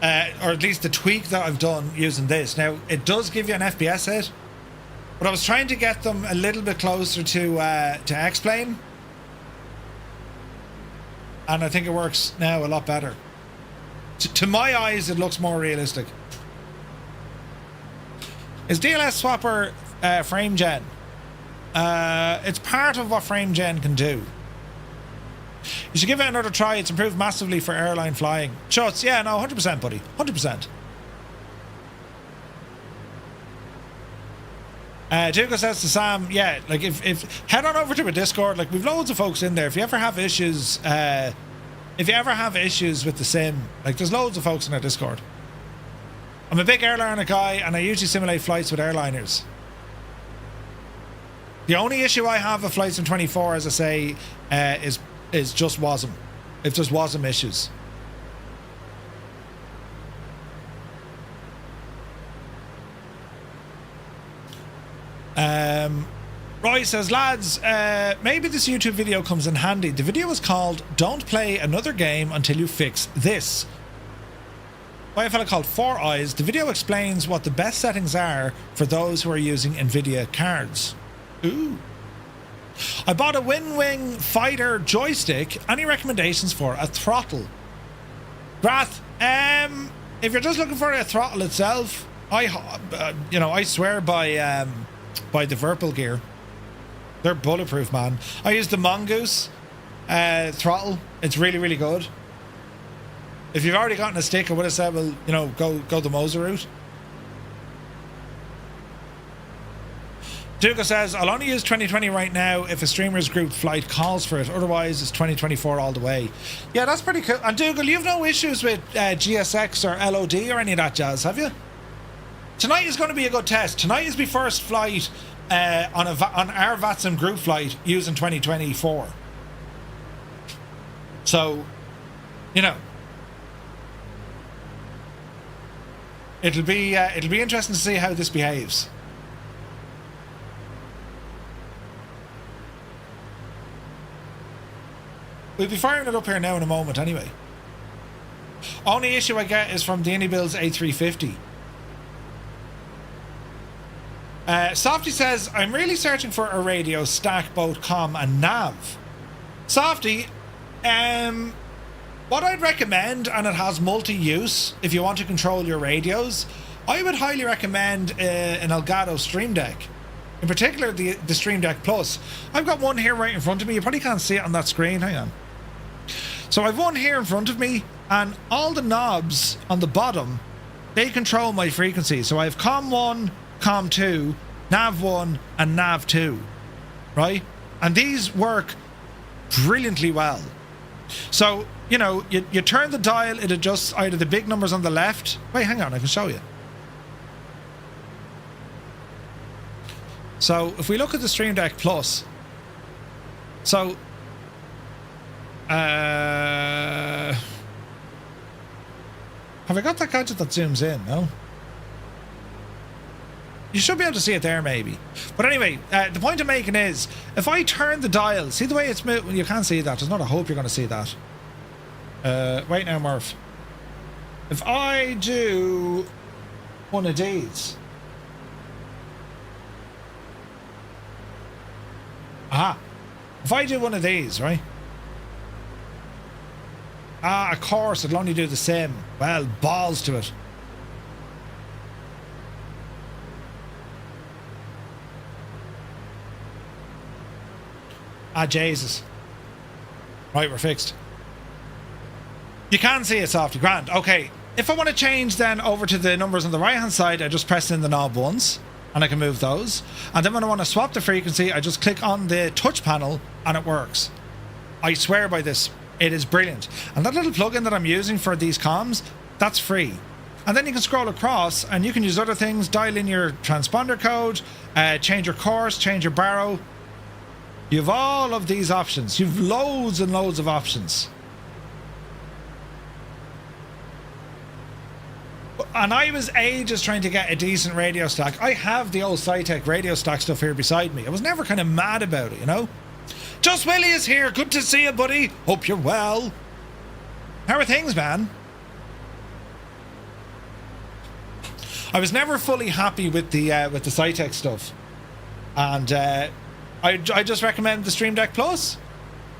Or at least the tweak that I've done using this. Now, it does give you an FPS hit, but I was trying to get them a little bit closer to X-Plane, and I think it works now a lot better. To my eyes, it looks more realistic. Is DLS Swapper frame gen? It's part of what frame gen can do. You should give it another try. It's improved massively for airline flying. Shots, yeah, no, 100%, buddy. 100%. Jacob says to Sam, yeah, like if head on over to a Discord. Like, we've loads of folks in there. If you ever have issues, with the sim, like, there's loads of folks in our Discord. I'm a big airliner guy, and I usually simulate flights with airliners. The only issue I have with Flight Sim 24, as I say, is just WASM. If there's WASM issues. Roy says, lads, maybe this YouTube video comes in handy. The video is called Don't Play Another Game Until You Fix This, by a fella called Four Eyes. The video explains what the best settings are for those who are using NVIDIA cards. Ooh. I bought a Wing Fighter joystick. Any recommendations for a throttle? Grath, if you're just looking for a throttle itself, I swear by the Virpil gear. They're bulletproof, man. I use the Mongoose throttle. It's really, really good. If you've already gotten a stick, I would have said, well, go the Moser route. Duga says, I'll only use 2020 right now if a streamer's group flight calls for it. Otherwise, it's 2024 all the way. Yeah, that's pretty cool. And Dougal, you've no issues with GSX or LOD or any of that jazz, have you? Tonight is going to be a good test. Tonight is my first flight on our VATSIM group flight using 2024. So, it'll be interesting to see how this behaves. We'll be firing it up here now in a moment anyway. Only issue I get is from the Indianapolis A350. Softy says, I'm really searching for a radio stack both comm and nav. Softy, what I'd recommend, and it has multi-use if you want to control your radios, I would highly recommend an Elgato Stream Deck. In particular, the Stream Deck Plus. I've got one here right in front of me. You probably can't see it on that screen. Hang on. So I've one here in front of me, and all the knobs on the bottom, they control my frequency. So I have COM 1, COM 2, NAV 1, and NAV 2, right? And these work brilliantly well. So, you turn the dial, it adjusts either the big numbers on the left. Wait, hang on, I can show you. So if we look at the Stream Deck Plus, so have I got that gadget that zooms in? No, you should be able to see it there maybe. But anyway, the point I'm making is, if I turn the dial, see the way it's moved? Well, you can't see that. There's not a hope you're going to see that. Wait now, Murph. If I do one of these. Aha. If I do one of these, right? Of course, it'll only do the same. Well, balls to it. Ah, Jesus. Right, we're fixed. You can see it softly. Grand. Okay. If I want to change then over to the numbers on the right hand side, I just press in the knob once and I can move those. And then when I want to swap the frequency, I just click on the touch panel and it works. I swear by this. It is brilliant. And that little plugin that I'm using for these comms, that's free. And then you can scroll across and you can use other things, dial in your transponder code, change your course, change your baro. You have all of these options. You've loads and loads of options. And I was ages trying to get a decent radio stack. I have the old Cytec radio stack stuff here beside me. I was never kind of mad about it, you know? Just Willie is here. Good to see you, buddy. Hope you're well. How are things, man? I was never fully happy with the Cytec stuff. And I just recommend the Stream Deck Plus.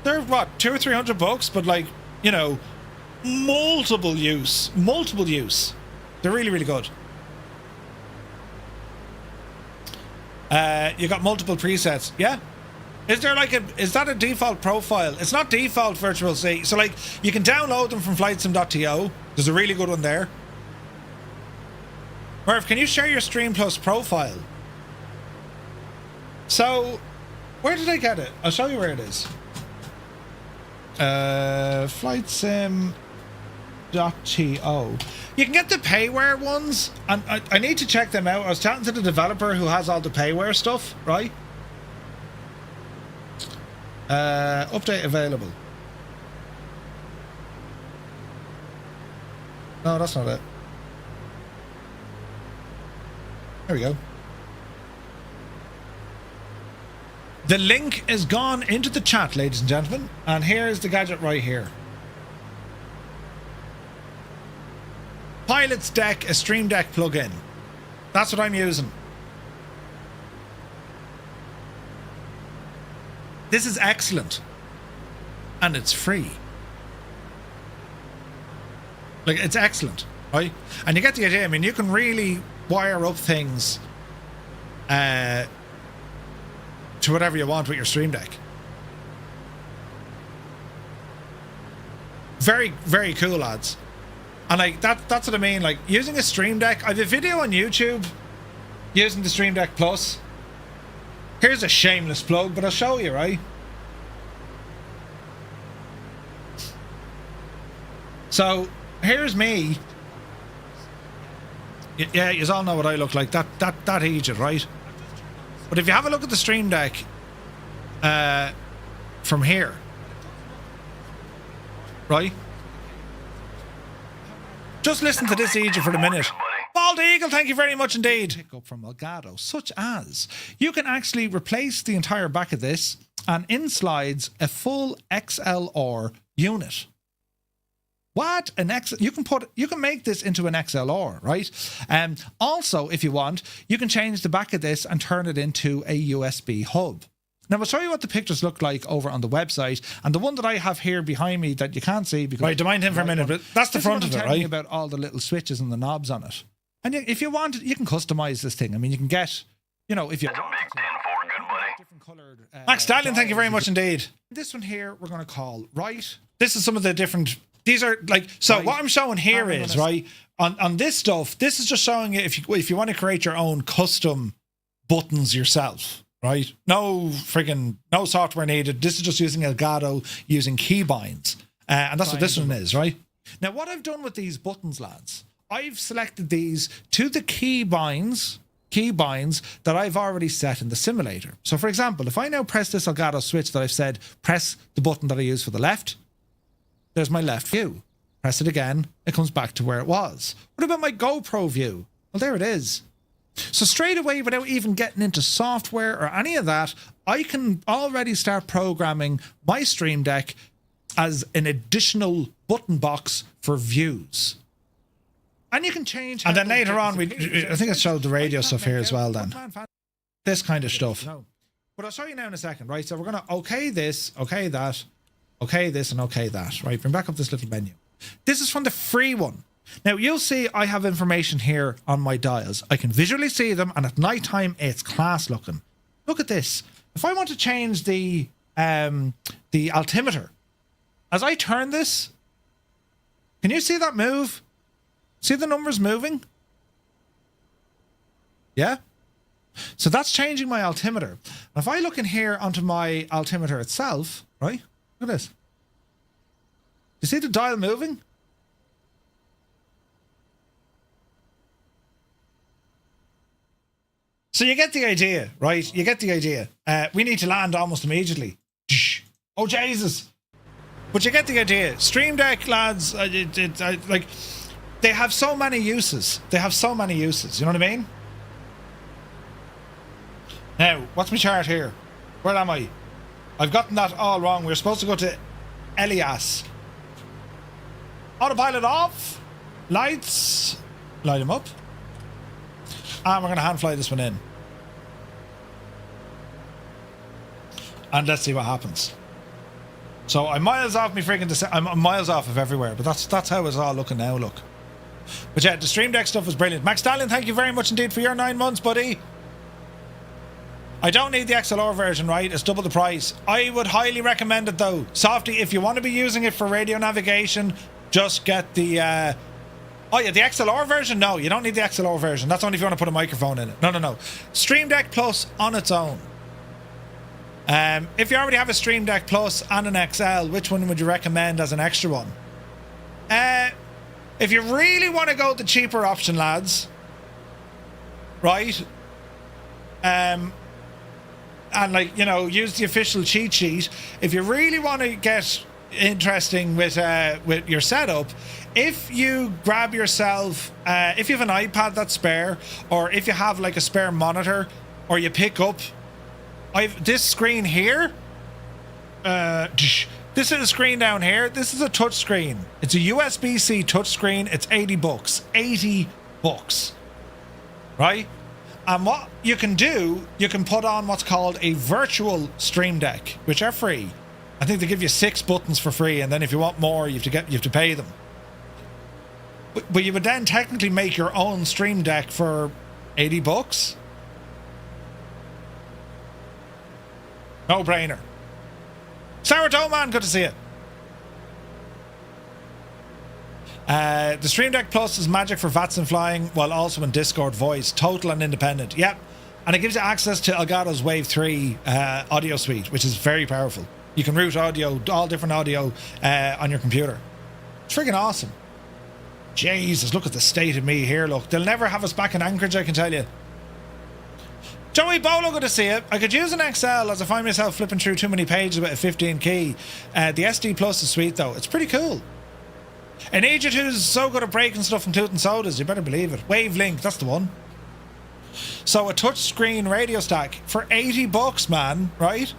They're what, $200 or $300, but like, you know, multiple use. They're really, really good. You got multiple presets. Yeah. Is that a default profile? It's not default virtual C. So like you can download them from flightsim.to. There's a really good one there. Merv, can you share your Stream Plus profile? So where did I get it? I'll show you where it is. Flightsim.to. You can get the payware ones, and I need to check them out. I was chatting to the developer who has all the payware stuff, right? Update available. No, that's not it. There we go. The link is gone into the chat, ladies and gentlemen, and here is the gadget right here. Pilot's Deck, a Stream Deck plugin. That's what I'm using. This is excellent. And it's free. Like, it's excellent, right? And you get the idea. I mean, you can really wire up things to whatever you want with your Stream Deck. Very, very cool, lads. And like that's what I mean, like using a Stream Deck. I have a video on YouTube using the Stream Deck Plus. Here's a shameless plug, but I'll show you, right? So here's me. Yeah, you all know what I look like. That aged, right? But if you have a look at the Stream Deck from here, right? Just listen to this, Egypt, for the minute. Bald Eagle, thank you very much indeed. Pick up from Elgato, such as you can actually replace the entire back of this and in slides a full XLR unit. What? An X? You can make this into an XLR, right? Also, if you want, you can change the back of this and turn it into a USB hub. Now, I'll show you what the pictures look like over on the website. And the one that I have here behind me that you can't see because... Right, don't mind him for a minute, but that's the front of it, right? About all the little switches and the knobs on it. And if you want, you can customize this thing. I mean, you can get, you know, if you... That's a big 10 for good buddy. Different colored... Max Stallion, thank you very much indeed. This one here, we're going to call right. This is some of the different... These are like... So right. What I'm showing here is, right, on this stuff, this is just showing you if you want to create your own custom buttons yourself. Right? No software needed. This is just using Elgato, using keybinds. And that's what this one is, right? Now, what I've done with these buttons, lads, I've selected these to the keybinds that I've already set in the simulator. So, for example, if I now press this Elgato switch that I've said, press the button that I use for the left, there's my left view. Press it again, it comes back to where it was. What about my GoPro view? Well, there it is. So straight away, without even getting into software or any of that, I can already start programming my Stream Deck as an additional button box for views. And you can change... And then later on, I think I showed the radio stuff here as well then. This kind of stuff. But I'll show you now in a second, right? So we're going to okay this, okay that, okay this, and okay that, right? Bring back up this little menu. This is from the free one. Now, you'll see I have information here on my dials. I can visually see them, and at night time, it's class looking. Look at this. If I want to change the the altimeter. As I turn this, can you see that move? See the numbers moving? Yeah? So that's changing my altimeter. If I look in here onto my altimeter itself, right? Look at this. You see the dial moving? So you get the idea, right? You get the idea. We need to land almost immediately. Oh, Jesus. But you get the idea. Stream Deck, lads, like, they have so many uses. They have so many uses. You know what I mean? Now, what's my chart here? Where am I? I've gotten that all wrong. We're supposed to go to Elias. Autopilot off. Lights. Light them up. And we're going to hand fly this one in. And let's see what happens. So I'm miles off me freaking I'm miles off of everywhere, but that's how it's all looking now, look. But yeah, the Stream Deck stuff is brilliant. Max Stallion, thank you very much indeed for your 9 months, buddy. I don't need the XLR version, right? It's double the price. I would highly recommend it though. Softy, if you want to be using it for radio navigation, just get the oh yeah, the XLR version? No, you don't need the XLR version. That's only if you want to put a microphone in it. No. Stream Deck Plus on its own. If you already have a Stream Deck Plus and an XL, which one would you recommend as an extra one? If you really want to go the cheaper option, lads, right? And like, you know, use the official cheat sheet. If you really want to get interesting with your setup, if you grab yourself, if you have an iPad that's spare, or if you have like a spare monitor, or you pick up this screen here, this is a screen down here. This is a touch screen. It's a USB-C touch screen. It's $80. $80, right? And what you can do, you can put on what's called a virtual Stream Deck, which are free. I think they give you 6 buttons for free, and then if you want more, you have to pay them. But you would then technically make your own Stream Deck for $80. No brainer. Sourdough Man, good to see you. The Stream Deck Plus is magic for VATSIM flying, while also in Discord voice, total and independent. Yep, and it gives you access to Elgato's Wave 3 audio suite, which is very powerful. You can route audio, all different audio on your computer. It's freaking awesome. Jesus, look at the state of me here. Look, they'll never have us back in Anchorage, I can tell you. Joey Bolo, good to see you. I could use an XL as I find myself flipping through too many pages with a 15 key. The SD Plus is sweet though. It's pretty cool. An agent who's so good at breaking stuff, including sodas, you better believe it. Wavelink, that's the one. So a touchscreen radio stack for $80, man, right?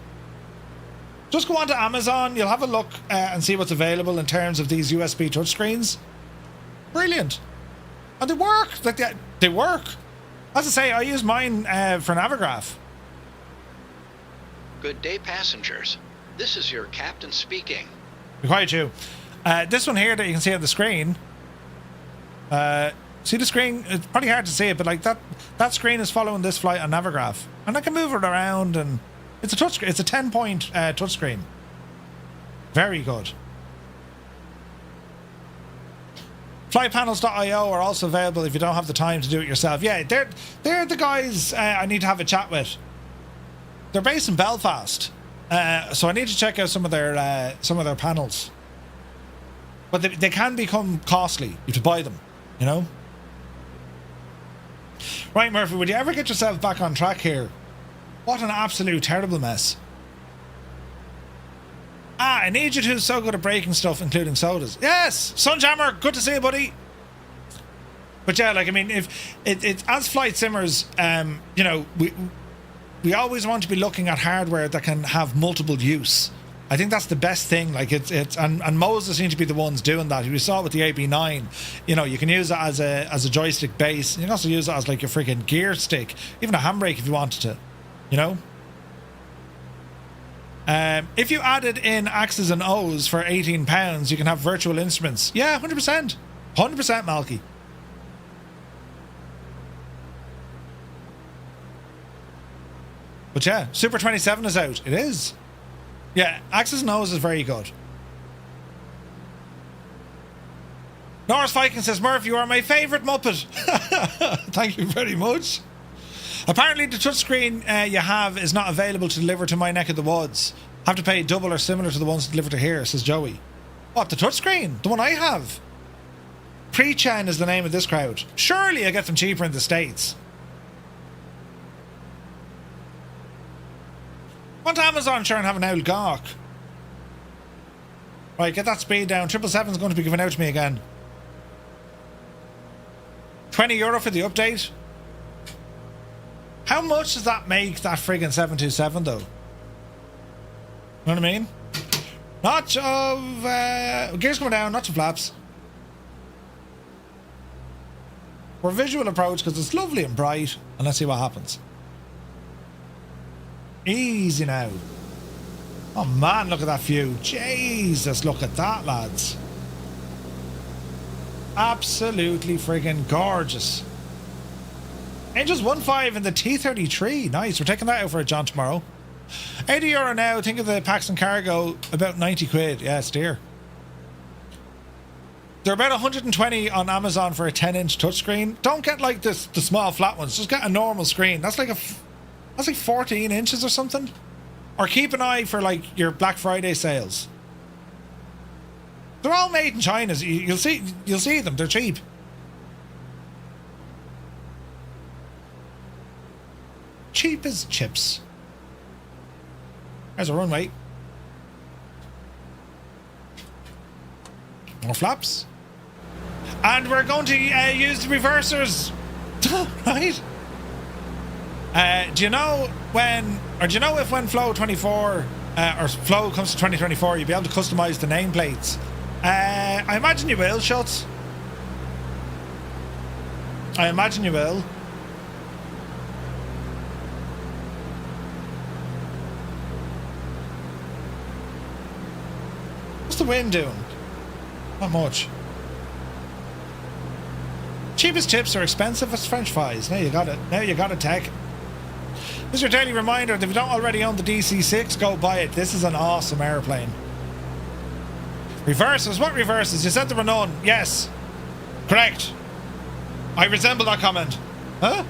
Just go on to Amazon. You'll have a look and see what's available in terms of these USB touchscreens. Brilliant. And they work. Like they work. As I say, I use mine for Navigraph. Good day, passengers. This is your captain speaking. Be quiet, you. This one here that you can see on the screen. See the screen? It's pretty hard to see it, but like that screen is following this flight on Navigraph, and I can move it around, and it's a touch. It's a 10-point touchscreen. Very good. Flypanels.io are also available if you don't have the time to do it yourself. Yeah, they're the guys I need to have a chat with. They're based in Belfast, so I need to check out some of their panels. But they can become costly. You have to buy them, you know. Right, Murphy, would you ever get yourself back on track here? What an absolute terrible mess. An agent who's so good at breaking stuff, including sodas. Yes, Sunjammer, good to see you, buddy. But yeah, like, I mean, if it as flight simmers, you know, we always want to be looking at hardware that can have multiple use. I think that's the best thing. Like and Moses seem to be the ones doing that. We saw it with the AB9. You know, you can use it as a joystick base. You can also use it as like your freaking gear stick, even a handbrake if you wanted to. You know. If you added in X's and O's for £18, you can have virtual instruments. Yeah, 100%. 100%, Malky. But yeah, Super 27 is out. It is. Yeah, Axe's nose is very good. Norris Viking says, Murph, you are my favourite Muppet. Thank you very much. Apparently the touchscreen you have is not available to deliver to my neck of the woods. Have to pay double or similar to the ones delivered to here, says Joey. What, the touchscreen? The one I have? Pre-Chan is the name of this crowd. Surely I get them cheaper in the States. Want Amazon sure and have an old gawk. Right, get that speed down. 777 is going to be given out to me again. €20 for the update. How much does that make that friggin' 727 though? Know what I mean? Notch of gears coming down, notch of flaps. We're visual approach because it's lovely and bright, and let's see what happens. Easy now. Oh man, look at that view. Jesus, look at that, lads. Absolutely friggin' gorgeous. Angels 1.5 in the T33. Nice, we're taking that out for a John tomorrow. €80 now. Think of the packs and cargo, about 90 quid. Yeah, it's dear. They're about 120 on Amazon for a 10-inch touchscreen. Don't get like this, the small flat ones. Just get a normal screen. That's like 14 inches or something. Or keep an eye for like your Black Friday sales. They're all made in China. You'll see them. They're cheap. Cheap as chips. There's a runway. More flaps. And we're going to use the reversers. Right? Do you know if when Flow 24 or Flow comes to 2024, you'll be able to customize the nameplates? I imagine you will, Schultz. I imagine you will. What's the wind doing? Not much. Cheapest chips are expensive as French fries. Now you got it. Now you got it, Tech. This is your daily reminder that if you don't already own the DC-6, go buy it. This is an awesome airplane. Reverses? What reverses? You said there were none. Yes. Correct. I resemble that comment. Huh?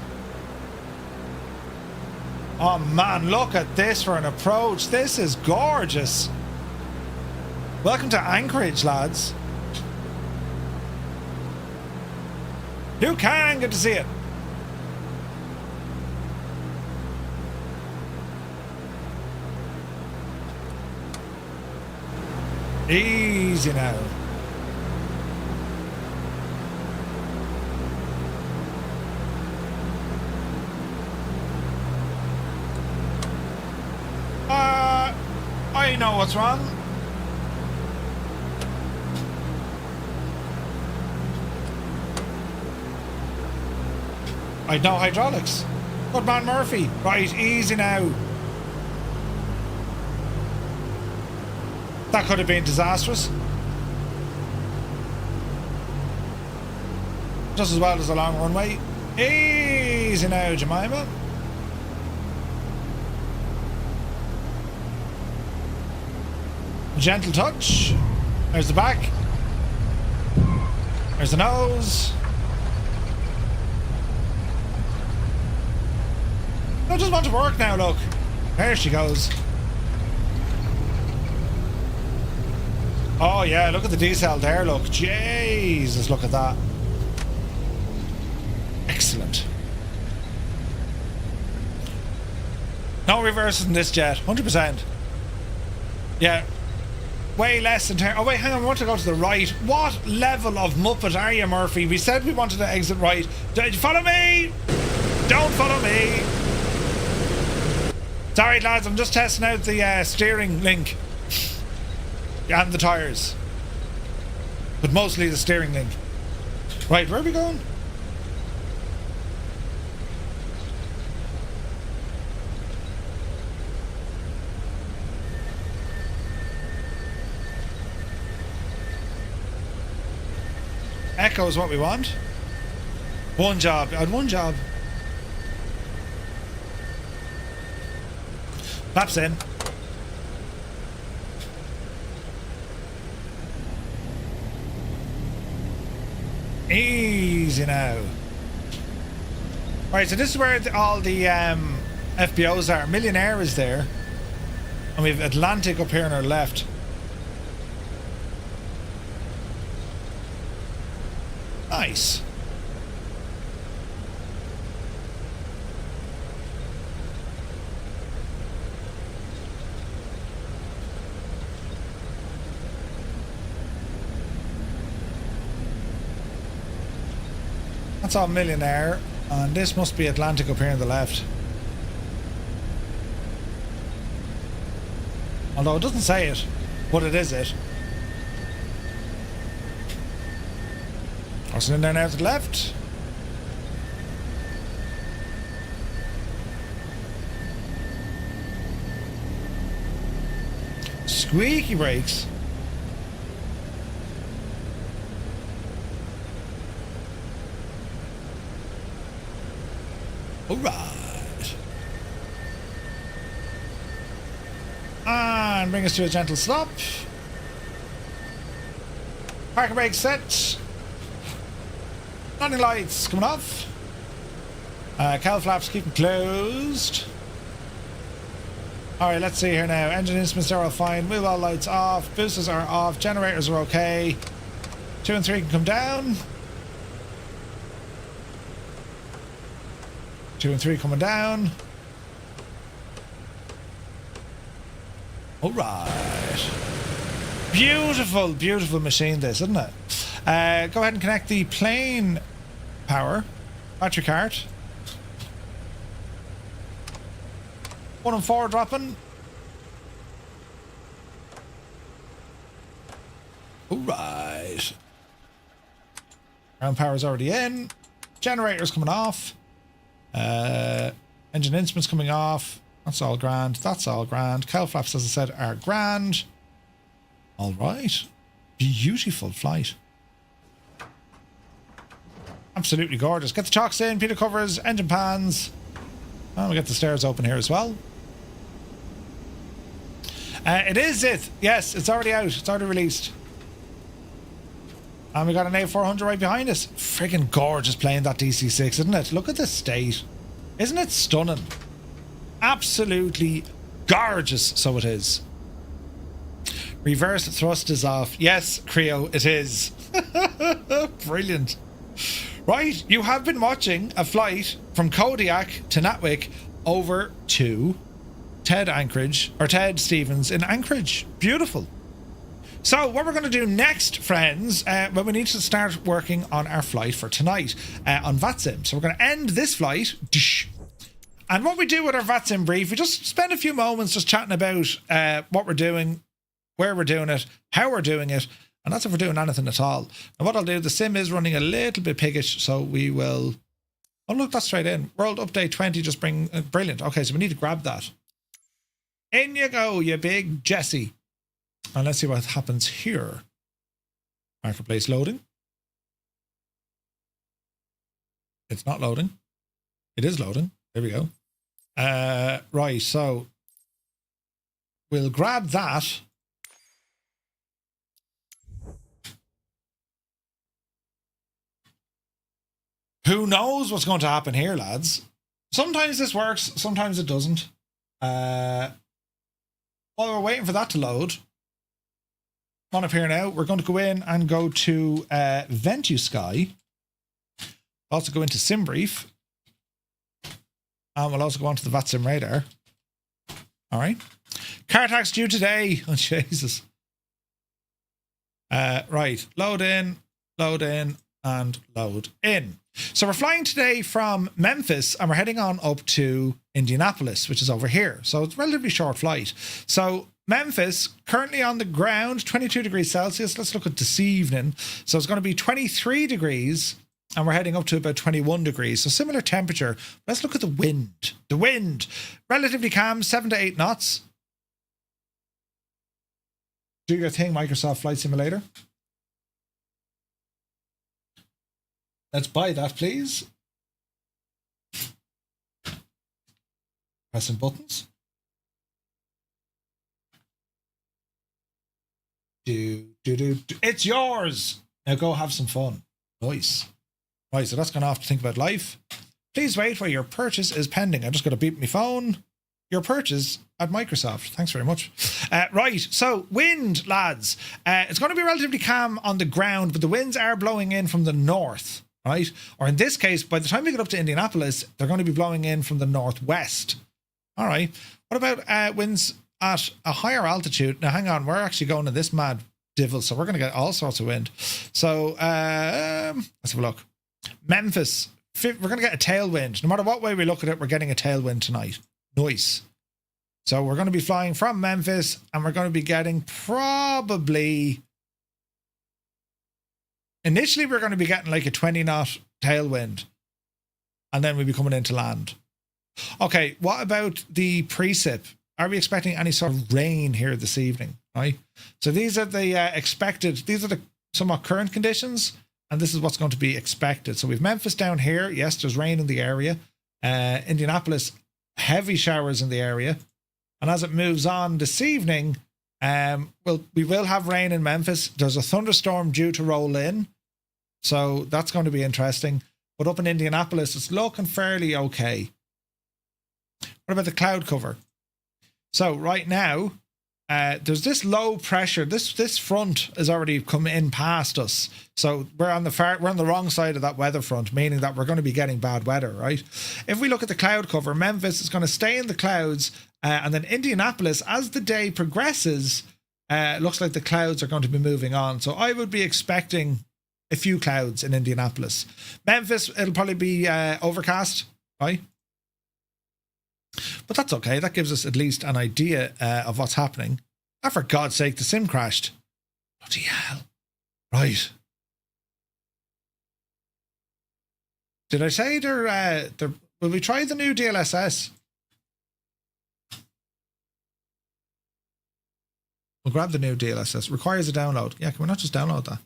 Oh man, look at this for an approach. This is gorgeous. Welcome to Anchorage, lads. You can get to see it. Easy now. I know what's wrong. I know hydraulics. Good man, Murphy. Right, easy now. That could have been disastrous. Just as well as a long runway. Easy now, Jemima. Gentle touch. There's the back. There's the nose. I just want to work now, look. There she goes. Oh yeah, look at the decel there, look. Jesus, look at that. Excellent. No reverses in this jet, 100%. Yeah. Way less than 10. Oh wait, hang on, I want to go to the right. What level of Muppet are you, Murphy? We said we wanted to exit right. Did you follow me? Don't follow me. Sorry lads, I'm just testing out the steering link. And the tyres. But mostly the steering link. Right, where are we going? Echo is what we want. One job. I had one job. Flaps in. Easy now. Right, so this is where all the FBOs are. Millionaire is there. And we have Atlantic up here on our left. Nice. That's all Millionaire, and this must be Atlantic up here on the left. Although it doesn't say it, but it is it. Crossing in there now to the left. Squeaky brakes. Alright. And bring us to a gentle stop. Parking brake set. Landing lights coming off. Cowl flaps keep them closed. Alright, let's see here now. Engine instruments are all fine. Wheel well lights off. Boosters are off. Generators are okay. 2 and 3 can come down. 2 and 3 coming down. Alright. Beautiful, beautiful machine this, isn't it? Go ahead and connect the plane power. Battery cart. 1 and 4 dropping. Alright. Ground power's already in. Generator's coming off. Engine instruments coming off. That's all grand. That's all grand. Cowl flaps, as I said, are grand. Alright. Beautiful flight. Absolutely gorgeous. Get the chocks in, Peter covers, engine pans. And we get the stairs open here as well. It is it. Yes, it's already out. It's already released. And we got an A400 right behind us. Friggin' gorgeous plane, that DC-6, isn't it? Look at the state. Isn't it stunning? Absolutely gorgeous, so it is. Reverse thrust is off. Yes, Creo, it is. Brilliant. Right, you have been watching a flight from Kodiak to Natwick over to Ted Anchorage, or Ted Stevens in Anchorage. Beautiful. So what we're going to do next, friends, well, we need to start working on our flight for tonight on VATSIM. So we're going to end this flight. And what we do with our VATSIM brief, we just spend a few moments just chatting about what we're doing, where we're doing it, how we're doing it, and that's if we're doing anything at all. And what I'll do, the sim is running a little bit piggish, so we will... Oh, look, that's straight in. World Update 20 just bring... brilliant. Okay, so we need to grab that. In you go, you big Jesse. And let's see what happens here. Marketplace loading. It's not loading. It is loading. There we go. Right, so we'll grab that. Who knows what's going to happen here, lads? Sometimes this works, sometimes it doesn't. While we're waiting for that to load, on up here now, we're going to go in and go to VentuSky. Also go into SimBrief. And we'll also go on to the VATSIM radar. All right. Car tax due today. Oh, Jesus. Right. Load in, and load in. So we're flying today from Memphis and we're heading on up to Indianapolis, which is over here. So it's a relatively short flight. So Memphis, currently on the ground, 22 degrees Celsius. Let's look at this evening. So it's going to be 23 degrees and we're heading up to about 21 degrees. So similar temperature. Let's look at the wind. The wind, relatively calm, 7 to 8 knots. Do your thing, Microsoft Flight Simulator. Let's buy that, please. Pressing buttons. Do. It's yours. Now go have some fun. Nice. Right, so that's gone off to think about life. Please wait while your purchase is pending. I just got to beep my phone. Your purchase at Microsoft. Thanks very much. Right, so wind, lads. It's going to be relatively calm on the ground, but the winds are blowing in from the north, right? Or in this case, by the time we get up to Indianapolis, they're going to be blowing in from the northwest. All right. What about winds at a higher altitude? Now, hang on. We're actually going to this mad divil, so we're going to get all sorts of wind. So let's have a look. Memphis. We're going to get a tailwind. No matter what way we look at it, we're getting a tailwind tonight. Nice. So we're going to be flying from Memphis, and we're going to be getting probably... Initially, we're going to be getting like a 20-knot tailwind, and then we'll be coming into land. Okay, what about the precip? Are we expecting any sort of rain here this evening? Right. So these are the expected. These are the somewhat current conditions, and this is what's going to be expected. So we've Memphis down here. Yes, there's rain in the area. Indianapolis, heavy showers in the area. And as it moves on this evening, we will have rain in Memphis. There's a thunderstorm due to roll in, so that's going to be interesting. But up in Indianapolis, it's looking fairly okay. What about the cloud cover? So right now, there's this low pressure. This front has already come in past us. So we're on the wrong side of that weather front, meaning that we're going to be getting bad weather, right? If we look at the cloud cover, Memphis is going to stay in the clouds, and then Indianapolis, as the day progresses, looks like the clouds are going to be moving on. So I would be expecting a few clouds in Indianapolis. Memphis, it'll probably be overcast, right? But that's okay. That gives us at least an idea of what's happening. Ah, for God's sake, the sim crashed. Bloody hell. Right. Did I say will we try the new DLSS? We'll grab the new DLSS. Requires a download. Yeah, can we not just download that?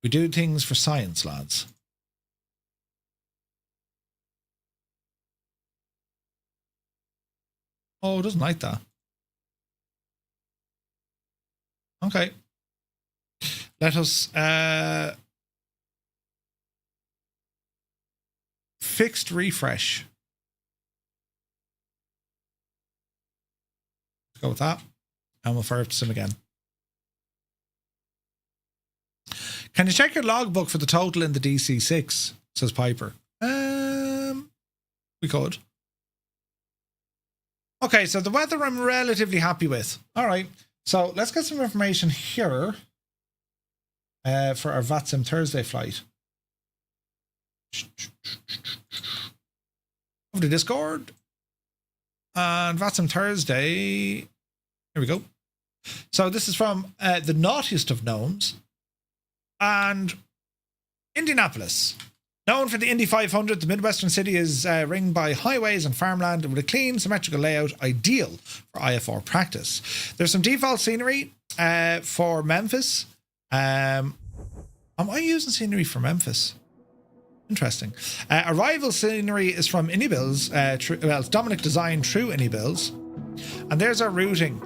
We do things for science, lads. Oh, it doesn't like that. Okay. Let us fixed refresh. Let's go with that. And we'll fire up to sim again. Can you check your logbook for the total in the DC-6? Says Piper. We could. Okay, so the weather I'm relatively happy with. All right, so let's get some information here for our VATSIM Thursday flight. Over to Discord. And VATSIM Thursday. Here we go. So this is from the naughtiest of gnomes. And Indianapolis, known for the Indy 500, the Midwestern city is ringed by highways and farmland with a clean, symmetrical layout, ideal for IFR practice. There's some default scenery for Memphis. Am I using scenery for Memphis? Interesting. Arrival scenery is from Indybills. It's Dominic designed through Indybills. And there's our routing.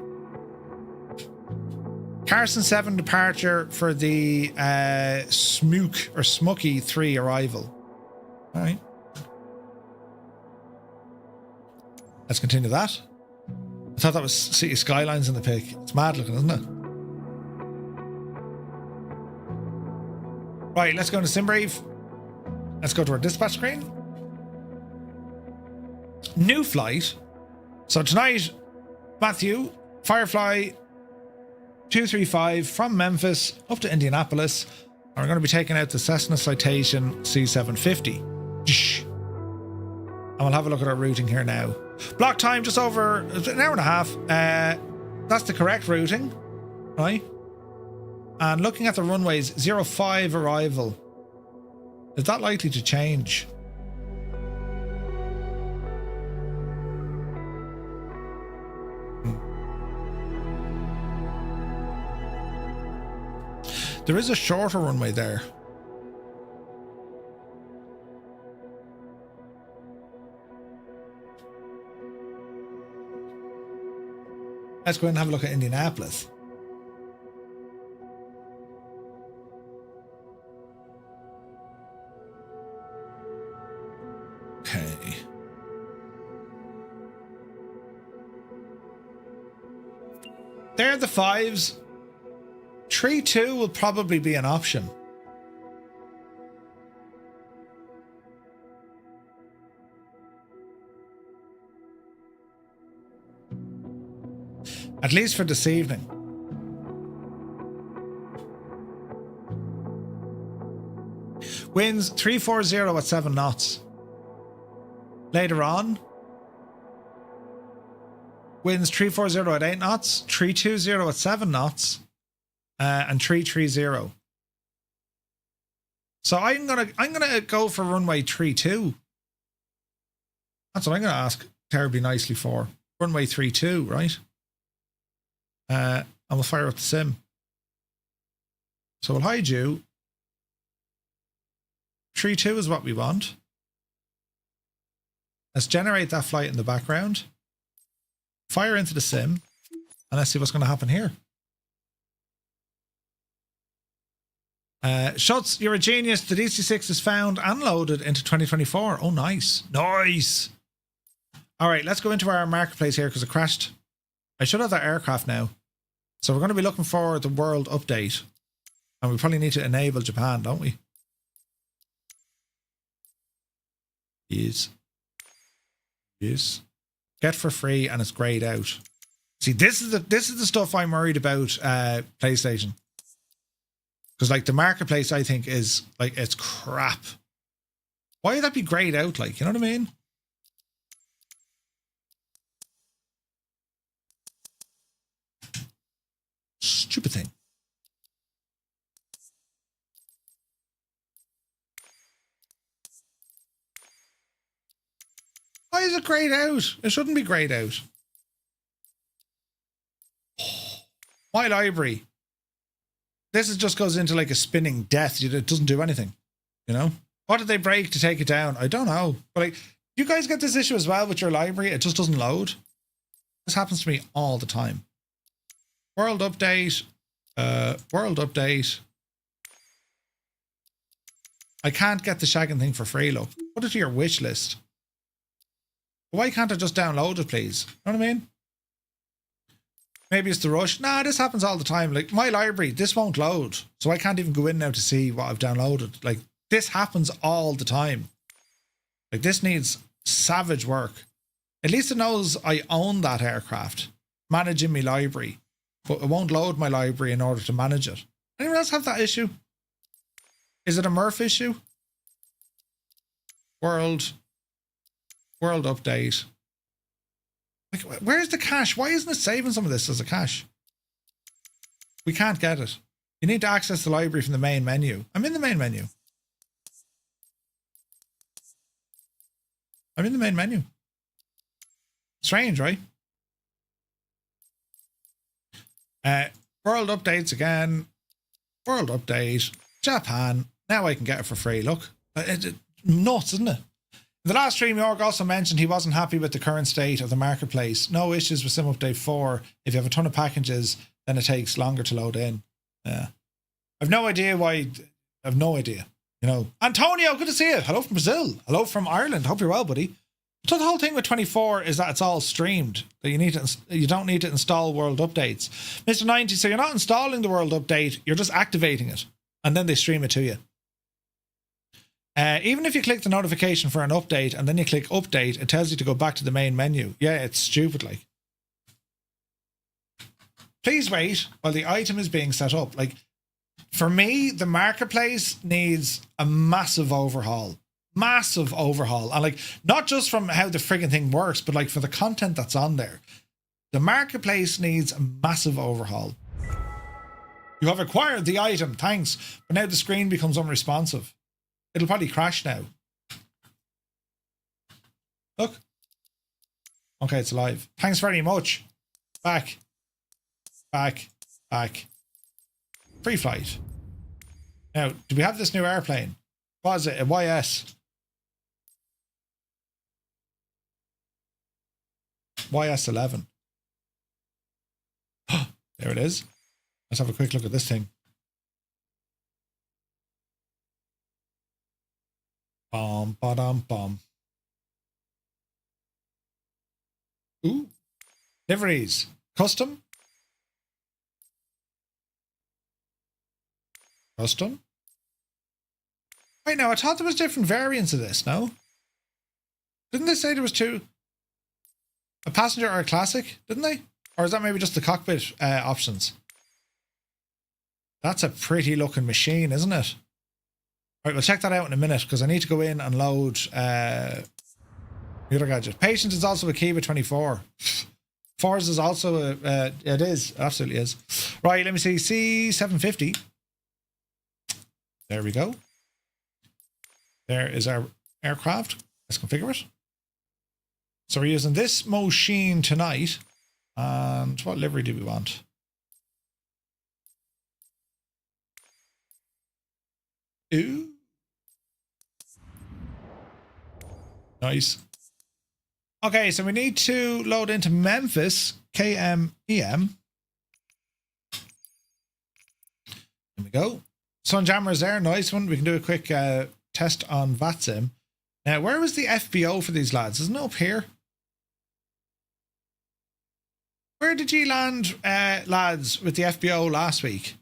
Carson 7 departure for the Smook or Smucky 3 arrival. All right. Let's continue that. I thought that was City Skylines in the pic. It's mad looking, isn't it? Right, let's go into SimBrief. Let's go to our dispatch screen. New flight. So tonight, Matthew, Firefly 235 from Memphis up to Indianapolis. And we're going to be taking out the Cessna Citation C750. And we'll have a look at our routing here now. Block time just over an hour and a half. That's the correct routing, right? And looking at the runways, 05 arrival. Is that likely to change? There is a shorter runway there. Let's go and have a look at Indianapolis. Okay. They're the 5s. 3-2 will probably be an option. At least for this evening. Winds 340 at 7 knots. Later on, winds 340 at 8 knots, 320 at 7 knots, and 330. So I'm gonna go for runway 32. That's what I'm gonna ask terribly nicely for. Runway 32, right? And we'll fire up the sim. So we'll hide you. 3-2 is what we want. Let's generate that flight in the background. Fire into the sim. And let's see what's going to happen here. Schutz, you're a genius. The DC-6 is found and loaded into 2024. Oh, nice. Nice. All right, let's go into our marketplace here because it crashed. I should have that aircraft now. So we're going to be looking for the world update. And we probably need to enable Japan, don't we? Yes. Yes. Get for free and it's grayed out. See, this is the stuff I'm worried about PlayStation. Because like the marketplace I think is like it's crap. Why would that be grayed out like, you know what I mean? Stupid thing. Why is it grayed out? It shouldn't be grayed out. My library. This is just goes into like a spinning death. It doesn't do anything. You know? What did they break to take it down? I don't know. But like, you guys get this issue as well with your library? It just doesn't load. This happens to me all the time. World update. World update. I can't get the shagging thing for free, look. Put it to your wish list. Why can't I just download it, please? You know what I mean? Maybe it's the rush. Nah, this happens all the time. Like, my library, this won't load. So I can't even go in now to see what I've downloaded. Like, this happens all the time. Like, this needs savage work. At least it knows I own that aircraft. Managing my library. But it won't load my library in order to manage it. Anyone else have that issue? Is it a Murph issue? World update. Like, where's the cache? Why isn't it saving some of this as a cache? We can't get it. You need to access the library from the main menu. I'm in the main menu. I'm in the main menu. Strange, right? World updates again. World update. Japan. Now I can get it for free. Look. Nuts, isn't it? In the last stream, York also mentioned he wasn't happy with the current state of the marketplace. No issues with Sim Update 4. If you have a ton of packages, then it takes longer to load in. Yeah. I've no idea why. I've no idea. You know, Antonio, good to see you. Hello from Brazil. Hello from Ireland. Hope you're well, buddy. So the whole thing with 24 is that it's all streamed. That you don't need to install world updates. Mr. 90, so you're not installing the world update, you're just activating it. And then they stream it to you. Even if you click the notification for an update and then you click update, it tells you to go back to the main menu. Yeah, it's stupid like. Please wait while the item is being set up. Like, for me, the marketplace needs a massive overhaul. Massive overhaul. And like, not just from how the frigging thing works, but like for the content that's on there. The marketplace needs a massive overhaul. You have acquired the item, thanks. But now the screen becomes unresponsive. It'll probably crash now. Look. Okay, it's alive. Thanks very much. Back. Free flight. Now, do we have this new airplane? What is it? A YS. YS 11. There it is. Let's have a quick look at this thing. Bom, ba-dum, bom. Ooh. Liveries. Custom. Custom. Wait, now, I thought there was different variants of this, no? Didn't they say there was two? A passenger or a classic, didn't they? Or is that maybe just the cockpit options? That's a pretty looking machine, isn't it? All right, we'll check that out in a minute because I need to go in and load the other gadget. Patience is also a Kiva 24. Forza is also a... it is, absolutely is. Right, let me see. C750. There we go. There is our aircraft. Let's configure it. So we're using this machine tonight. And what livery do we want? Ooh. Nice. Okay, so we need to load into Memphis, KMEM. There we go. Sunjammer is there, nice one. We can do a quick test on VATSIM. Now, where was the FBO for these lads? Isn't it up here? Where did you land, lads, with the FBO last week?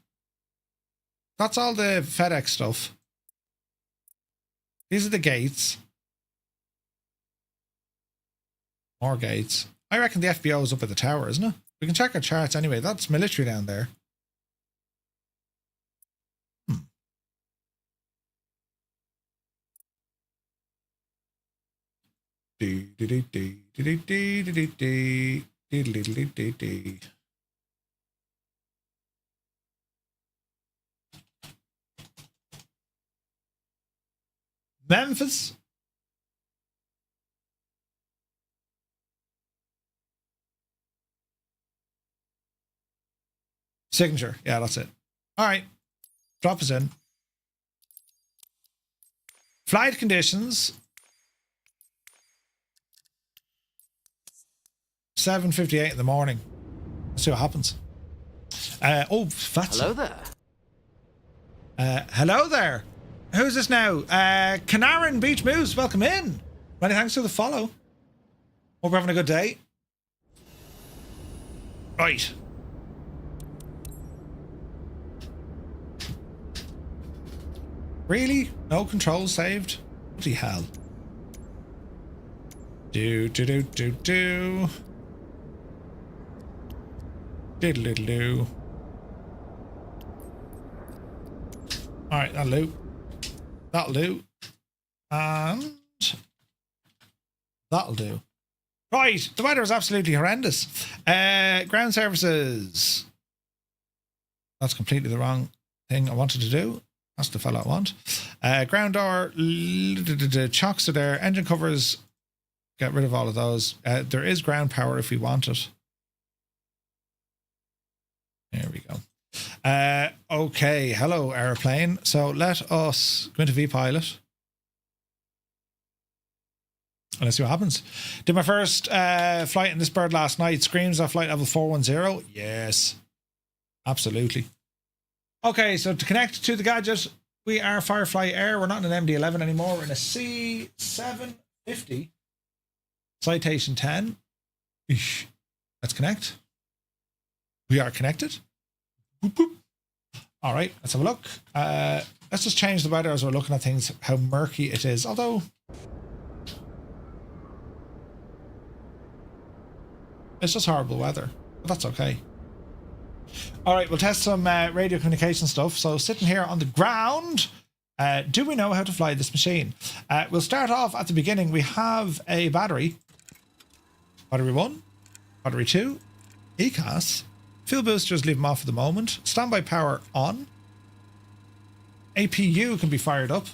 That's all the FedEx stuff. These are the gates. More gates. I reckon the FBO is up at the tower, isn't it? We can check our charts anyway. That's military down there. Memphis. Signature. Yeah, that's it. All right. Drop us in. Flight conditions. 7:58 in the morning. Let's see what happens. Oh, VATSIM. Hello there. Hello there. Who's this now? Canaran Beach Moose, welcome in. Many thanks for the follow. Hope we're having a good day. Right. Really? No controls saved? Bloody hell. Do. Diddle-diddle-do. Alright, that'll do. That'll do. And that'll do. Right, the weather is absolutely horrendous. Ground services. That's completely the wrong thing I wanted to do. That's the fella I want. Ground door, chocks are there. Engine covers, get rid of all of those. There is ground power if we want it. There we go. Okay, hello airplane. So let us go into VPilot. And let's see what happens. Did my first flight in this bird last night. Screams at flight level 410. Yes, absolutely. Okay, so to connect to the gadget, we are Firefly Air. We're not in an MD-11 anymore. We're in a C750. Citation 10. Let's connect. We are connected. Boop, boop. All right, let's have a look. Let's just change the weather as we're looking at things, how murky it is. Although, it's just horrible weather, but that's okay. All right, we'll test some radio communication stuff. So sitting here on the ground, do we know how to fly this machine? We'll start off at the beginning. We have a battery. Battery 1, battery 2, ECAS. Fuel boosters, leave them off for the moment. Standby power on. APU can be fired up.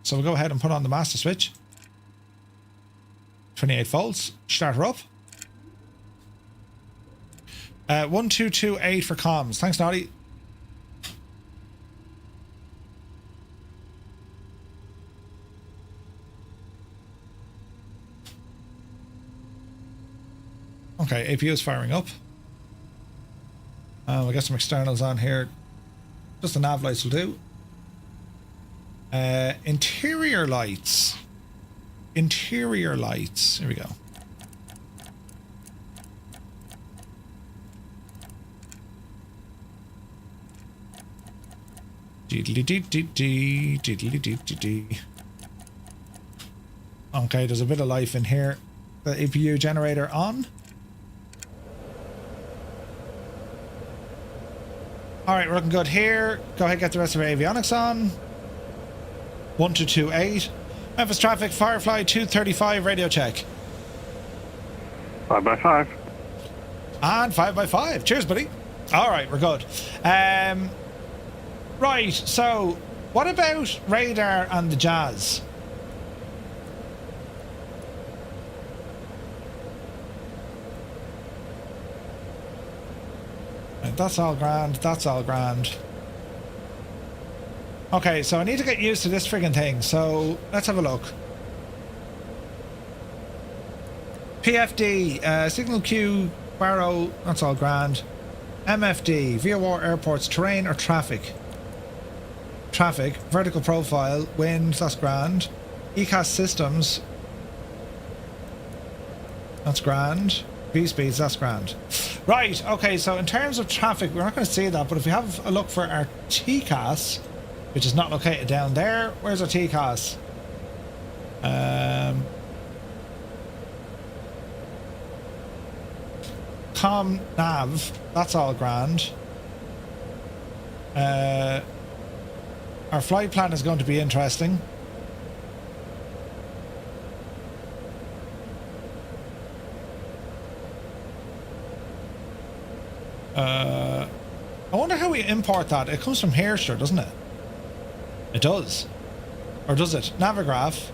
So we'll go ahead and put on the master switch. 28 volts. Start her up. 1228 for comms. Thanks, Noddy. Okay, APU is firing up. We got some externals on here. Just the nav lights will do. Interior lights. Interior lights. Here we go. Okay, there's a bit of life in here. The APU generator on. Alright, we're looking good here. Go ahead, get the rest of our avionics on. 1228. Memphis traffic, Firefly 235, radio check. 5x5. And 5x5. Cheers, buddy. Alright, we're good. Right, so what about radar and the Jazz? Right, that's all grand, that's all grand. Okay, so I need to get used to this friggin' thing, so let's have a look. PFD, signal queue, barrow, that's all grand. MFD, VOR airports, terrain or traffic? Traffic, vertical profile, wind, that's grand. ECAS systems, that's grand. V-speeds, that's grand. Right, okay, so in terms of traffic, we're not going to see that, but if we have a look for our TCAS, which is not located down there, where's our TCAS? Com nav, that's all grand. Our flight plan is going to be interesting. I wonder how we import that. It comes from here, sure, doesn't it? It does. Or does it? Navigraph.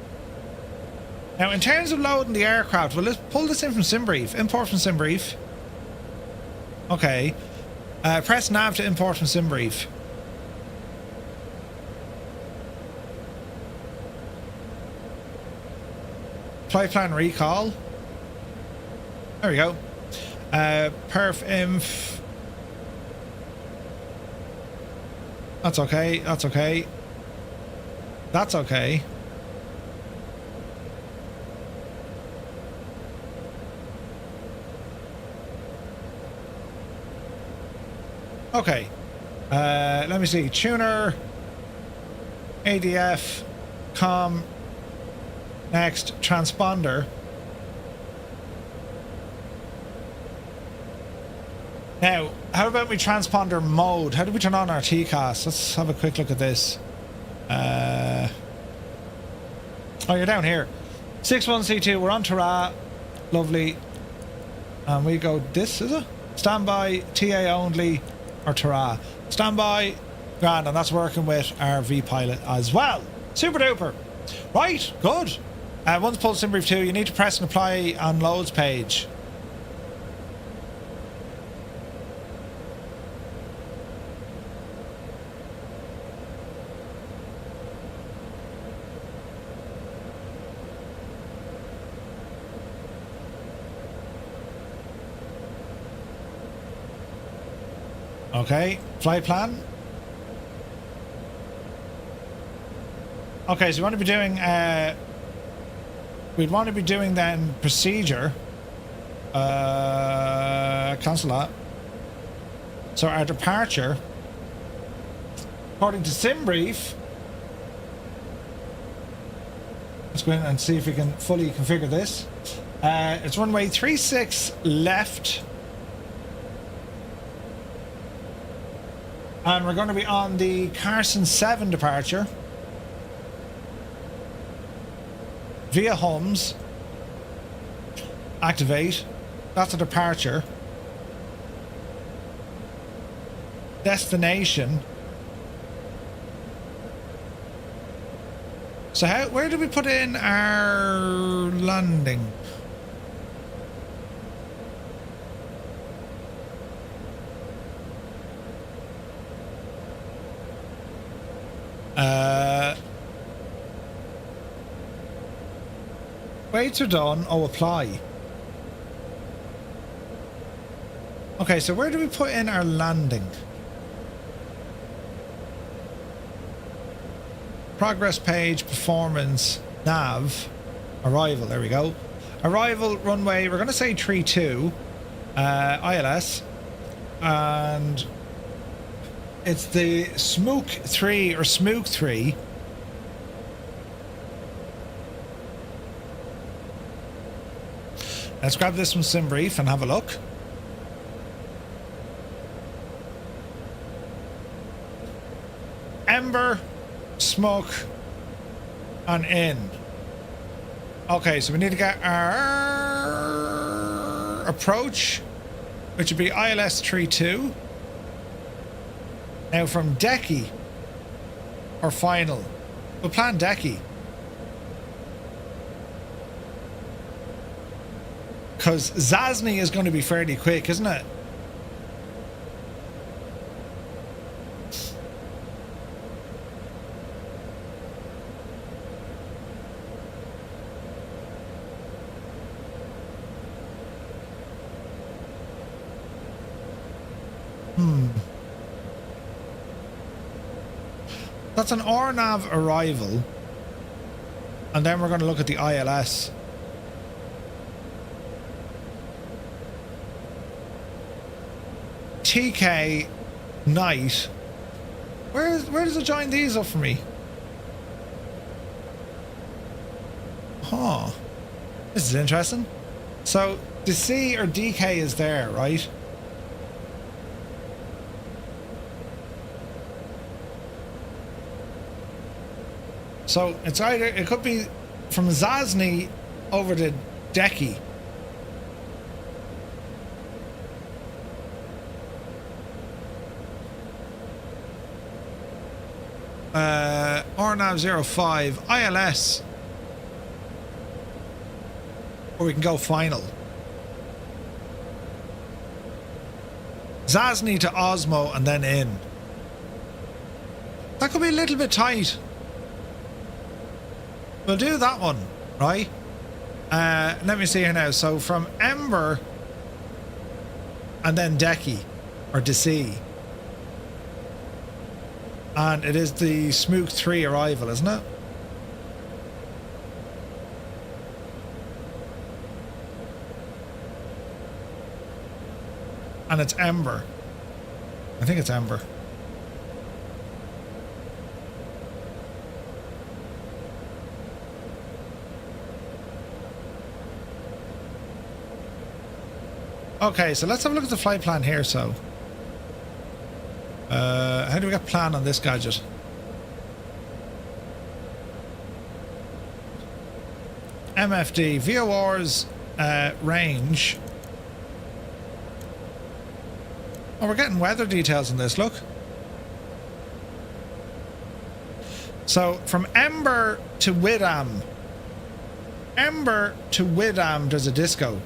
Now, in terms of loading the aircraft, well, let's pull this in from SimBrief. Import from SimBrief. Okay. Press nav to import from SimBrief. Flight plan recall. There we go. Perf inf. That's okay. That's okay. That's okay. Okay. Let me see. Tuner. ADF. Com. Next. Transponder. Now, how about we transponder mode? How do we turn on our TCAS? Let's have a quick look at this. Oh, you're down here. 61C2, we're on Tara. Lovely. And we go this, is it? Standby, TA only, or Tara. Standby, grand, and that's working with our V-Pilot as well. Super duper. Right, good. Once pulled SimBrief 2, you need to press and apply on loads page. Okay, flight plan. Okay, so we want to be doing we'd want to be doing then procedure. Cancel that. So our departure, according to SimBrief, let's go in and see if we can fully configure this. It's runway 36 left. And we're going to be on the Carson 7 departure. Via Holmes. Activate. That's a departure. Destination. So where did we put in our landing? Weights are done. Oh, apply. Okay, so where do we put in our landing? Progress page, performance, nav, arrival. There we go. Arrival runway. We're going to say 32, ILS, and it's the Smook 3 or Smook 3. Let's grab this from SimBrief and have a look. Ember, smoke, and in. Okay, so we need to get our approach, which would be ILS 32. Now from Decky, or final. We'll plan Decky. Because Zasny is going to be fairly quick, isn't it? That's an RNAV arrival. And then we're going to look at the ILS. TK night. Where does it join these up for me? Huh. This is interesting. So the C or DK is there, right? So it's either, it could be from Zasny over to Decky. RNAV 05, ILS. Or we can go final. Zasny to Osmo and then in. That could be a little bit tight. We'll do that one, right? Let me see here now. So from Ember and then Decky or DC. And it is the Smook 3 arrival, isn't it? And it's Ember. I think it's Ember. Okay, so let's have a look at the flight plan here. So, how do we get plan on this gadget? MFD, VOR's range. Oh, we're getting weather details on this, look. So, from Ember to Widam. Ember to Widam, there's a disco.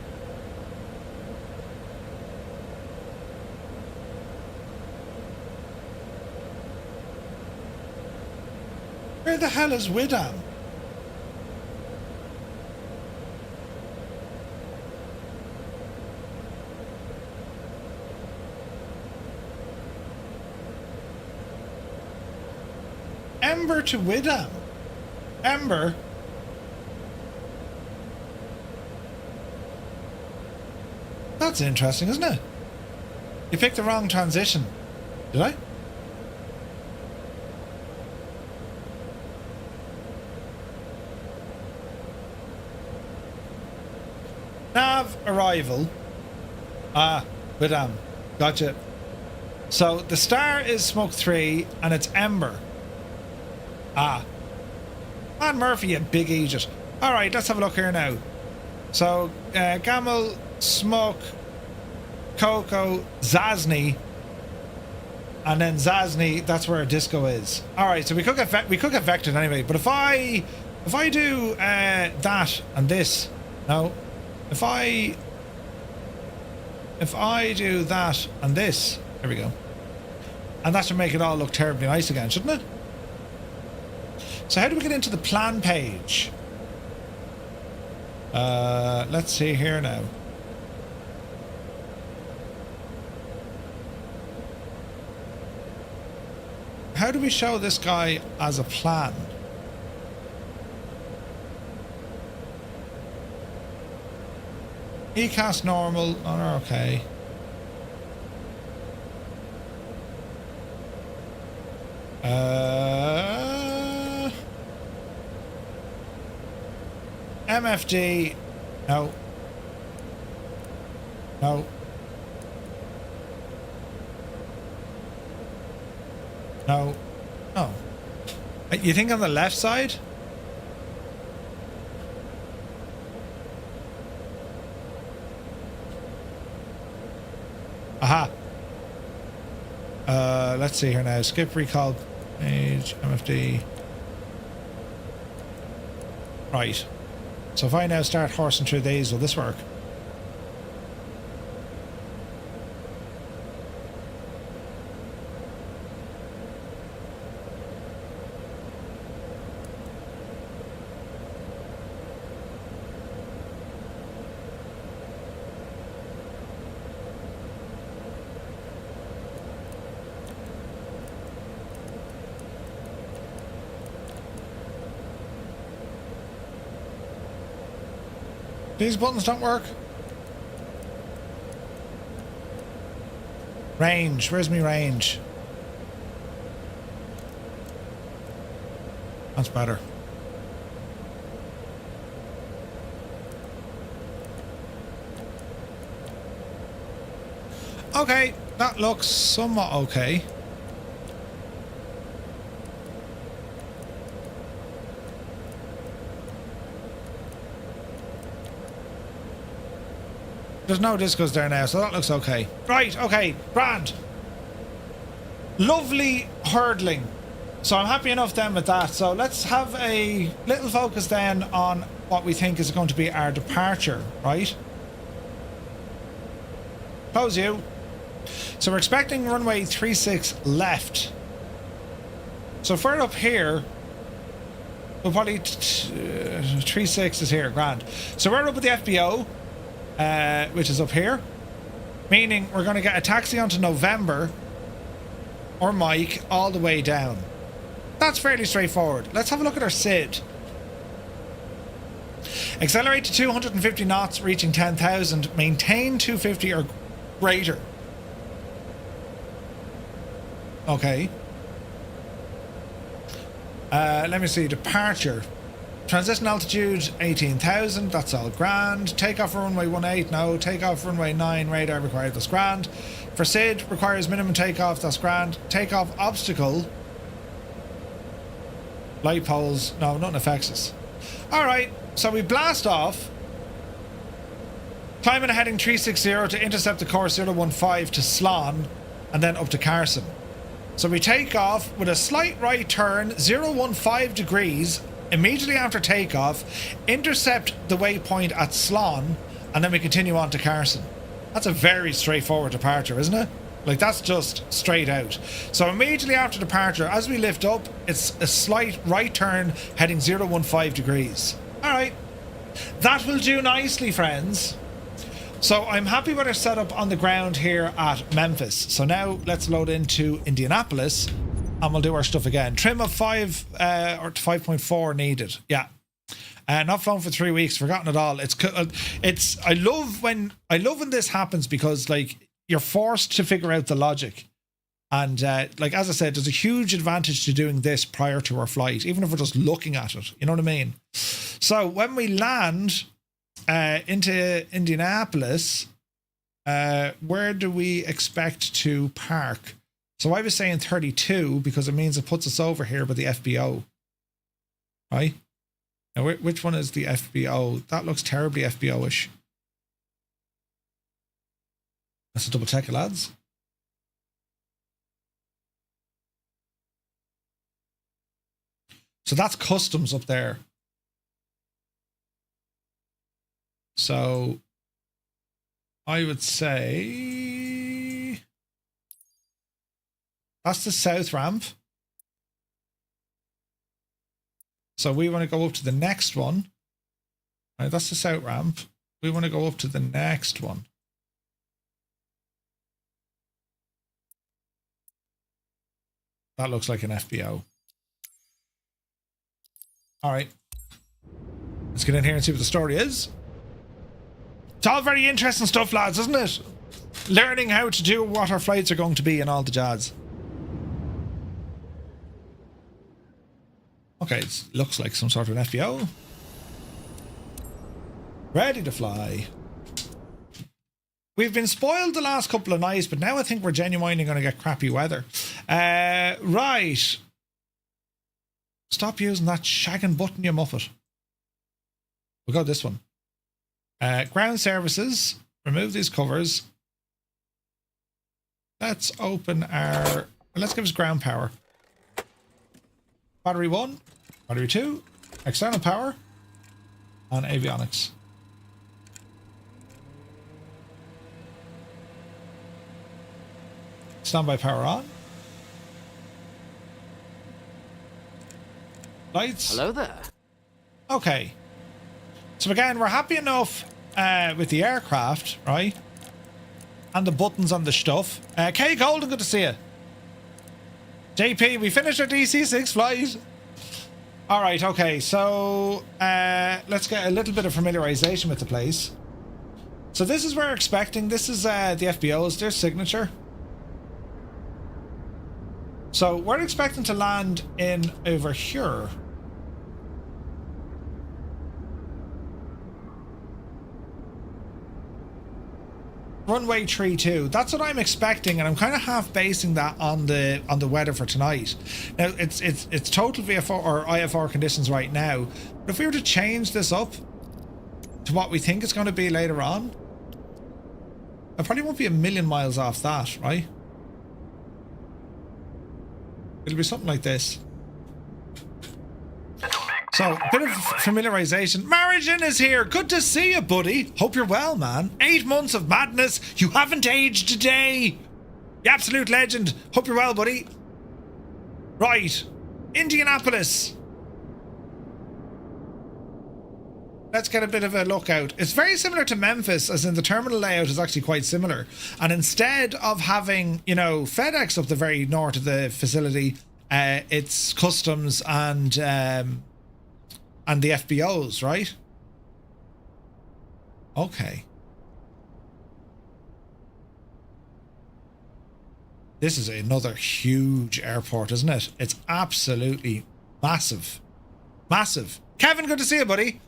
Where the hell is Widam? Ember to Widam. Ember. That's interesting, isn't it? You picked the wrong transition. Did I? Nav arrival. Ah, Widam. Gotcha. So the star is Smoke 3 and it's Ember. Ah. Man Murphy, you big idiot. Alright, let's have a look here now. So, Gamel, Smoke, Coco, Zasny. And then Zasny, that's where disco is. Alright, so we could get vectored anyway. But if I do that and this. No. If I do that and this, there we go. And that should make it all look terribly nice again, shouldn't it? So how do we get into the plan page? Let's see here now. how do we show this guy as a plan? ECAS normal. Oh, okay. MFD. No. No. No. Oh. You think on the left side? Aha. Let's see here now. Skip recall page, MFD. Right. So if I now start horsing through these, will this work? These buttons don't work. Range. Where's my range? That's better. Okay, that looks somewhat okay. There's no discos there now, so that looks okay. Right, okay, grand. Lovely hurdling. So I'm happy enough then with that. So let's have a little focus then on what we think is going to be our departure, right? Close you. So we're expecting runway 36 left. So if we're up here, we'll probably 36 is here, grand. So we're up at the FBO. Which is up here, meaning we're going to get a taxi onto November or Mike all the way down. That's fairly straightforward. Let's have a look at our SID. Accelerate to 250 knots, reaching 10,000. Maintain 250 or greater. Okay. Let me see. Departure. Transition altitude 18,000, that's all grand. Takeoff runway 18, no. Takeoff runway 9, radar required, that's grand. For SID, requires minimum takeoff, that's grand. Takeoff obstacle. Light poles, no, nothing affects us. Alright, so we blast off. Climbing a heading 360 to intercept the course 015 to Slán, and then up to Carson. So we take off with a slight right turn, 015 degrees. Immediately after takeoff, intercept the waypoint at Slán, and then we continue on to Carson. That's a very straightforward departure, isn't it? Like, that's just straight out. So immediately after departure, as we lift up, it's a slight right turn heading 015 degrees. All right. That will do nicely, friends. So I'm happy with our setup on the ground here at Memphis. So now let's load into Indianapolis. And we'll do our stuff again. Trim of 5 or 5.4 needed. Yeah. Not flown for 3 weeks. Forgotten it all. I love when this happens because like you're forced to figure out the logic. And like as I said, there's a huge advantage to doing this prior to our flight, even if we're just looking at it. You know what I mean? So when we land into Indianapolis, where do we expect to park? So I was saying 32 because it means it puts us over here by the FBO. Right? Now, which one is the FBO? That looks terribly FBO-ish. Let's double check it, lads. So that's customs up there. So I would say that's the south ramp. So we want to go up to the next one. Right, that's the south ramp. We want to go up to the next one. That looks like an FBO. All right. Let's get in here and see what the story is. It's all very interesting stuff, lads, isn't it? Learning how to do what our flights are going to be and all the jazz. Okay, it looks like some sort of an FBO. Ready to fly. We've been spoiled the last couple of nights, but now I think we're genuinely going to get crappy weather. Right. Stop using that shagging button, you muppet. We'll go this one. Ground services. Remove these covers. Let's open our... Let's give us ground power. Battery 1. Battery 2. External power. And avionics. Standby power on. Lights. Hello there. Okay. So again, we're happy enough with the aircraft, right? And the buttons on the stuff. Kay Golden, good to see you. JP, we finished our DC-6 flight. All right, okay. So let's get a little bit of familiarization with the place. So this is where we're expecting. This is the FBO's, their signature. So we're expecting to land in over here. Runway 32. That's what I'm expecting, and I'm kind of half basing that on the weather for tonight. Now it's total VFR or IFR conditions right now. But if we were to change this up to what we think it's going to be later on, I probably won't be a million miles off that, right? It'll be something like this. So, a bit of familiarization. Marigin is here. Good to see you, buddy. Hope you're well, man. 8 months of madness. You haven't aged a day. The absolute legend. Hope you're well, buddy. Right. Indianapolis. Let's get a bit of a look out. It's very similar to Memphis, as in the terminal layout is actually quite similar. And instead of having, you know, FedEx up the very north of the facility, it's customs and the FBOs, right? Okay. This is another huge airport, isn't it? It's absolutely massive. Massive. Kevin, good to see you, buddy.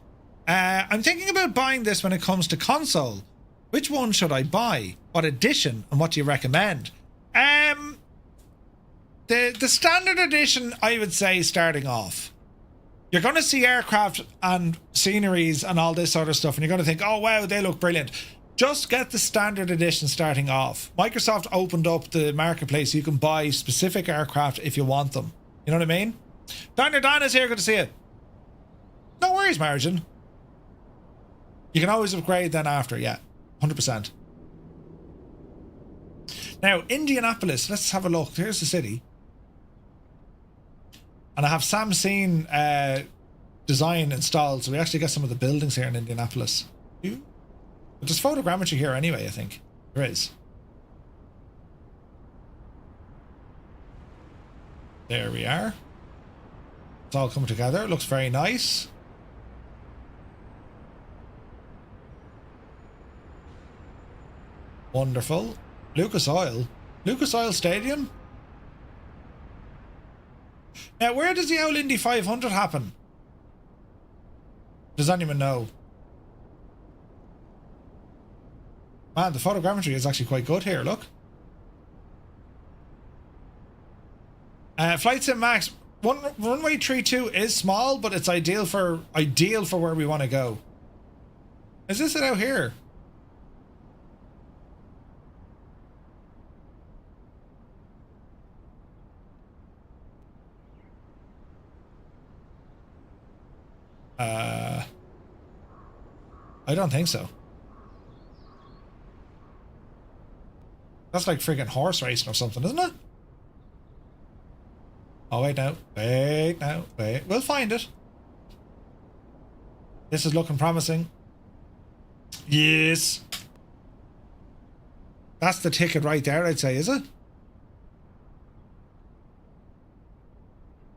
I'm thinking about buying this when it comes to console. Which one should I buy? What edition? And what do you recommend? The standard edition, I would say, starting off. You're going to see aircraft and sceneries and all this sort of stuff, and you're going to think, oh, wow, they look brilliant. Just get the standard edition starting off. Microsoft opened up the marketplace so you can buy specific aircraft if you want them. You know what I mean? Diner Dan is here. Good to see you. No worries, Margin. You can always upgrade then after, yeah. 100%. Now, Indianapolis. Let's have a look. Here's the city. And I have Samsung design installed, so we actually get some of the buildings here in Indianapolis. But there's photogrammetry here anyway, I think. There is. There we are. It's all coming together. It looks very nice. Wonderful. Lucas Oil. Lucas Oil Stadium? Now, where does the old Indy 500 happen? Does anyone know? Man, the photogrammetry is actually quite good here, look. Flight Sim Max. Runway 32 is small, but it's ideal for where we want to go. Is this it out here? I don't think so. That's like friggin' horse racing or something, isn't it? Oh, wait now. Wait now. Wait. We'll find it. This is looking promising. Yes. That's the ticket right there, I'd say, is it?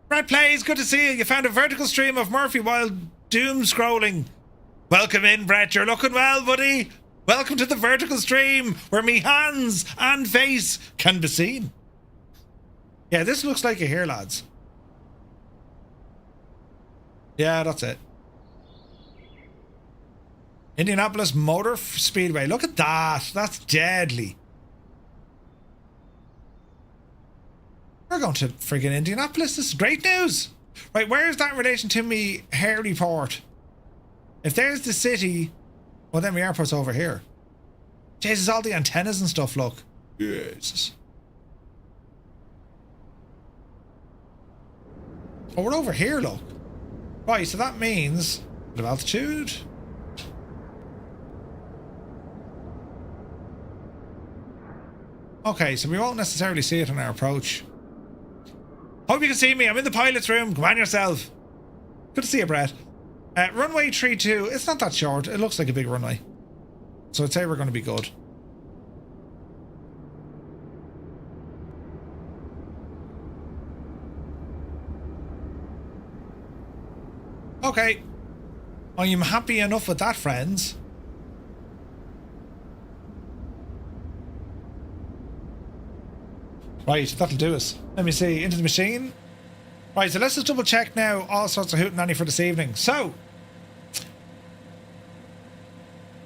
Brett Plays, good to see you. You found a vertical stream of Murphy while doom scrolling. Welcome in, Brett. You're looking well, buddy. Welcome to the vertical stream where me hands and face can be seen. Yeah, this looks like it here, lads. Yeah, that's it. Indianapolis Motor Speedway. Look at that. That's deadly. We're going to friggin' Indianapolis. This is great news. Right, where is that in relation to me hair report? If there's the city, well, then the airport's over here. Jesus, all the antennas and stuff, look. Jesus. Oh, we're over here, look. Right, so that means a bit of altitude. Okay, so we won't necessarily see it on our approach. Hope you can see me. I'm in the pilot's room. Come on yourself. Good to see you, Brett. Runway 32. It's not that short. It looks like a big runway. So I'd say we're going to be good. Okay. I am happy enough with that, friends. Right, that'll do us. Let me see. Into the machine. Right, so let's just double check now. All sorts of hootenanny for this evening. So,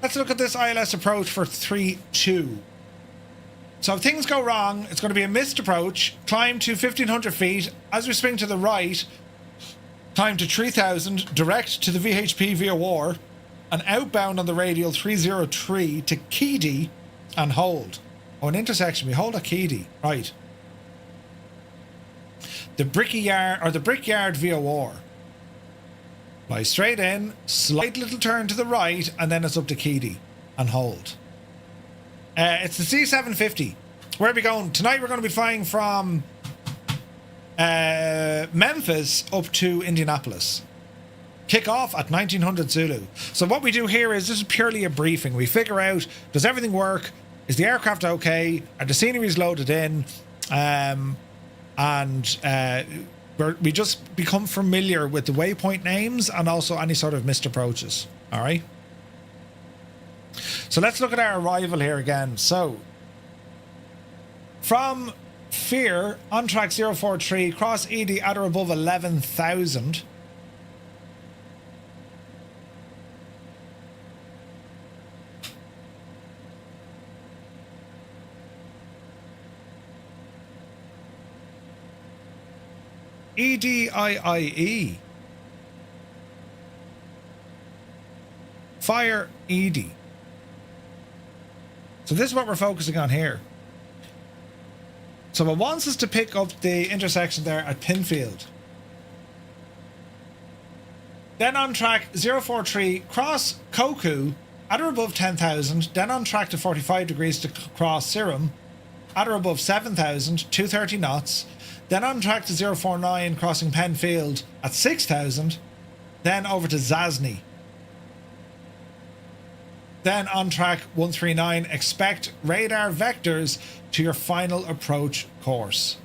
let's look at this ILS approach for 3-2. So if things go wrong, it's going to be a missed approach. Climb to 1,500 feet. As we swing to the right, climb to 3,000. Direct to the VHP VOR. And outbound on the radial 303 to Kodiak and hold. Oh, an intersection. We hold at Kodiak. Right. The Brickyard VOR. Fly straight in, slight little turn to the right, and then it's up to Kodiak and hold. It's the C750. Where are we going? Tonight we're going to be flying from Memphis up to Indianapolis. Kick off at 1900 Zulu. So what we do here is this is purely a briefing. We figure out, does everything work? Is the aircraft okay? Are the sceneries loaded in? We just become familiar with the waypoint names and also any sort of missed approaches. All right. So let's look at our arrival here again. So from Fear on track 043, cross ED at or above 11,000. EDIIE. Fire ED. So this is what we're focusing on here. So it wants us to pick up the intersection there at Pinfield. Then on track 043, cross Koku at or above 10,000. Then on track to 45 degrees to cross Serum at or above 7,000, 230 knots. Then on track to 049, crossing Penfield at 6,000. Then over to Zasny. Then on track 139, expect radar vectors to your final approach course.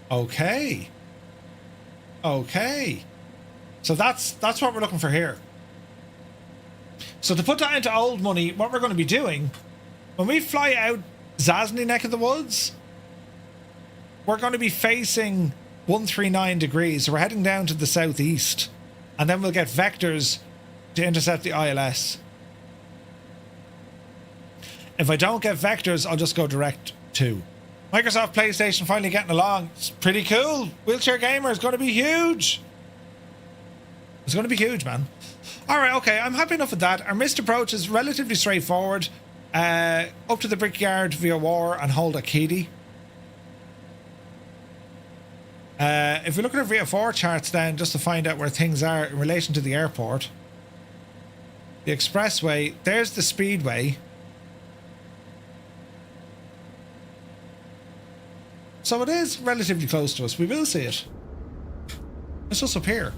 Okay. Okay. So that's what we're looking for here. So to put that into old money, what we're going to be doing, when we fly out Zasny neck of the woods, we're going to be facing 139 degrees. So we're heading down to the southeast, and then we'll get vectors to intercept the ILS. If I don't get vectors, I'll just go direct to. Microsoft PlayStation finally getting along. It's pretty cool. Wheelchair Gamer is going to be huge. It's going to be huge, man. All right, okay, I'm happy enough with that. Our missed approach is relatively straightforward. Up to the Brickyard VOR and hold at Kodiak. If we look at our VFR charts then, just to find out where things are in relation to the airport. The expressway, there's the speedway. So it is relatively close to us. We will see it. It's just up here.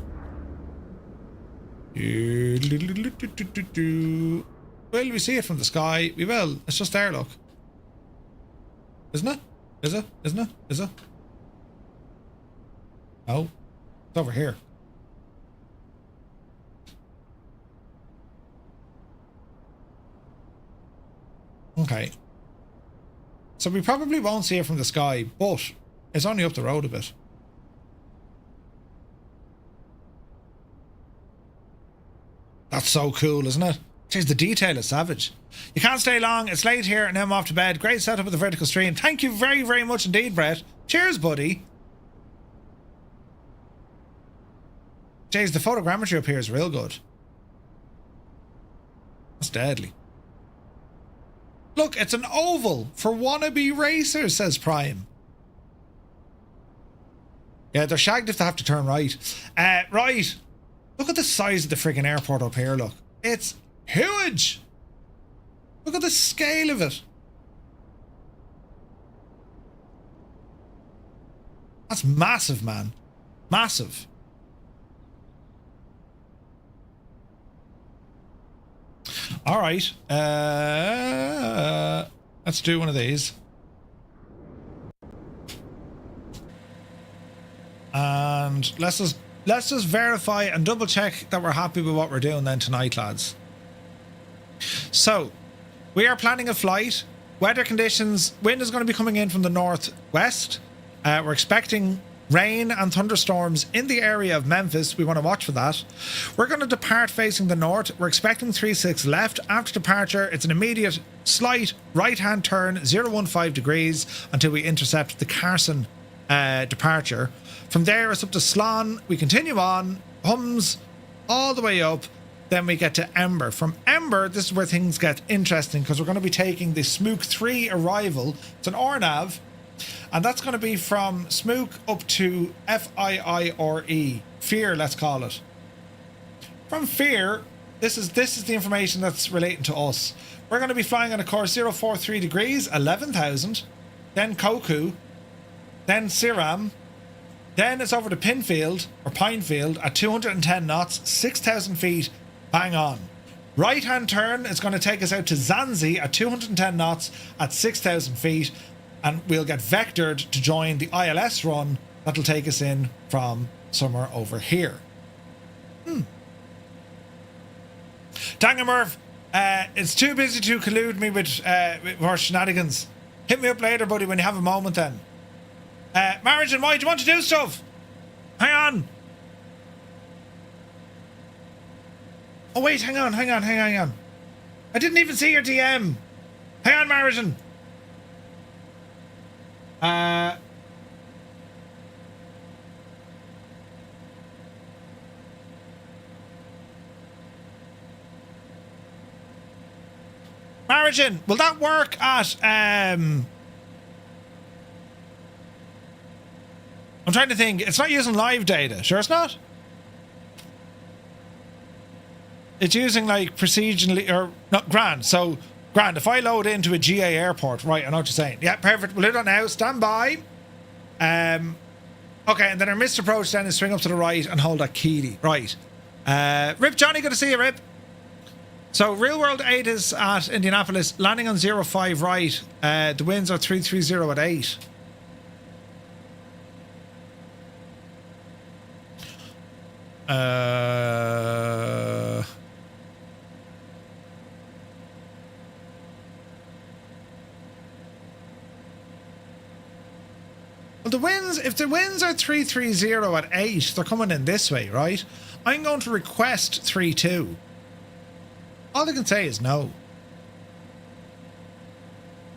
Will we see it from the sky? We will. It's just there, look. Isn't it? Is it? Isn't it? Is it? Oh, it's over here. Okay. So we probably won't see it from the sky, but it's only up the road a bit. That's so cool, isn't it? Jeez, the detail is savage. You can't stay long. It's late here and now I'm off to bed. Great setup with the vertical stream. Thank you very, very much indeed, Brett. Cheers, buddy. Jeez, the photogrammetry up here is real good. That's deadly. Look, it's an oval for wannabe racers, says Prime. Yeah, they're shagged if they have to turn right. Right. Look at the size of the friggin' airport up here, look. It's huge. Look at the scale of it. That's massive, man. Massive. All right. Let's do one of these. And let's just verify and double check that we're happy with what we're doing then tonight, lads. So, we are planning a flight. Weather conditions, wind is going to be coming in from the northwest. We're expecting rain and thunderstorms in the area of Memphis. We want to watch for that. We're going to depart facing the north. We're expecting 36 left. After departure, it's an immediate slight right-hand turn, 015 degrees, until we intercept the Carson departure. From there, it's up to Slán. We continue on, hums all the way up. Then we get to Ember. From Ember, this is where things get interesting because we're going to be taking the Smook 3 arrival. It's an RNAV. And that's going to be from Smook up to FIIRE. Fear, let's call it. From Fear, this is the information that's relating to us. We're going to be flying on a course 043 degrees, 11,000. Then Koku. Then Siram. Then it's over to Pinefield at 210 knots, 6,000 feet, bang on. Right-hand turn is going to take us out to Zanzi at 210 knots at 6,000 feet. And we'll get vectored to join the ILS run that'll take us in from somewhere over here. Dangamurph, it's too busy to collude me with our shenanigans. Hit me up later, buddy, when you have a moment then. Marriage and why do you want to do stuff? Hang on. Oh wait, hang on. I didn't even see your DM. Hang on, Mariton. Mariton, will that work at I'm trying to think. It's not using live data. Sure it's not? It's using like precision or not grand. So grand, if I load into a GA airport, right, I know what you're saying. Yeah, perfect. We'll do that now. Stand by. Okay, and then our missed approach then is swing up to the right and hold that Keely. Right. Rip Johnny, good to see you, Rip. So Real World 8 is at Indianapolis, landing on 05 right. The winds are 330 at 8. Well, the winds, if the winds are 330 at 8, they're coming in this way, right? I'm going to request 32. All I can say is no.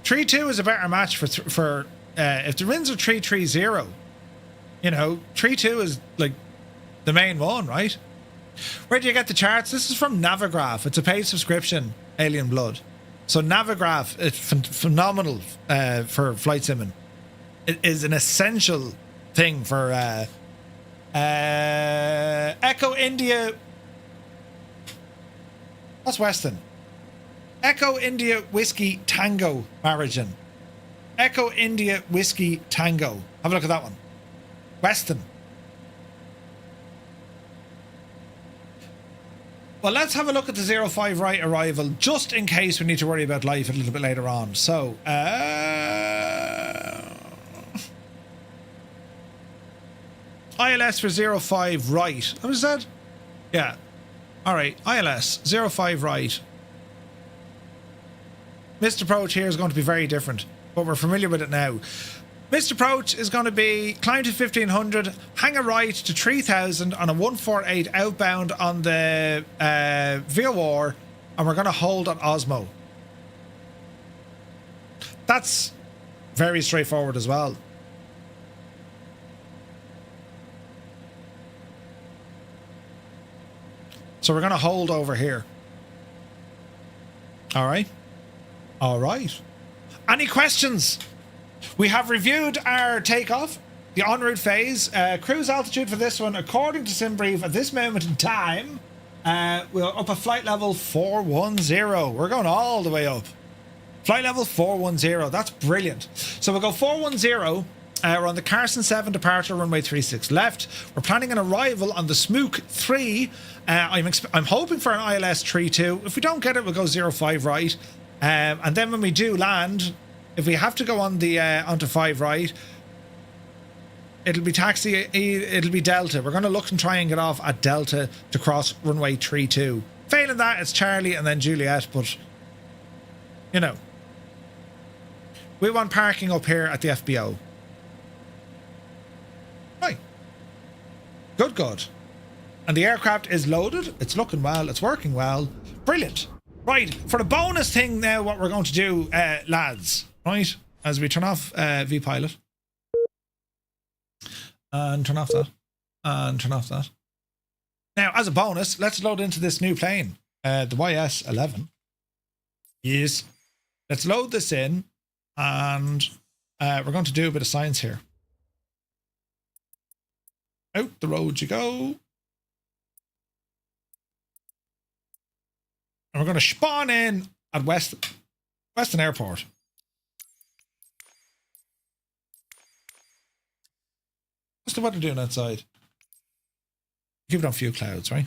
3-2 is a better match for if the winds are 330, you know, 3-2 is like the main one, right? Where do you get the charts? This is from Navigraph. It's a paid subscription, Alien Blood. So Navigraph is phenomenal for flight simming. It is an essential thing for Echo India. What's Weston? Echo India Whiskey Tango Marigin. Echo India Whiskey Tango. Have a look at that one. Weston. Well, let's have a look at the 05 right arrival, just in case we need to worry about life a little bit later on. So, ILS for 05 right. What was that? Yeah. Alright, ILS 05 right. Missed approach here is going to be very different, but we're familiar with it now. Missed approach is going to be climb to 1500, hang a right to 3000 on a 148 outbound on the VOR, and we're going to hold at Osmo. That's very straightforward as well. So we're going to hold over here. All right. All right. Any questions? We have reviewed our takeoff, the en route phase, cruise altitude for this one, according to SimBrief at this moment in time, we're up at flight level 410. We're going all the way up. Flight level 410. That's brilliant. So we'll go 410. We're on the Carson 7 departure, runway 36 left. We're planning an arrival on the Smook 3. I'm hoping for an ILS 32. If we don't get it, we'll go 05 right. And then when we do land, if we have to go on the onto 5 right, it'll be taxi. It'll be Delta. We're going to look and try and get off at Delta to cross runway 32. Failing that, it's Charlie and then Juliet. But you know, we want parking up here at the FBO. Right. Good. And the aircraft is loaded. It's looking well. It's working well. Brilliant. Right, for the bonus thing now, what we're going to do, lads, right, as we turn off VPilot, and turn off that, and turn off that. Now, as a bonus, let's load into this new plane, the YS-11. Yes. Let's load this in, and we're going to do a bit of science here. Out the road you go. And we're going to spawn in at Weston Airport. What's the weather doing outside? Keep it on few clouds, right?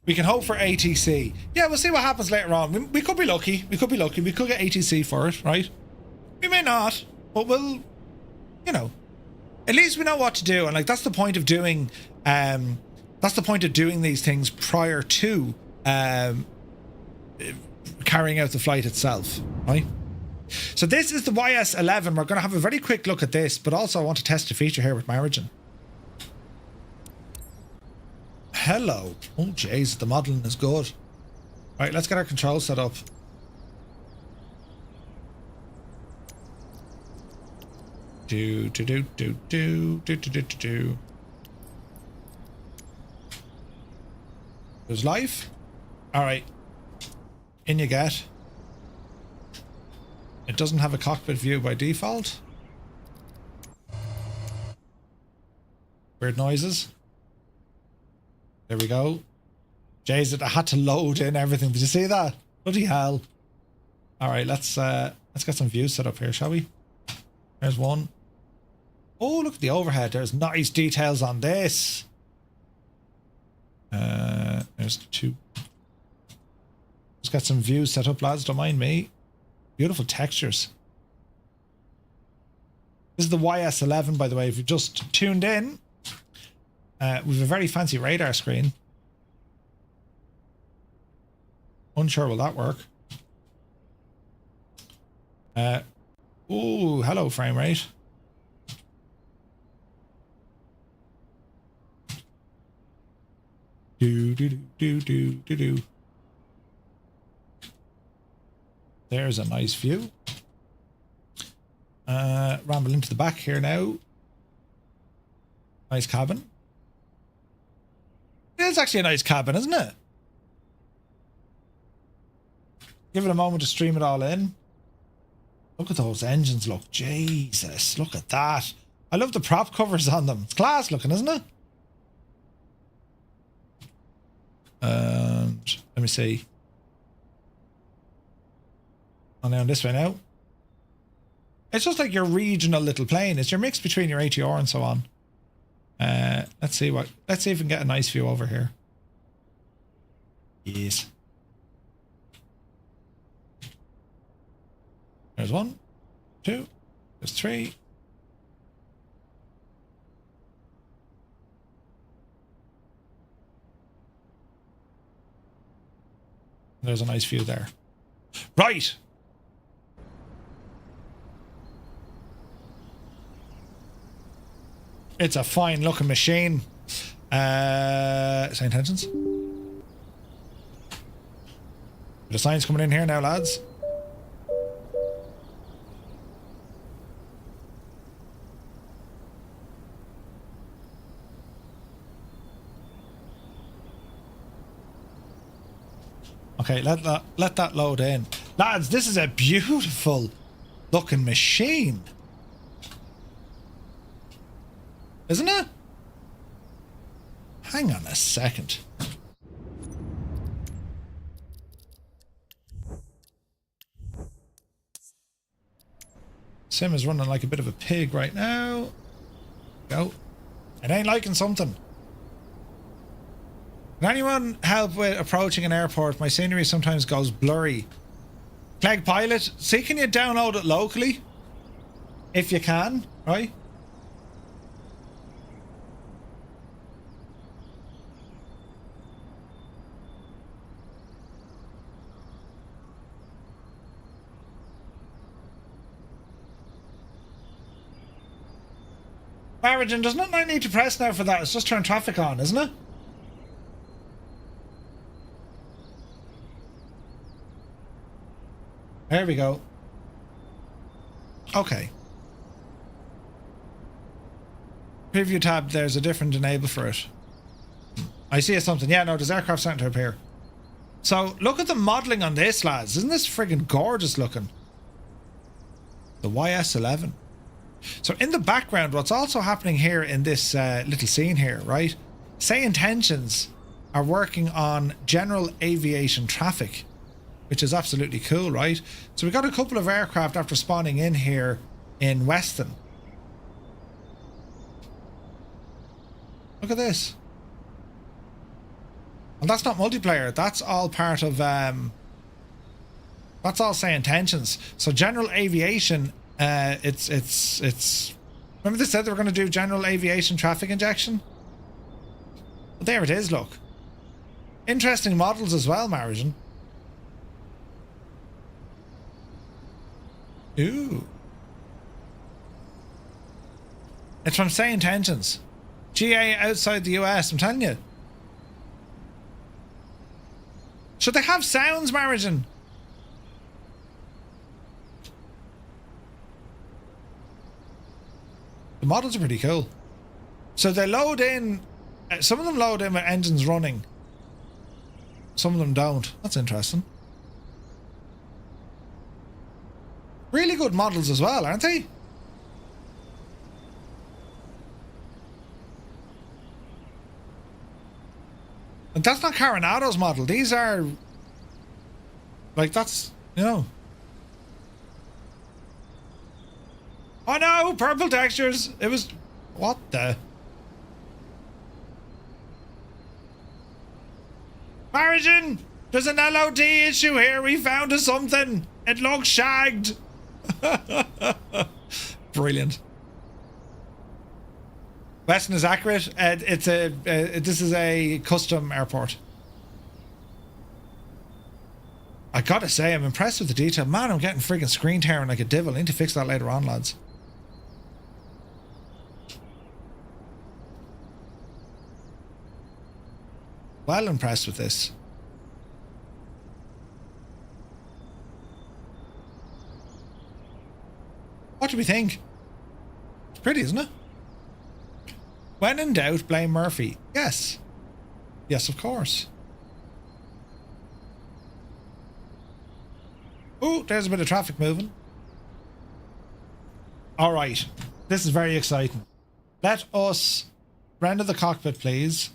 We can hope for ATC. Yeah, we'll see what happens later on. We could be lucky. We could get ATC for it, right? We may not, but we'll, you know, at least we know what to do. And like, that's the point of doing, these things prior to carrying out the flight itself, right? So this is the YS-11. We're going to have a very quick look at this, but also I want to test a feature here with Marigin. Hello. Oh, jeez, the modeling is good. All right, let's get our controls set up. Do. There's life. All right. In you get. It doesn't have a cockpit view by default. Weird noises. There we go. Jeez, I had to load in everything. Did you see that? Bloody hell. All right, let's get some views set up here, shall we? There's one. Oh, look at the overhead. There's nice details on this. There's two. Let's get some views set up, lads. Don't mind me. Beautiful textures. This is the YS-11, by the way. If you've just tuned in, we have a very fancy radar screen. Unsure will that work. Oh, hello, frame rate. Do. There's a nice view. Ramble into the back here now. Nice cabin. It's actually a nice cabin, isn't it? Give it a moment to stream it all in. Look at those engines, look. Jesus, look at that. I love the prop covers on them. It's class looking, isn't it? And let me see. Oh, now this way now. It's just like your regional little plane. It's your mix between your ATR and so on. Let's see if we can get a nice view over here. Yes. There's 1, 2, there's 3. There's a nice view there. Right. It's a fine looking machine. Same tensions. The sign's coming in here now, lads. Okay, let that load in. Lads, this is a beautiful looking machine. Isn't it? Hang on a second. Sim is running like a bit of a pig right now. Go. It ain't liking something. Can anyone help with approaching an airport? My scenery sometimes goes blurry. Clegg Pilot, see, can you download it locally? If you can, right? Origin, there's nothing I need to press now for that. It's just turn traffic on, isn't it? There we go. Okay. Preview tab, there's a different enable for it. I see something. Yeah, no, there's aircraft starting to appear. So, look at the modelling on this, lads. Isn't this friggin' gorgeous looking? The YS-11. So, in the background, what's also happening here in this little scene here, right? Say Intentions are working on general aviation traffic, which is absolutely cool, right? So we got a couple of aircraft after spawning in here in Weston. Look at this. And that's not multiplayer. That's all part of that's all Say Intentions. So general aviation, it's remember they said they were going to do general aviation traffic injection? But there it is, look. Interesting models as well, Marion. Ooh. It's from Say Intentions. GA outside the US, I'm telling you. Should they have sounds, Marion? The models are pretty cool. So they load in, some of them load in with engines running. Some of them don't. That's interesting. Really good models as well, aren't they? And that's not Coronado's model. These are... like, that's... you know... oh no! Purple textures! It was... what the... Origin! There's an LOD issue here! We found us something! It looks shagged! Brilliant. Weston is accurate. It's a this is a custom airport. I gotta say, I'm impressed with the detail. Man, I'm getting friggin' screen tearing like a devil. I need to fix that later on, lads. Well impressed with this. What do we think? It's pretty, isn't it? When in doubt, blame Murphy. Yes. Yes, of course. Oh, there's a bit of traffic moving. All right. This is very exciting. Let us render the cockpit, please.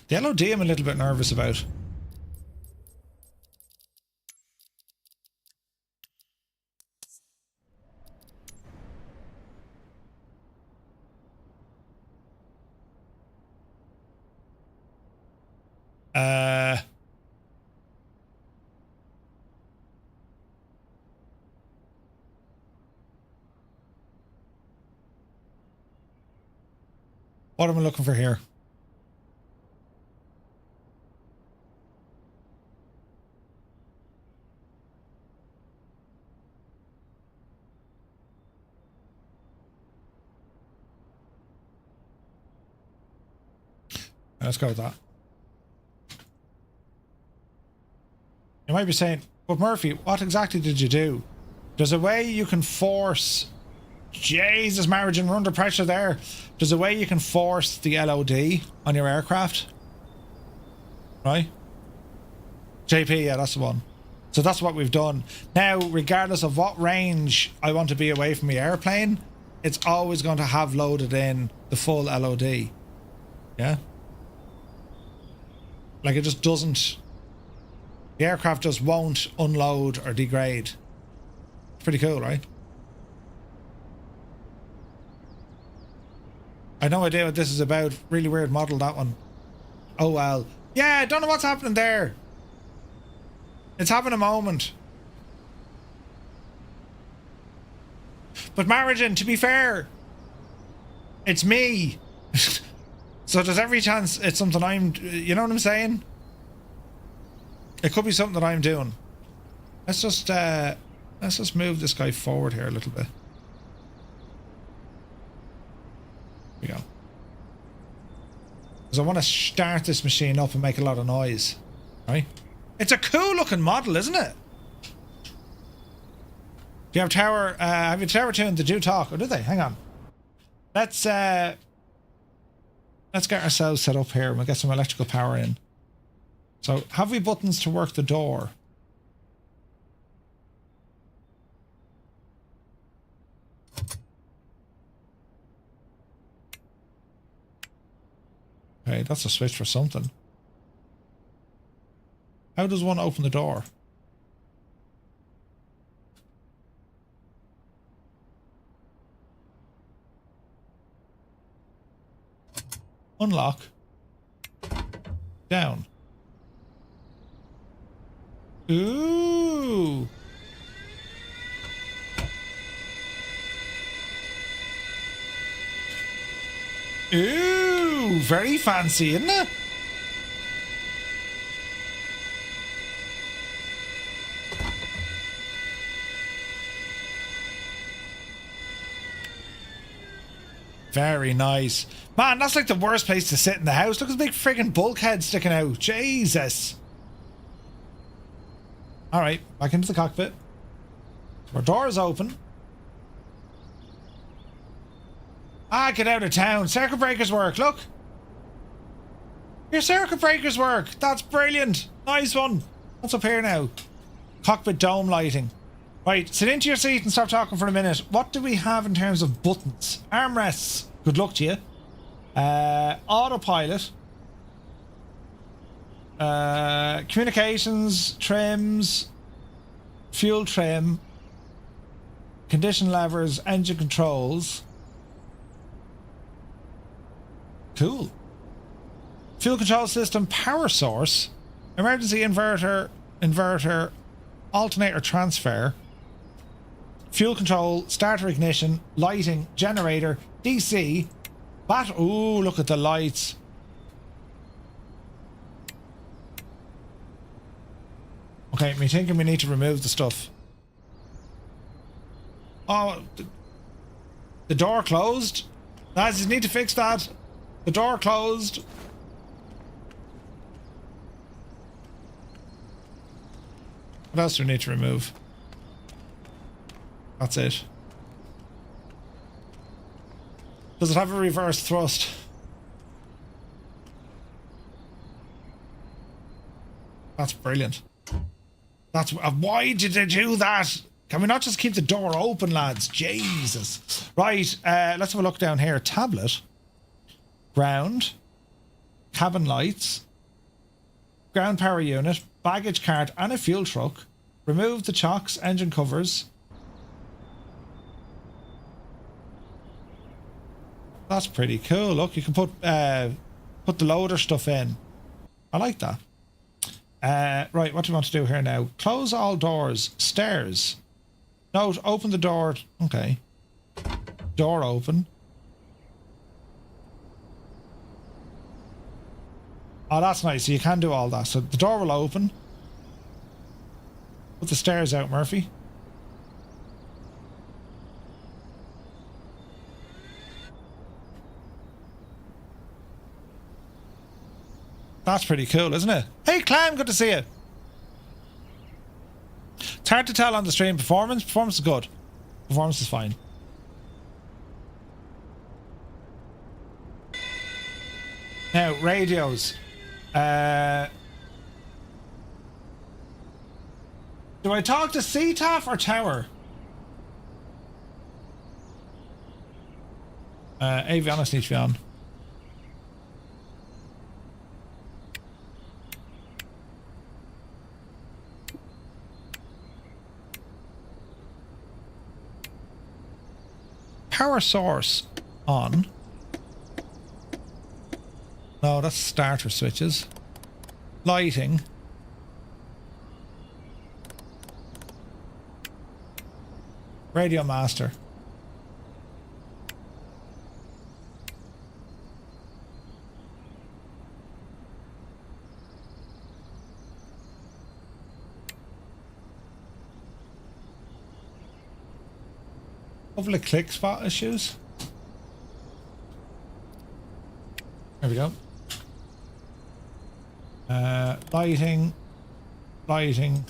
The LOD I'm a little bit nervous about. What am I looking for here? Let's go with that. You might be saying, but Murphy, what exactly did you do? There's a way you can force... Jesus, Margin, we're under pressure there. There's a way you can force the LOD on your aircraft. Right? JP, yeah, that's the one. So that's what we've done. Now, regardless of what range I want to be away from the airplane, it's always going to have loaded in the full LOD. Yeah? Like, it just doesn't... The aircraft just won't unload or degrade. It's pretty cool, right? I had no idea what this is about. Really weird model, that one. Oh, well. Yeah, I don't know what's happening there. It's having a moment. But Margin, to be fair, it's me. So there's every chance it's something I'm... You know what I'm saying? It could be something that I'm doing. Let's just move this guy forward here a little bit. Here we go. Because I want to start this machine up and make a lot of noise. Right? It's a cool looking model, isn't it? Do you have tower... have you tower tuned? Did you talk? Or did they? Hang on. Let's get ourselves set up here and we'll get some electrical power in. So, have we buttons to work the door? Okay, that's a switch for something. How does one open the door? Unlock. Down. Ooh. Ooh, very fancy, isn't it? Very nice. Man, that's like the worst place to sit in the house. Look at the big friggin' bulkhead sticking out. Jesus. Alright, back into the cockpit. Our door is open. Ah, get out of town. Circuit breakers work, look. Your circuit breakers work. That's brilliant. Nice one. What's up here now? Cockpit dome lighting. Right, sit into your seat and stop talking for a minute. What do we have in terms of buttons? Armrests. Good luck to you. Autopilot. Communications, trims, fuel trim, condition levers, engine controls. Cool. Fuel control system, power source, emergency inverter, alternator transfer, fuel control, starter ignition, lighting, generator, DC, ooh, look at the lights. Okay, me thinking we need to remove the stuff. Oh, the door closed. Lads, you need to fix that. The door closed. What else do we need to remove? That's it. Does it have a reverse thrust? That's brilliant. That's why did they do that? Can we not just keep the door open, lads? Jesus. Right, let's have a look down here. Tablet. Ground. Cabin lights. Ground power unit. Baggage cart and a fuel truck. Remove the chocks, engine covers. That's pretty cool. Look, you can put the loader stuff in. I like that. Right, what do we want to do here now? Close all doors. Stairs. Note, open the door. Okay. Door open. Oh, that's nice. So you can do all that. So the door will open. Put the stairs out, Murphy. That's pretty cool, isn't it? Hey, Clam, good to see you. It's hard to tell on the stream. Performance is good. Performance is fine. Now, radios. Do I talk to CTAF or Tower? Avionics needs to be on. Power source on. No, that's starter switches. Lighting. Radio master. Couple of click spot issues. There we go. Lighting. Lighting.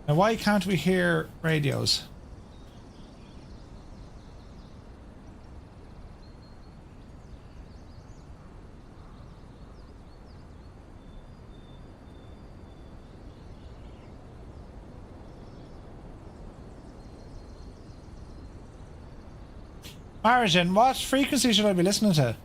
Now, why can't we hear radios? Margin, what frequency should I be listening to?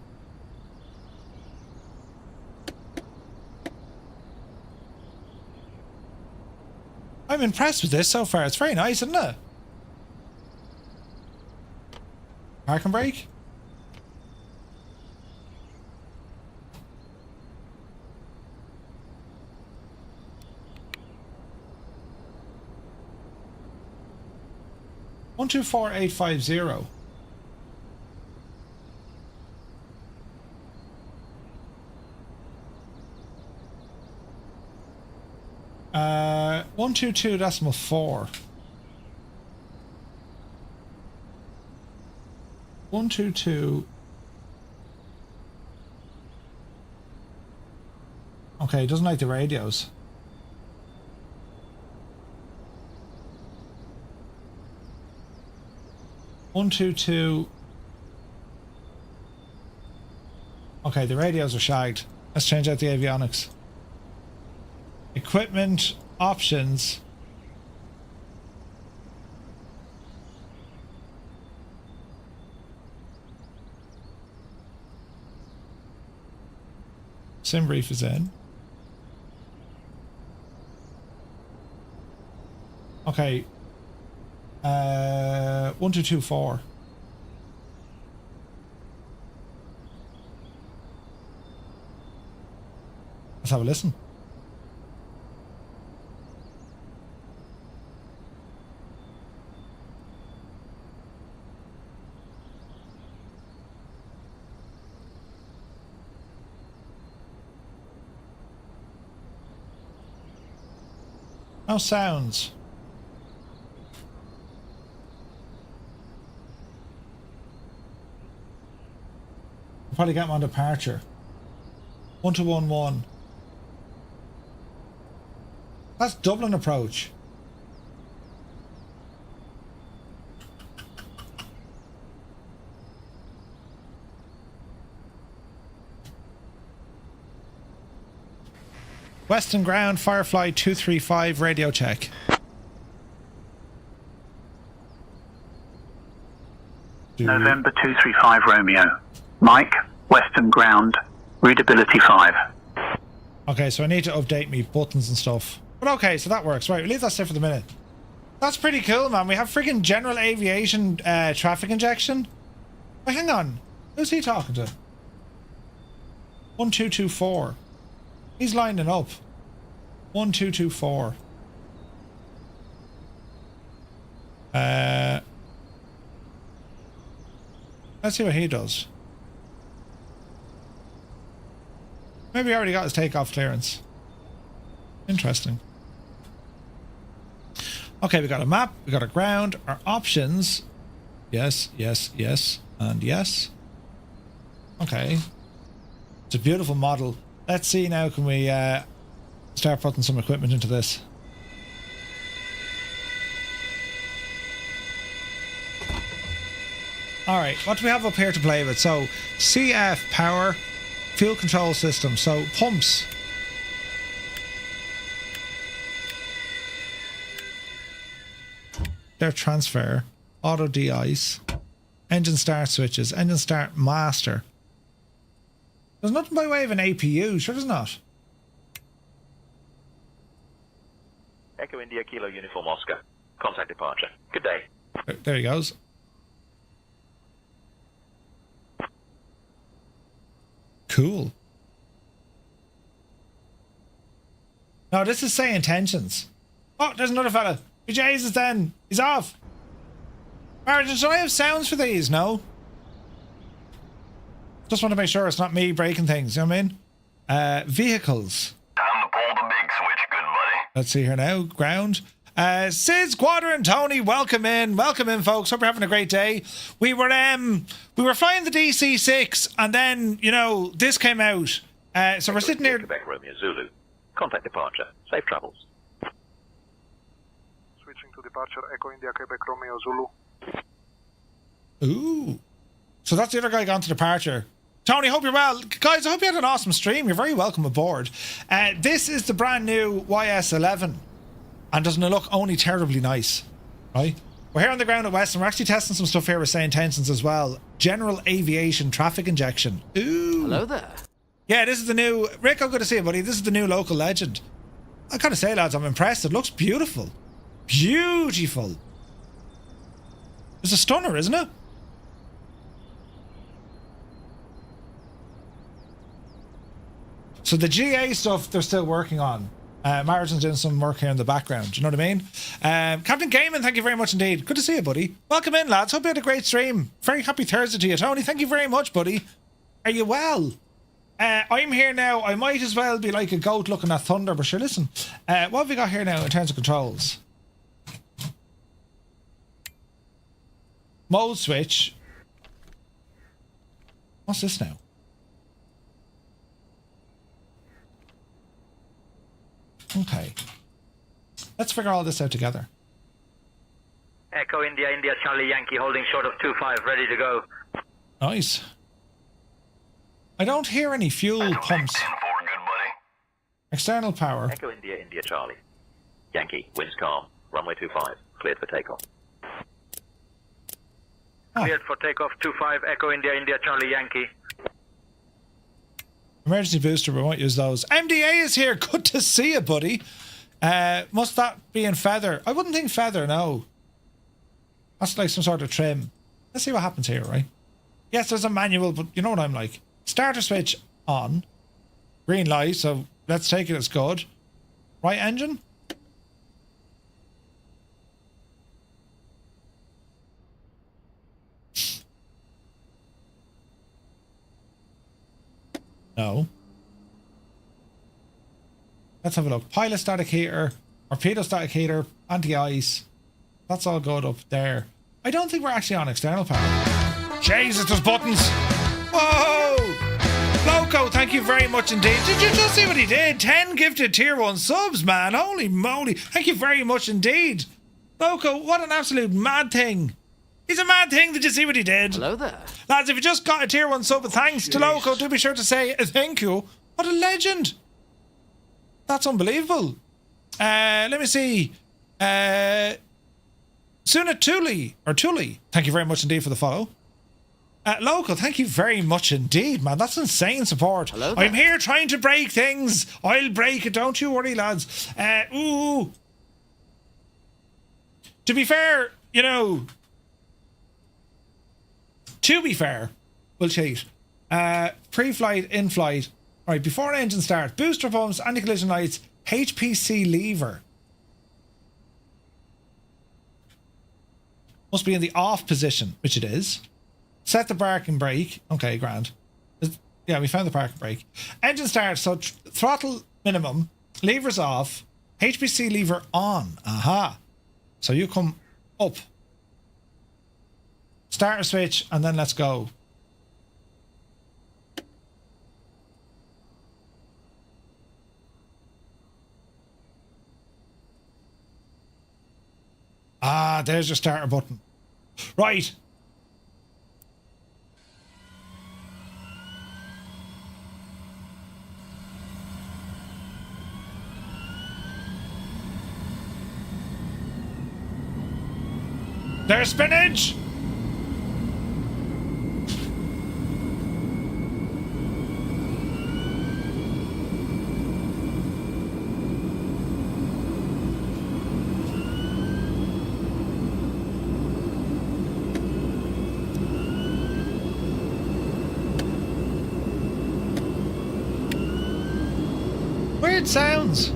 I'm impressed with this so far. It's very nice, isn't it? Parking brake? One two four 850. Uh, 122.4. 122. Okay, it doesn't like the radios. One, two, two. Okay, the radios are shagged. Let's change out the avionics. Equipment options. Sim brief is in. Okay. 1224. Let's have a listen. No sounds. I'll probably get them on departure. 1211. That's Dublin approach. Western Ground, Firefly 235, radio check. November 235 Romeo. Mike, Western Ground, readability 5. Okay, so I need to update me buttons and stuff. But okay, so that works. Right, we'll leave that there for the minute. That's pretty cool, man. We have freaking general aviation traffic injection. Wait, hang on. Who's he talking to? 1224. He's lining up. 1224. Let's see what he does. Maybe he already got his takeoff clearance. Interesting. Okay, we got a map, we got a ground. Our options. Yes, yes, yes, and yes. Okay. It's a beautiful model. Let's see now, can we start putting some equipment into this? Alright, what do we have up here to play with? So, CF power, fuel control system, so pumps. Air transfer, auto de-ice, engine start switches, engine start master. There's nothing by way of an APU, sure there's not. Echo India Kilo Uniform Oscar. Contact departure. Good day. There he goes. Cool. No, this is saying intentions. Oh, there's another fella. Jesus then. He's off. Alright, do I have sounds for these? No? Just want to make sure it's not me breaking things, you know what I mean? Vehicles. Time to pull the big switch, good buddy. Let's see here now. Ground. Sid, Squadron, and Tony, welcome in, folks. Hope you're having a great day. We were flying the DC-6, and then this came out. So we're sitting here. Quebec Romeo Zulu. Contact departure. Safe travels. Switching to departure, Echo India, Quebec Romeo Zulu. Ooh, so that's the other guy gone to departure. Tony, hope you're well, guys. I hope you had an awesome stream. You're very welcome aboard. This is the brand new YS11. And doesn't it look only terribly nice, right? We're here on the ground at West, and we're actually testing some stuff here with St. Tensions as well. General aviation traffic injection. Ooh. Hello there. Yeah, this is the new... Rick, I'm good to see you, buddy. This is the new local legend. I gotta say, lads, I'm impressed. It looks beautiful. Beautiful. It's a stunner, isn't it? So the GA stuff they're still working on. Martin's doing some work here in the background. Do you know what I mean? Captain Gaiman, thank you very much indeed. Good to see you, buddy. Welcome in, lads. Hope you had a great stream. Very happy Thursday to you, Tony. Thank you very much, buddy. Are you well? I'm here now. I might as well be like a goat looking at thunder, but sure, listen. What have we got here now in terms of controls? Mode switch. What's this now? Okay. Let's figure all this out together. Echo India, India, Charlie Yankee, holding short of 2-5, ready to go. Nice. I don't hear any fuel pumps. 10-4, good buddy. External power. Echo India, India, Charlie. Yankee, winds calm. Runway 25, cleared for takeoff. Cleared for takeoff, 2-5, Echo India, India, Charlie Yankee. Emergency booster, we won't use those. MDA is here. Good to see you, buddy. Must that be in feather? I wouldn't think feather, no. That's like some sort of trim. Let's see what happens here, right? Yes, there's a manual, but you know what I'm like. Starter switch on. Green light, so let's take it as good. Right engine? No. Let's have a look. Pilot static heater, torpedo static heater, anti-ice. That's all good up there. I don't think we're actually on external power. Jesus, there's buttons. Whoa! Loco, thank you very much indeed. Did you just see what he did? 10 gifted tier 1 subs, man. Holy moly. Thank you very much indeed. Loco, what an absolute mad thing. He's a mad thing. Did you see what he did? Hello there. Lads, if you just got a tier 1 sub, thanks to Loco, do be sure to say thank you. What a legend. That's unbelievable. Let me see. Suna Tuli, thank you very much indeed for the follow. Loco, thank you very much indeed, man. That's insane support. Hello there. I'm here trying to break things. I'll break it, don't you worry, lads. Ooh. To be fair, you know... To be fair, we'll cheat. Pre-flight, in-flight. Alright, before engine start, booster pumps, anti-collision lights, HPC lever. Must be in the off position, which it is. Set the park and brake. Okay, grand. Yeah, we found the park and brake. Engine start, so throttle minimum, levers off, HPC lever on. Aha. So you come up. Starter switch, and then let's go. Ah, there's your starter button. Right. There's spinach! Weird sounds.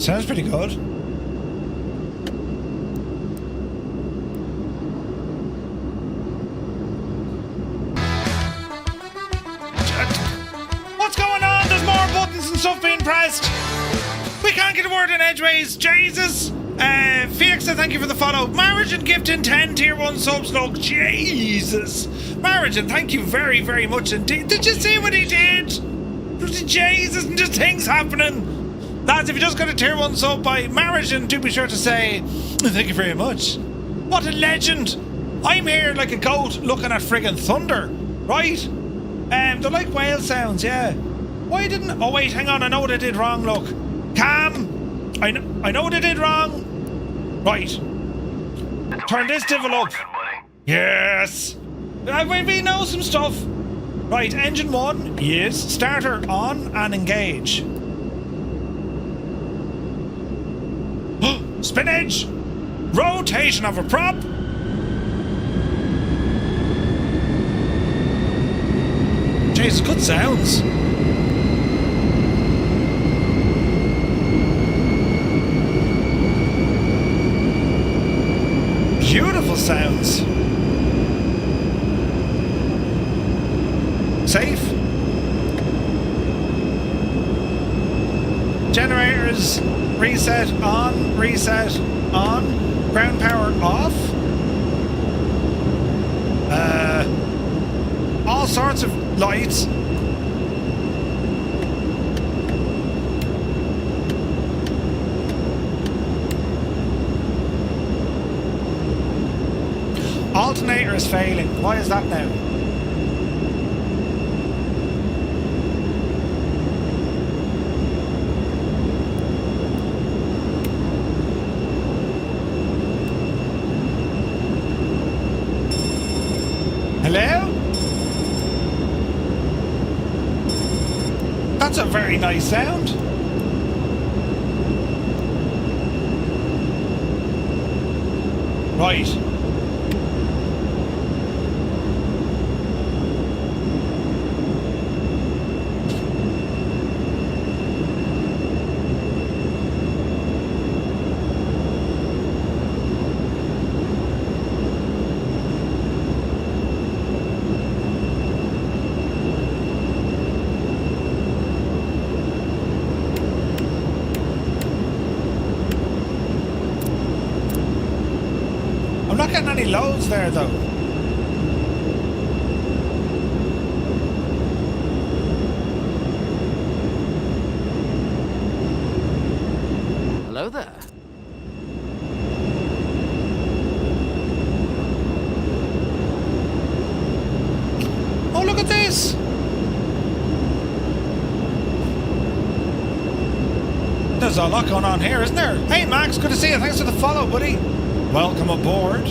Sounds pretty good. What's going on? There's more buttons and stuff being pressed. We can't get a word in edgeways. Jesus. Felix, thank you for the follow. Marriage and Gifton 10 tier 1 subs. Look, Jesus. Marriage, and thank you very, very much indeed. Did you see what he did? Jesus, and just things happening. Lads, if you just got a tier 1 sub by Marriage, and do be sure to say thank you very much. What a legend. I'm here like a goat looking at friggin' thunder, right? They're like whale sounds, yeah. Why didn't... Oh wait, hang on, I know what I did wrong, look. Cam, I know what I did wrong. Right. Turn this devil up. Yes. We know some stuff. Right, engine 1, yes. Starter on and engage. Spinach! Rotation of a prop! Jesus, good sounds. Beautiful sounds. Safe. Generators reset on, ground power off. All sorts of lights. Alternator is failing. Why is that now? Hello? That's a very nice sound. Right. Not getting any loads there though. Hello there. Oh, look at this. There's a lot going on here, isn't there? Hey Max, good to see you. Thanks for the follow, buddy. Welcome aboard.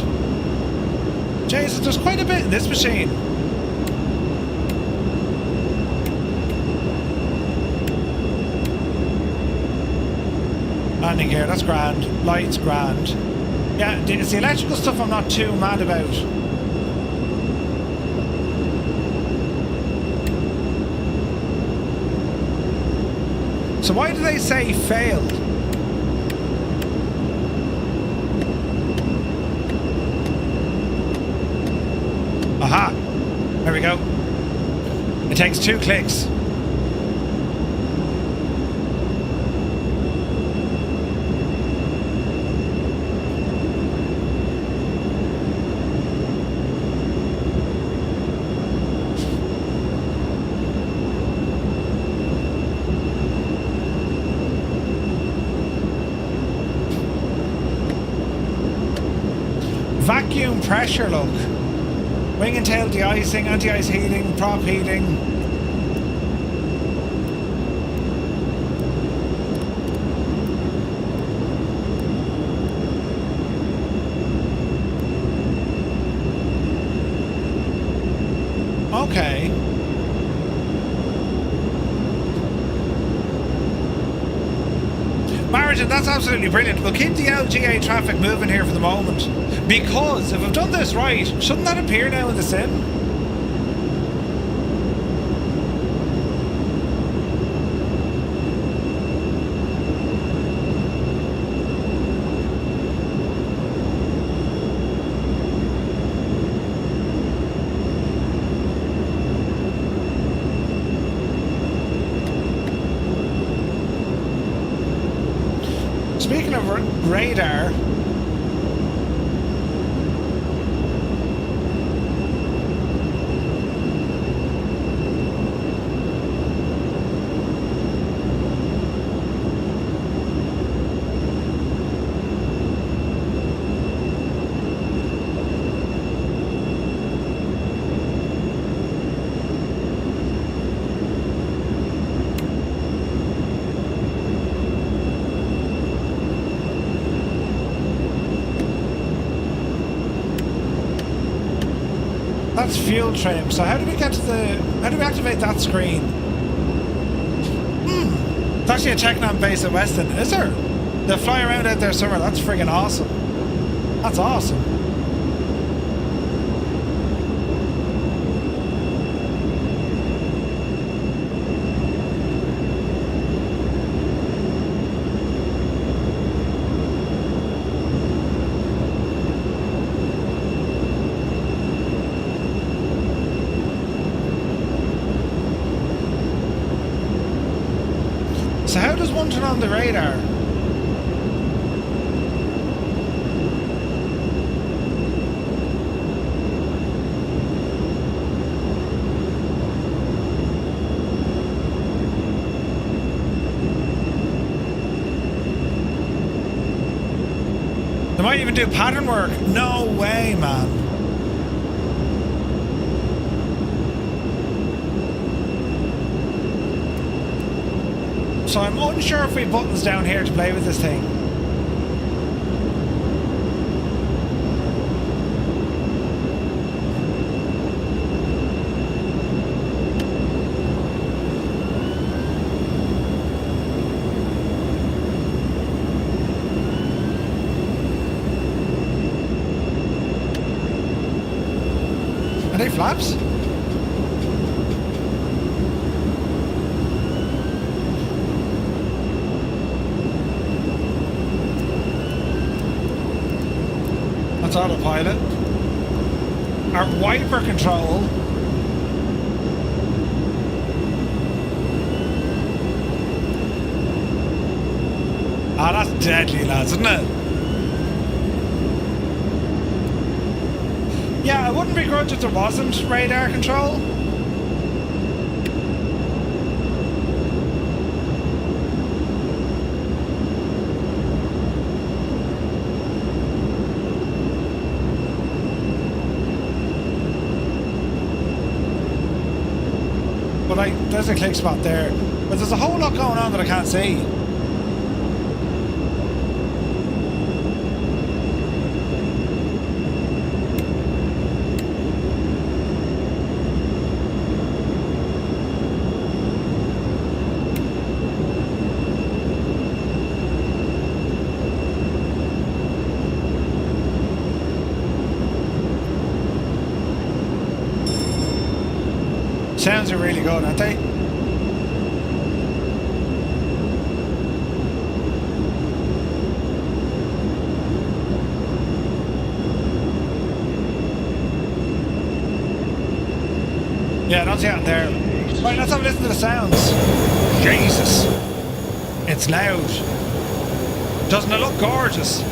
Jesus, there's quite a bit in this machine. Landing gear, that's grand. Lights, grand. Yeah, it's the electrical stuff I'm not too mad about. So why do they say failed? Aha! There we go. It takes 2 clicks. Vacuum pressure, look. Wing and tail de-icing, anti-ice heating, prop heating. Okay. Martin, that's absolutely brilliant. We'll keep the LGA traffic moving here for the moment. Because if I've done this right, shouldn't that appear now in the sim? Speaking of radar, that's fuel trim. So how do we get to how do we activate that screen? It's actually a Technom base at Weston, is there? They'll fly around out there somewhere. That's friggin' awesome. That's awesome. So how does one turn on the radar? They might even do pattern work. No way, man. So I'm unsure if we have buttons down here to play with this thing. Are they flaps? That's autopilot. Our wiper control. Ah, that's deadly, lads, isn't it? Yeah, I wouldn't begrudge if there wasn't radar control. But there's a click spot there. But there's a whole lot going on that I can't see. Sounds are really good, aren't they? Yeah, I don't see it there. Right, let's have a listen to the sounds. Jesus. It's loud. Doesn't it look gorgeous?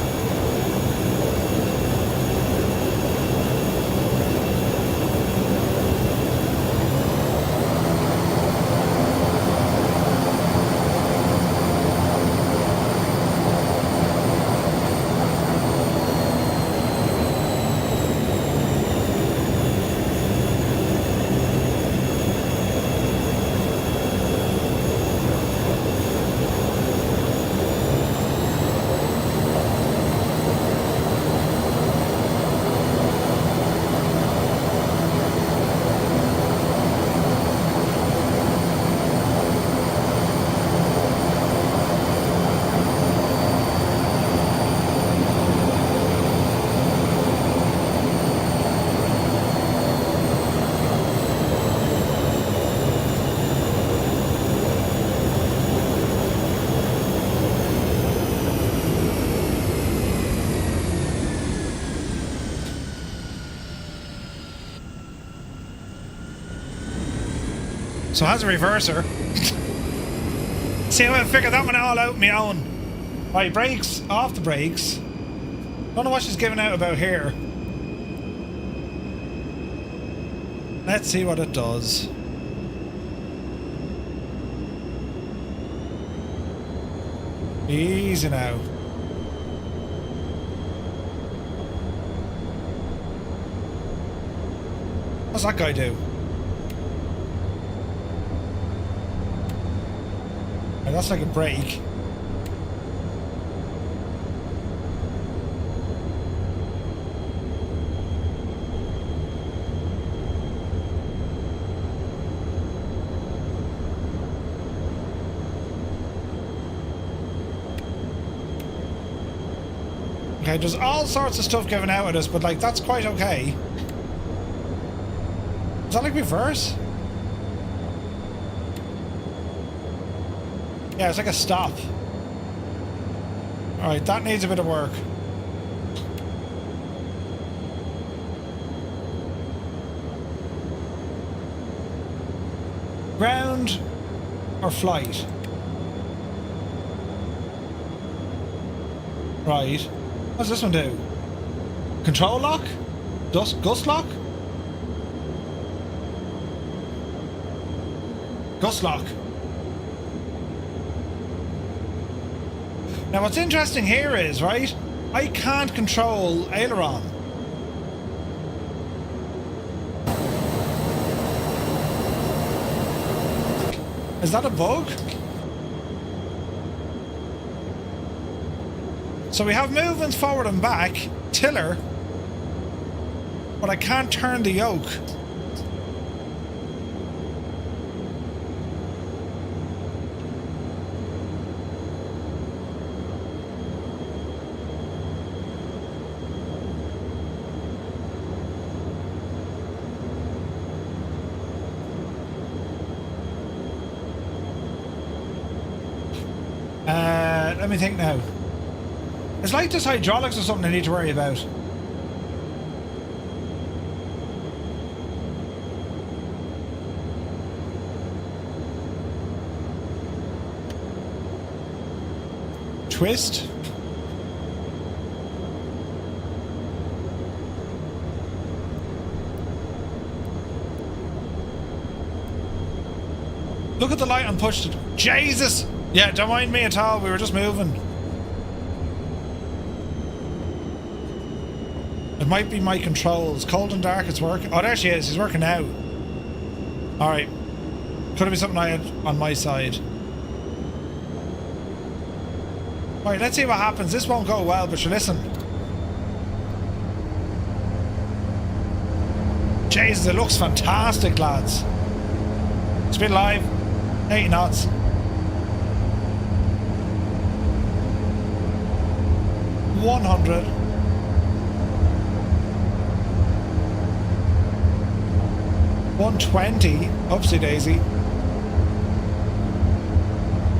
So it has a reverser. See how I figured that one all out on my own. Right, brakes, off the brakes. Don't know what she's giving out about here. Let's see what it does. Easy now. What's that guy do? Oh, that's like a brake. Okay, there's all sorts of stuff given out at us, but like that's quite okay. Is that like reverse? Yeah, it's like a stop. Alright, that needs a bit of work. Ground or flight? Right. What's this one do? Control lock? Gust lock? Gust lock. Now what's interesting here is, right, I can't control aileron. Is that a bug? So we have movements forward and back, tiller, but I can't turn the yoke. Let me think now. It's like this hydraulics or something I need to worry about. Twist. Look at the light and push it. Jesus! Yeah, don't mind me at all. We were just moving. It might be my controls. Cold and dark, it's working. Oh, there she is. She's working now. Alright. Could have been something I had on my side. Alright, let's see what happens. This won't go well, but you listen. Jesus, it looks fantastic, lads. Speed live. 80 knots. 100. $120. Oopsie daisy.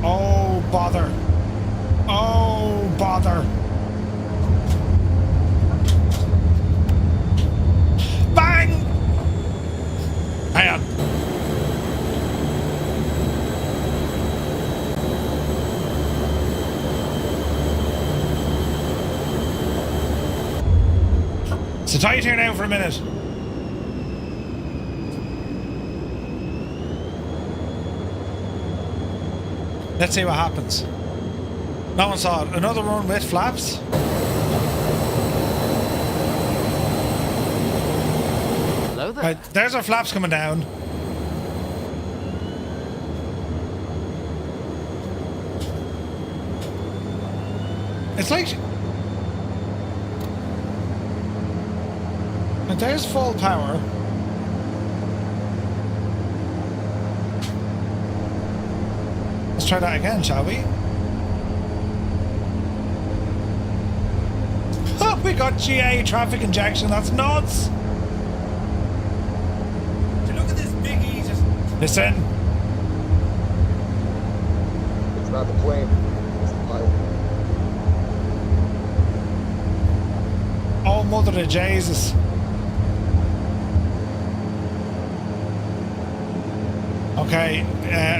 Oh bother. Oh bother. Bang! Hang on. So tight here now for a minute. Let's see what happens. No one saw it. Another one with flaps. Hello there. Right, there's our flaps coming down. It's like... And there's full power. Let's try that again, shall we? Oh, we got GA traffic injection. That's nuts. Look at this biggie. Just Listen. It's not the plane. It's the pilot. Oh, mother of Jesus. Okay,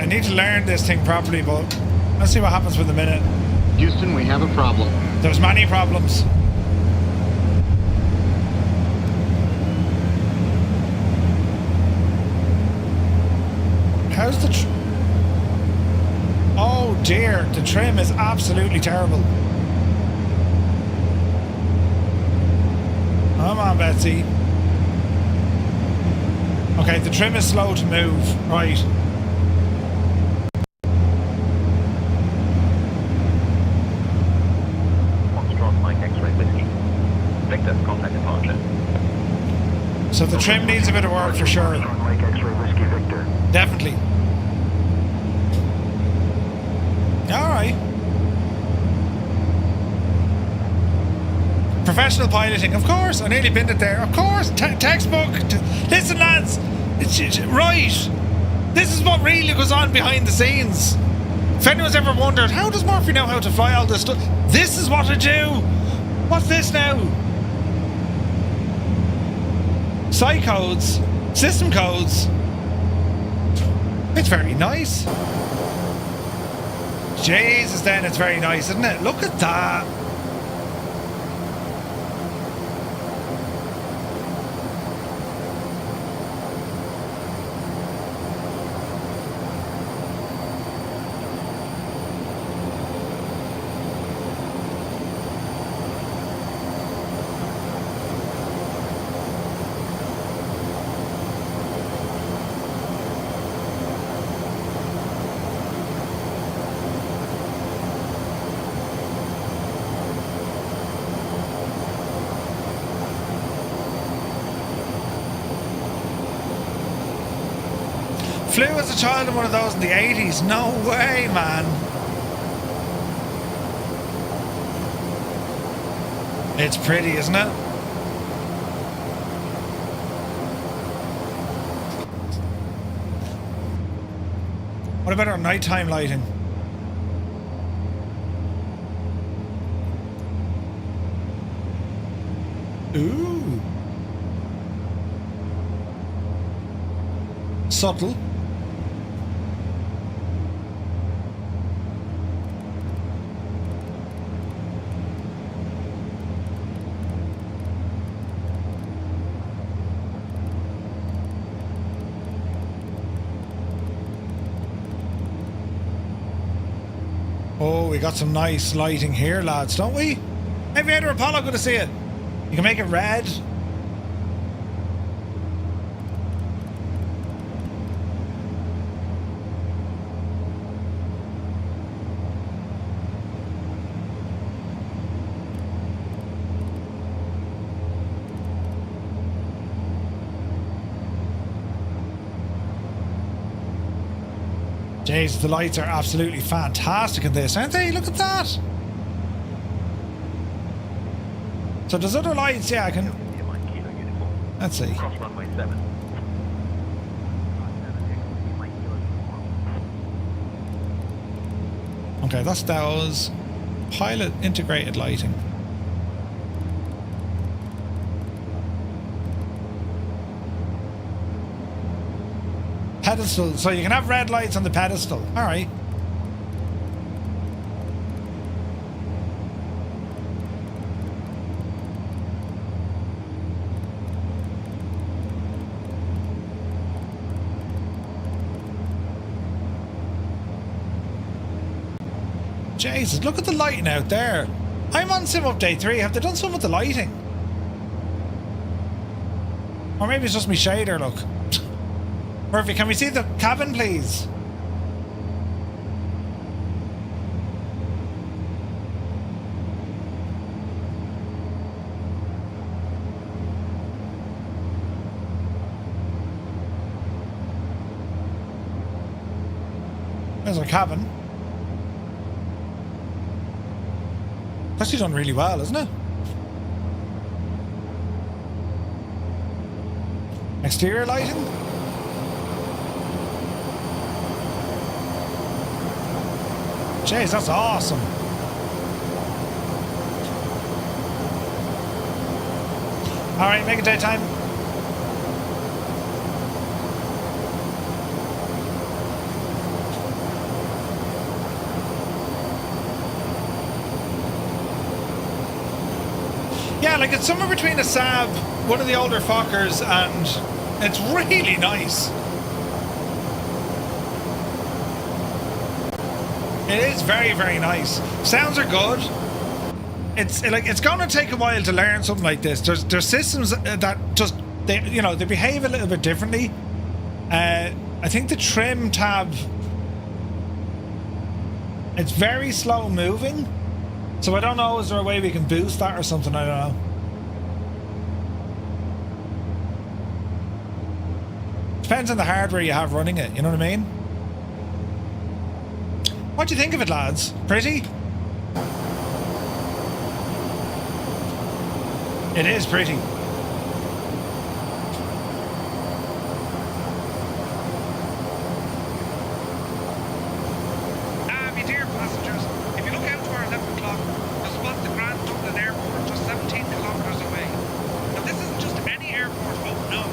I need to learn this thing properly, but let's see what happens with a minute. Houston, we have a problem. There's many problems. How's the oh dear, the trim is absolutely terrible. Come on, Betsy. Okay, the trim is slow to move. Right. Foxtrot Mike X-ray Whiskey. Victor, contact departure. So the trim needs a bit of work for sure. Mike X-ray Whiskey Victor. Definitely. Alright. Professional piloting, of course. I nearly pinned it there. Of course. Textbook. Listen, lads. Right. This is what really goes on behind the scenes. If anyone's ever wondered, how does Murphy know how to fly all this stuff? This is what I do. What's this now? Site codes. System codes. It's very nice. Jesus, then it's very nice, isn't it? Look at that. Flew as a child in one of those in the 80s. No way, man. It's pretty, isn't it? What about our nighttime lighting? Ooh. Subtle. Oh, we got some nice lighting here, lads, don't we? Maybe either Apollo going to see it. You can make it red. Jeez, the lights are absolutely fantastic in this, aren't they? Look at that. So there's other lights, yeah, I can... Let's see. Cross runway 7. Okay, that's those. Pilot integrated lighting. Pedestal, so you can have red lights on the pedestal. All right. Jesus, look at the lighting out there. I'm on Sim Update 3. Have they done something with the lighting? Or maybe it's just me shader, look. Murphy, can we see the cabin, please? There's our cabin. It's actually done really well, isn't it? Exterior lighting? Jeez, that's awesome. Alright, make it daytime. Yeah, like it's somewhere between a Saab, one of the older Fokkers, and it's really nice. It is very, very nice. Sounds are good. It's like it's gonna take a while to learn something like this. There's systems that just they behave a little bit differently. I think the trim tab, it's very slow moving. So I don't know, is there a way we can boost that or something? I don't know. Depends on the hardware you have running it, you know what I mean? What do you think of it, lads? Pretty? It is pretty. My dear passengers, if you look out to our 11 o'clock, you'll spot the Grand Dublin Airport just 17 kilometres away. Now this isn't just any airport, oh no.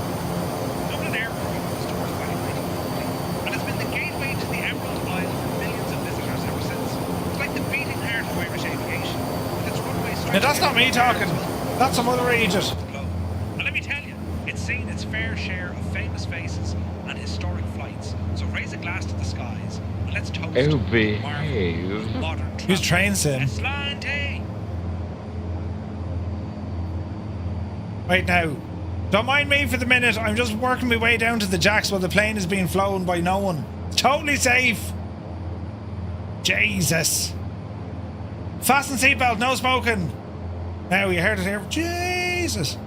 Dublin Airport opens doors by 1940, and it's been the gateway to the Emerald Isle for millions of visitors ever since. It's like the beating heart of Irish aviation, with its runway stretching. Now that's not me talking. That's some other agent. And let me tell you, it's seen its fair share of famous faces and historic flights. So raise a glass to the skies and let's toast behave. modern Who's train sim? Aslante. Right now, don't mind me for the minute. I'm just working my way down to the jacks while the plane is being flown by no one. Totally safe. Jesus. Fasten seatbelt, no smoking. Now you heard it here. Jesus.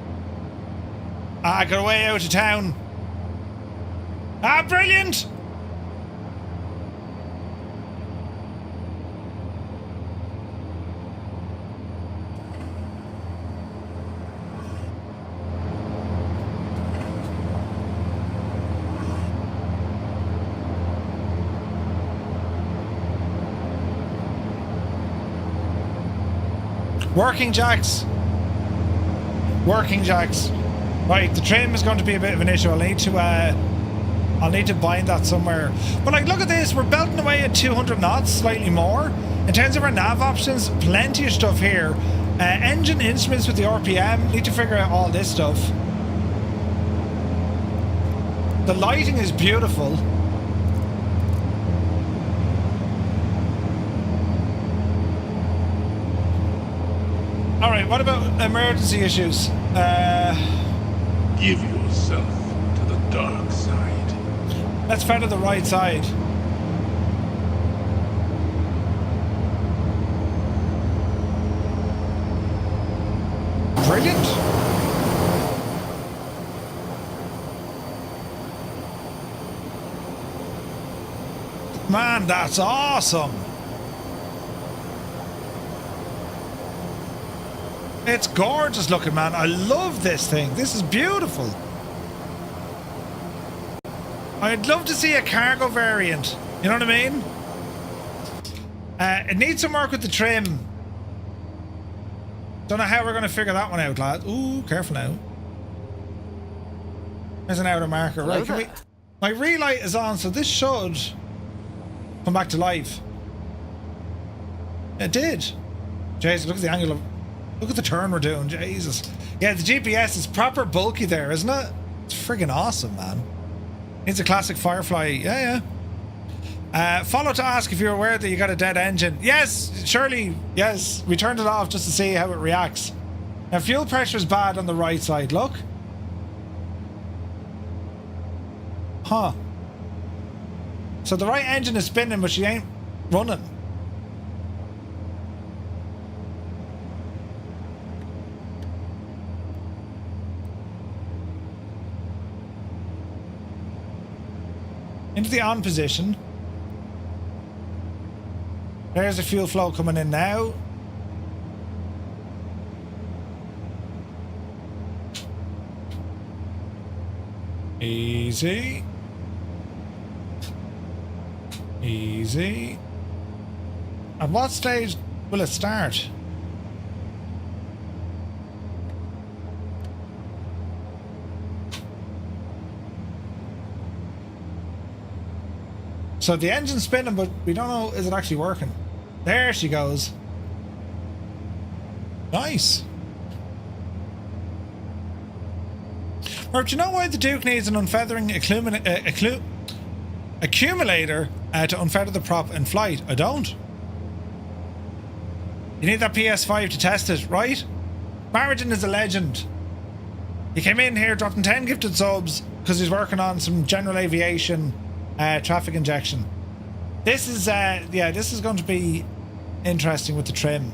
I got away out of town. Ah, brilliant. Working jacks. Working jacks. Right, the trim is going to be a bit of an issue. I'll need to bind that somewhere. But like, look at this. We're belting away at 200 knots, slightly more. In terms of our nav options, plenty of stuff here. Engine instruments with the RPM. Need to figure out all this stuff. The lighting is beautiful. All right, what about emergency issues? Give yourself to the dark side. Let's feather the right side. Brilliant. Man, that's awesome. It's gorgeous looking, man. I love this thing. This is beautiful. I'd love to see a cargo variant. You know what I mean? It needs some work with the trim. Don't know how we're going to figure that one out, lad. Ooh, careful now. There's an outer marker. Right, can we... My relight is on, so this should come back to life. It did. Jesus, look at the angle of... Look at the turn we're doing, Jesus. Yeah, the GPS is proper bulky there, isn't it? It's friggin' awesome, man. It's a classic Firefly. Yeah, yeah. Follow to ask if you're aware that you got a dead engine. Yes, surely, yes. We turned it off just to see how it reacts. Now, fuel pressure is bad on the right side, look. Huh. So the right engine is spinning, but she ain't running. Into the on position. There's the fuel flow coming in now. Easy. Easy. At what stage will it start? So the engine's spinning, but we don't know, is it actually working? There she goes. Nice. Or do you know why the Duke needs an unfeathering accumulator to unfeather the prop in flight? I don't. You need that PS5 to test it, right? Marigin is a legend. He came in here dropping 10 gifted subs because he's working on some general aviation traffic injection. This is this is going to be interesting with the trim.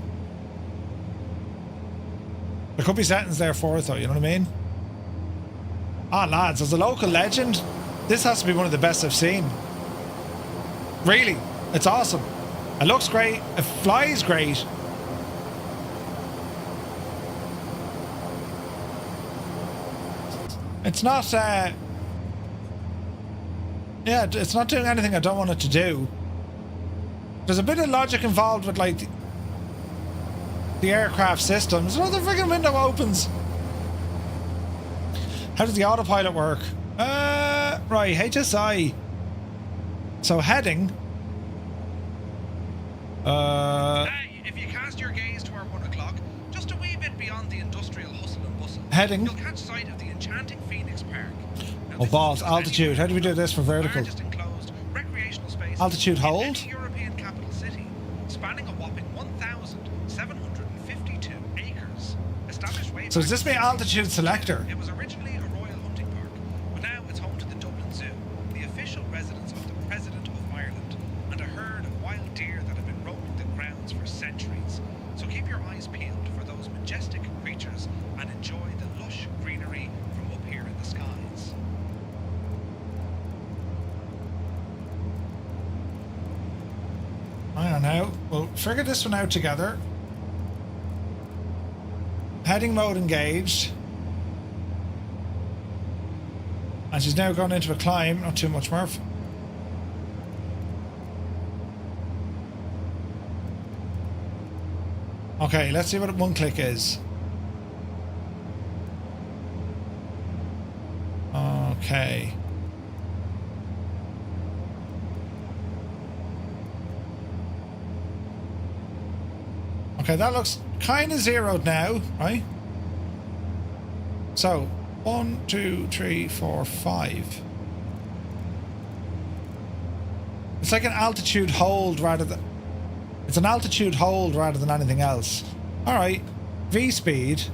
There could be settings there for it though, you know what I mean? Ah, lads, as a local legend, this has to be one of the best I've seen. Really, it's awesome. It looks great, it flies great. It's not, it's not doing anything I don't want it to do. There's a bit of logic involved with, like, the aircraft systems. Oh, the friggin' window opens. How does the autopilot work? Right, HSI. So, heading. If you cast your gaze toward 1 o'clock, just a wee bit beyond the industrial hustle and bustle, heading. you'll catch sight of the enchanting Phoenix Park. Oh, balls. Altitude. How do we do this for vertical? Altitude hold. European capital city, spanning a whopping 1,752 acres. Established way So does this mean altitude selector? It was originally a royal hunting park, but now it's home to the Dublin Zoo, the official residence of the President of Ireland, and a herd of wild deer that have been roaming the grounds for centuries. So keep your eyes peeled for those majestic creatures and enjoy the lush greenery from up here in the skies. I don't know. We'll figure this one out together. Heading mode engaged. And she's now gone into a climb. Not too much, Murph. Okay, let's see what one click is. Okay. Okay, that looks kind of zeroed now, right? So, 1, 2, 3, 4, 5. It's like an altitude hold rather than... It's an altitude hold rather than anything else. Alright, V speed.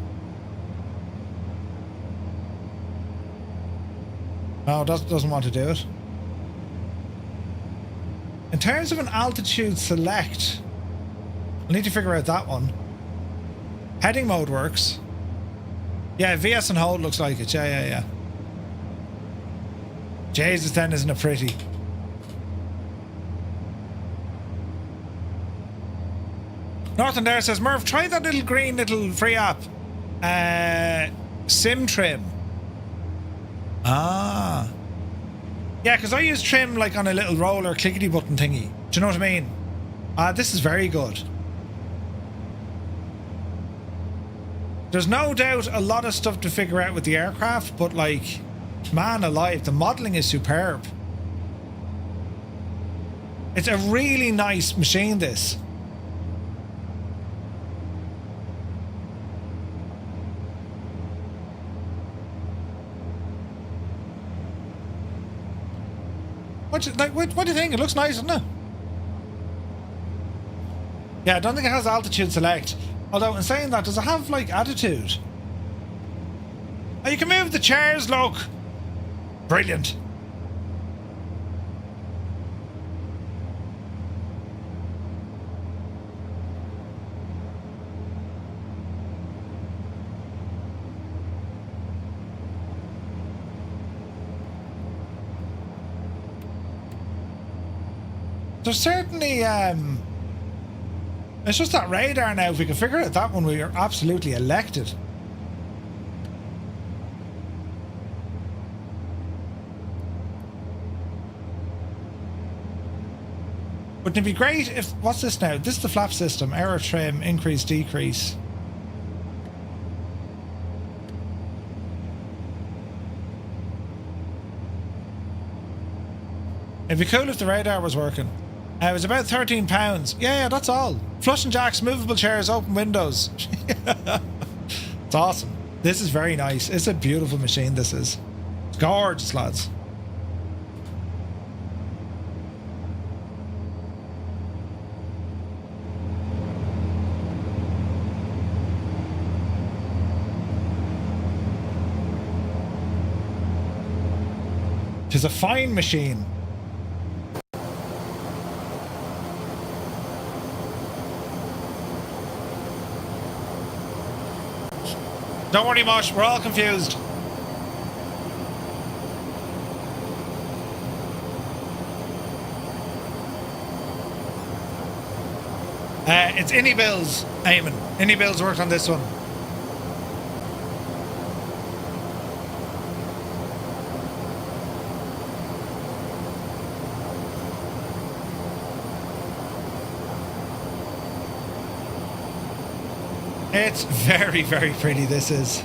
No, doesn't want to do it. In terms of an altitude select... I need to figure out that one. Heading mode works. Yeah, VS and hold looks like it. Yeah. Jesus, then isn't it pretty? Northern there says, Murph, try that little green little free app. Sim Trim. Ah. Yeah, because I use Trim like on a little roller clickety button thingy. Do you know what I mean? This is very good. There's no doubt a lot of stuff to figure out with the aircraft, but like, man alive, the modelling is superb. It's a really nice machine, this. What do you think? It looks nice, doesn't it? Yeah, I don't think it has altitude select. Although, in saying that, does it have, like, attitude? Oh, you can move the chairs, look! Brilliant. There's certainly, it's just that radar now. If we can figure out that one, we are absolutely elected. Wouldn't it be great if... What's this now? This is the flap system. Error trim, increase, decrease. It'd be cool if the radar was working. It was about £13. Yeah, that's all. Flush and jacks, movable chairs, open windows. It's awesome. This is very nice. It's a beautiful machine, this is. It's gorgeous, lads. Tis a fine machine. Don't worry, Mosh, we're all confused. It's Innie Bills, Eamon. Innie Bills worked on this one. It's very, very pretty, this is.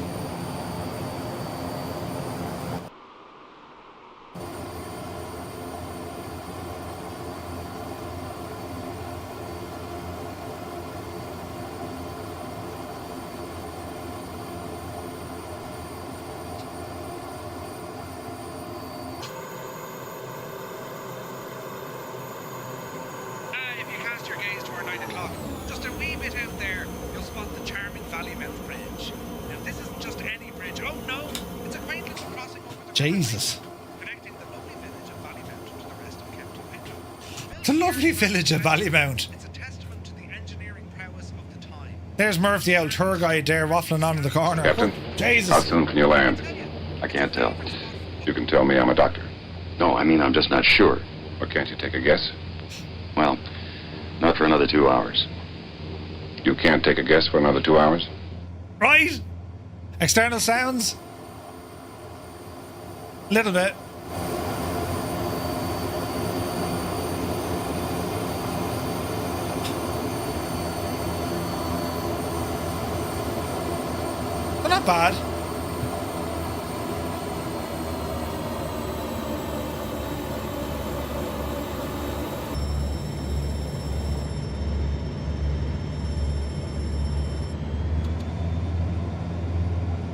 If you cast your gaze toward 9 o'clock, just a wee bit out there, you'll spot the charming Valleymouth Bridge. Now, this isn't just any bridge. Oh no, it's a quaint little crossing over the Jesus. connecting the lovely village of Valleymount to the rest of County Wicklow. It's a lovely village of Ballymount. It's a testament to the engineering prowess of the time. There's Murph, the old tour guide there, waffling on in the corner. Captain, Jesus. how soon can you land? I can't tell. You can tell me I'm a doctor. No, I mean, I'm just not sure. Or can't you take a guess? Well, not for another 2 hours. You can't take a guess for another 2 hours? Right? External sounds? Little bit. They're not bad.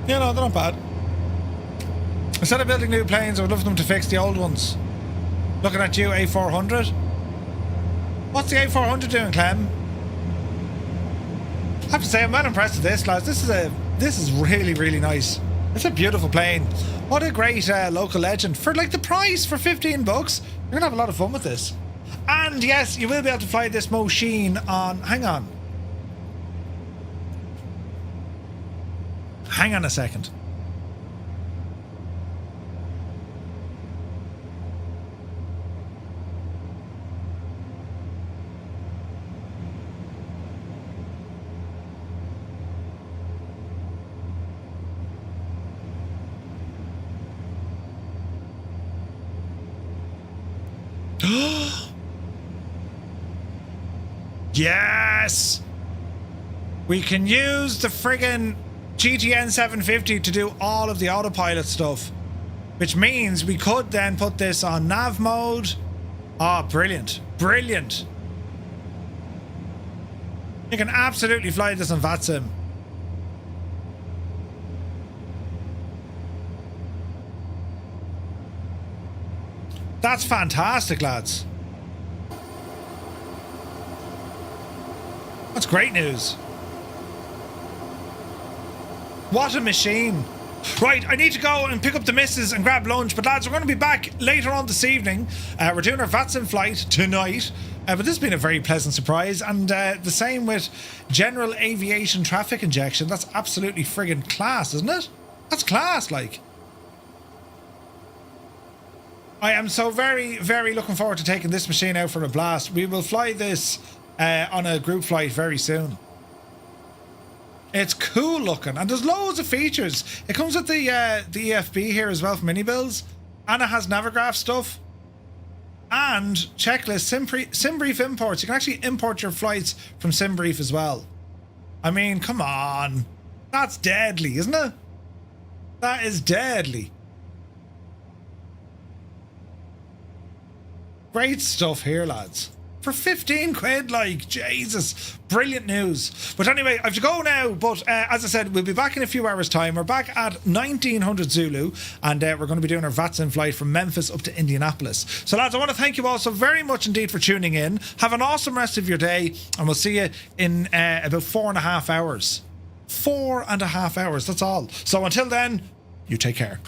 Yeah, no, they're not bad. Instead of building new planes, I would love them to fix the old ones. Looking at you, A400. What's the A400 doing, Clem? I have to say, I'm well impressed with this, lads. This is really, really nice. It's a beautiful plane. What a great local legend. For like the price, for 15 bucks, you're gonna have a lot of fun with this. And yes, you will be able to fly this machine on... Hang on. Hang on a second. Yes! We can use the friggin' GTN 750 to do all of the autopilot stuff, which means we could then put this on nav mode. Oh, brilliant. Brilliant. You can absolutely fly this on VATSIM. That's fantastic, lads. That's great news. What a machine. Right, I need to go and pick up the missus and grab lunch, but lads, we're going to be back later on this evening. We're doing our VATSIM flight tonight, but this has been a very pleasant surprise, and the same with general aviation traffic injection. That's absolutely friggin' class, isn't it? That's class, like. I am so very, very looking forward to taking this machine out for a blast. We will fly this on a group flight very soon. It's cool looking, and there's loads of features. It comes with the EFB here as well from Minibills, and it has Navigraph stuff and checklist SimBrief imports. You can actually import your flights from SimBrief as well. I mean, come on, that's deadly, isn't it? That is deadly. Great stuff here, lads. For 15 quid, like, Jesus. Brilliant news. But anyway, I have to go now. But as I said, we'll be back in a few hours' time. We're back at 1900 Zulu, and we're going to be doing our VATSIM flight from Memphis up to Indianapolis. So, lads, I want to thank you all so very much indeed for tuning in. Have an awesome rest of your day, and we'll see you in about 4.5 hours. 4.5 hours, that's all. So until then, you take care.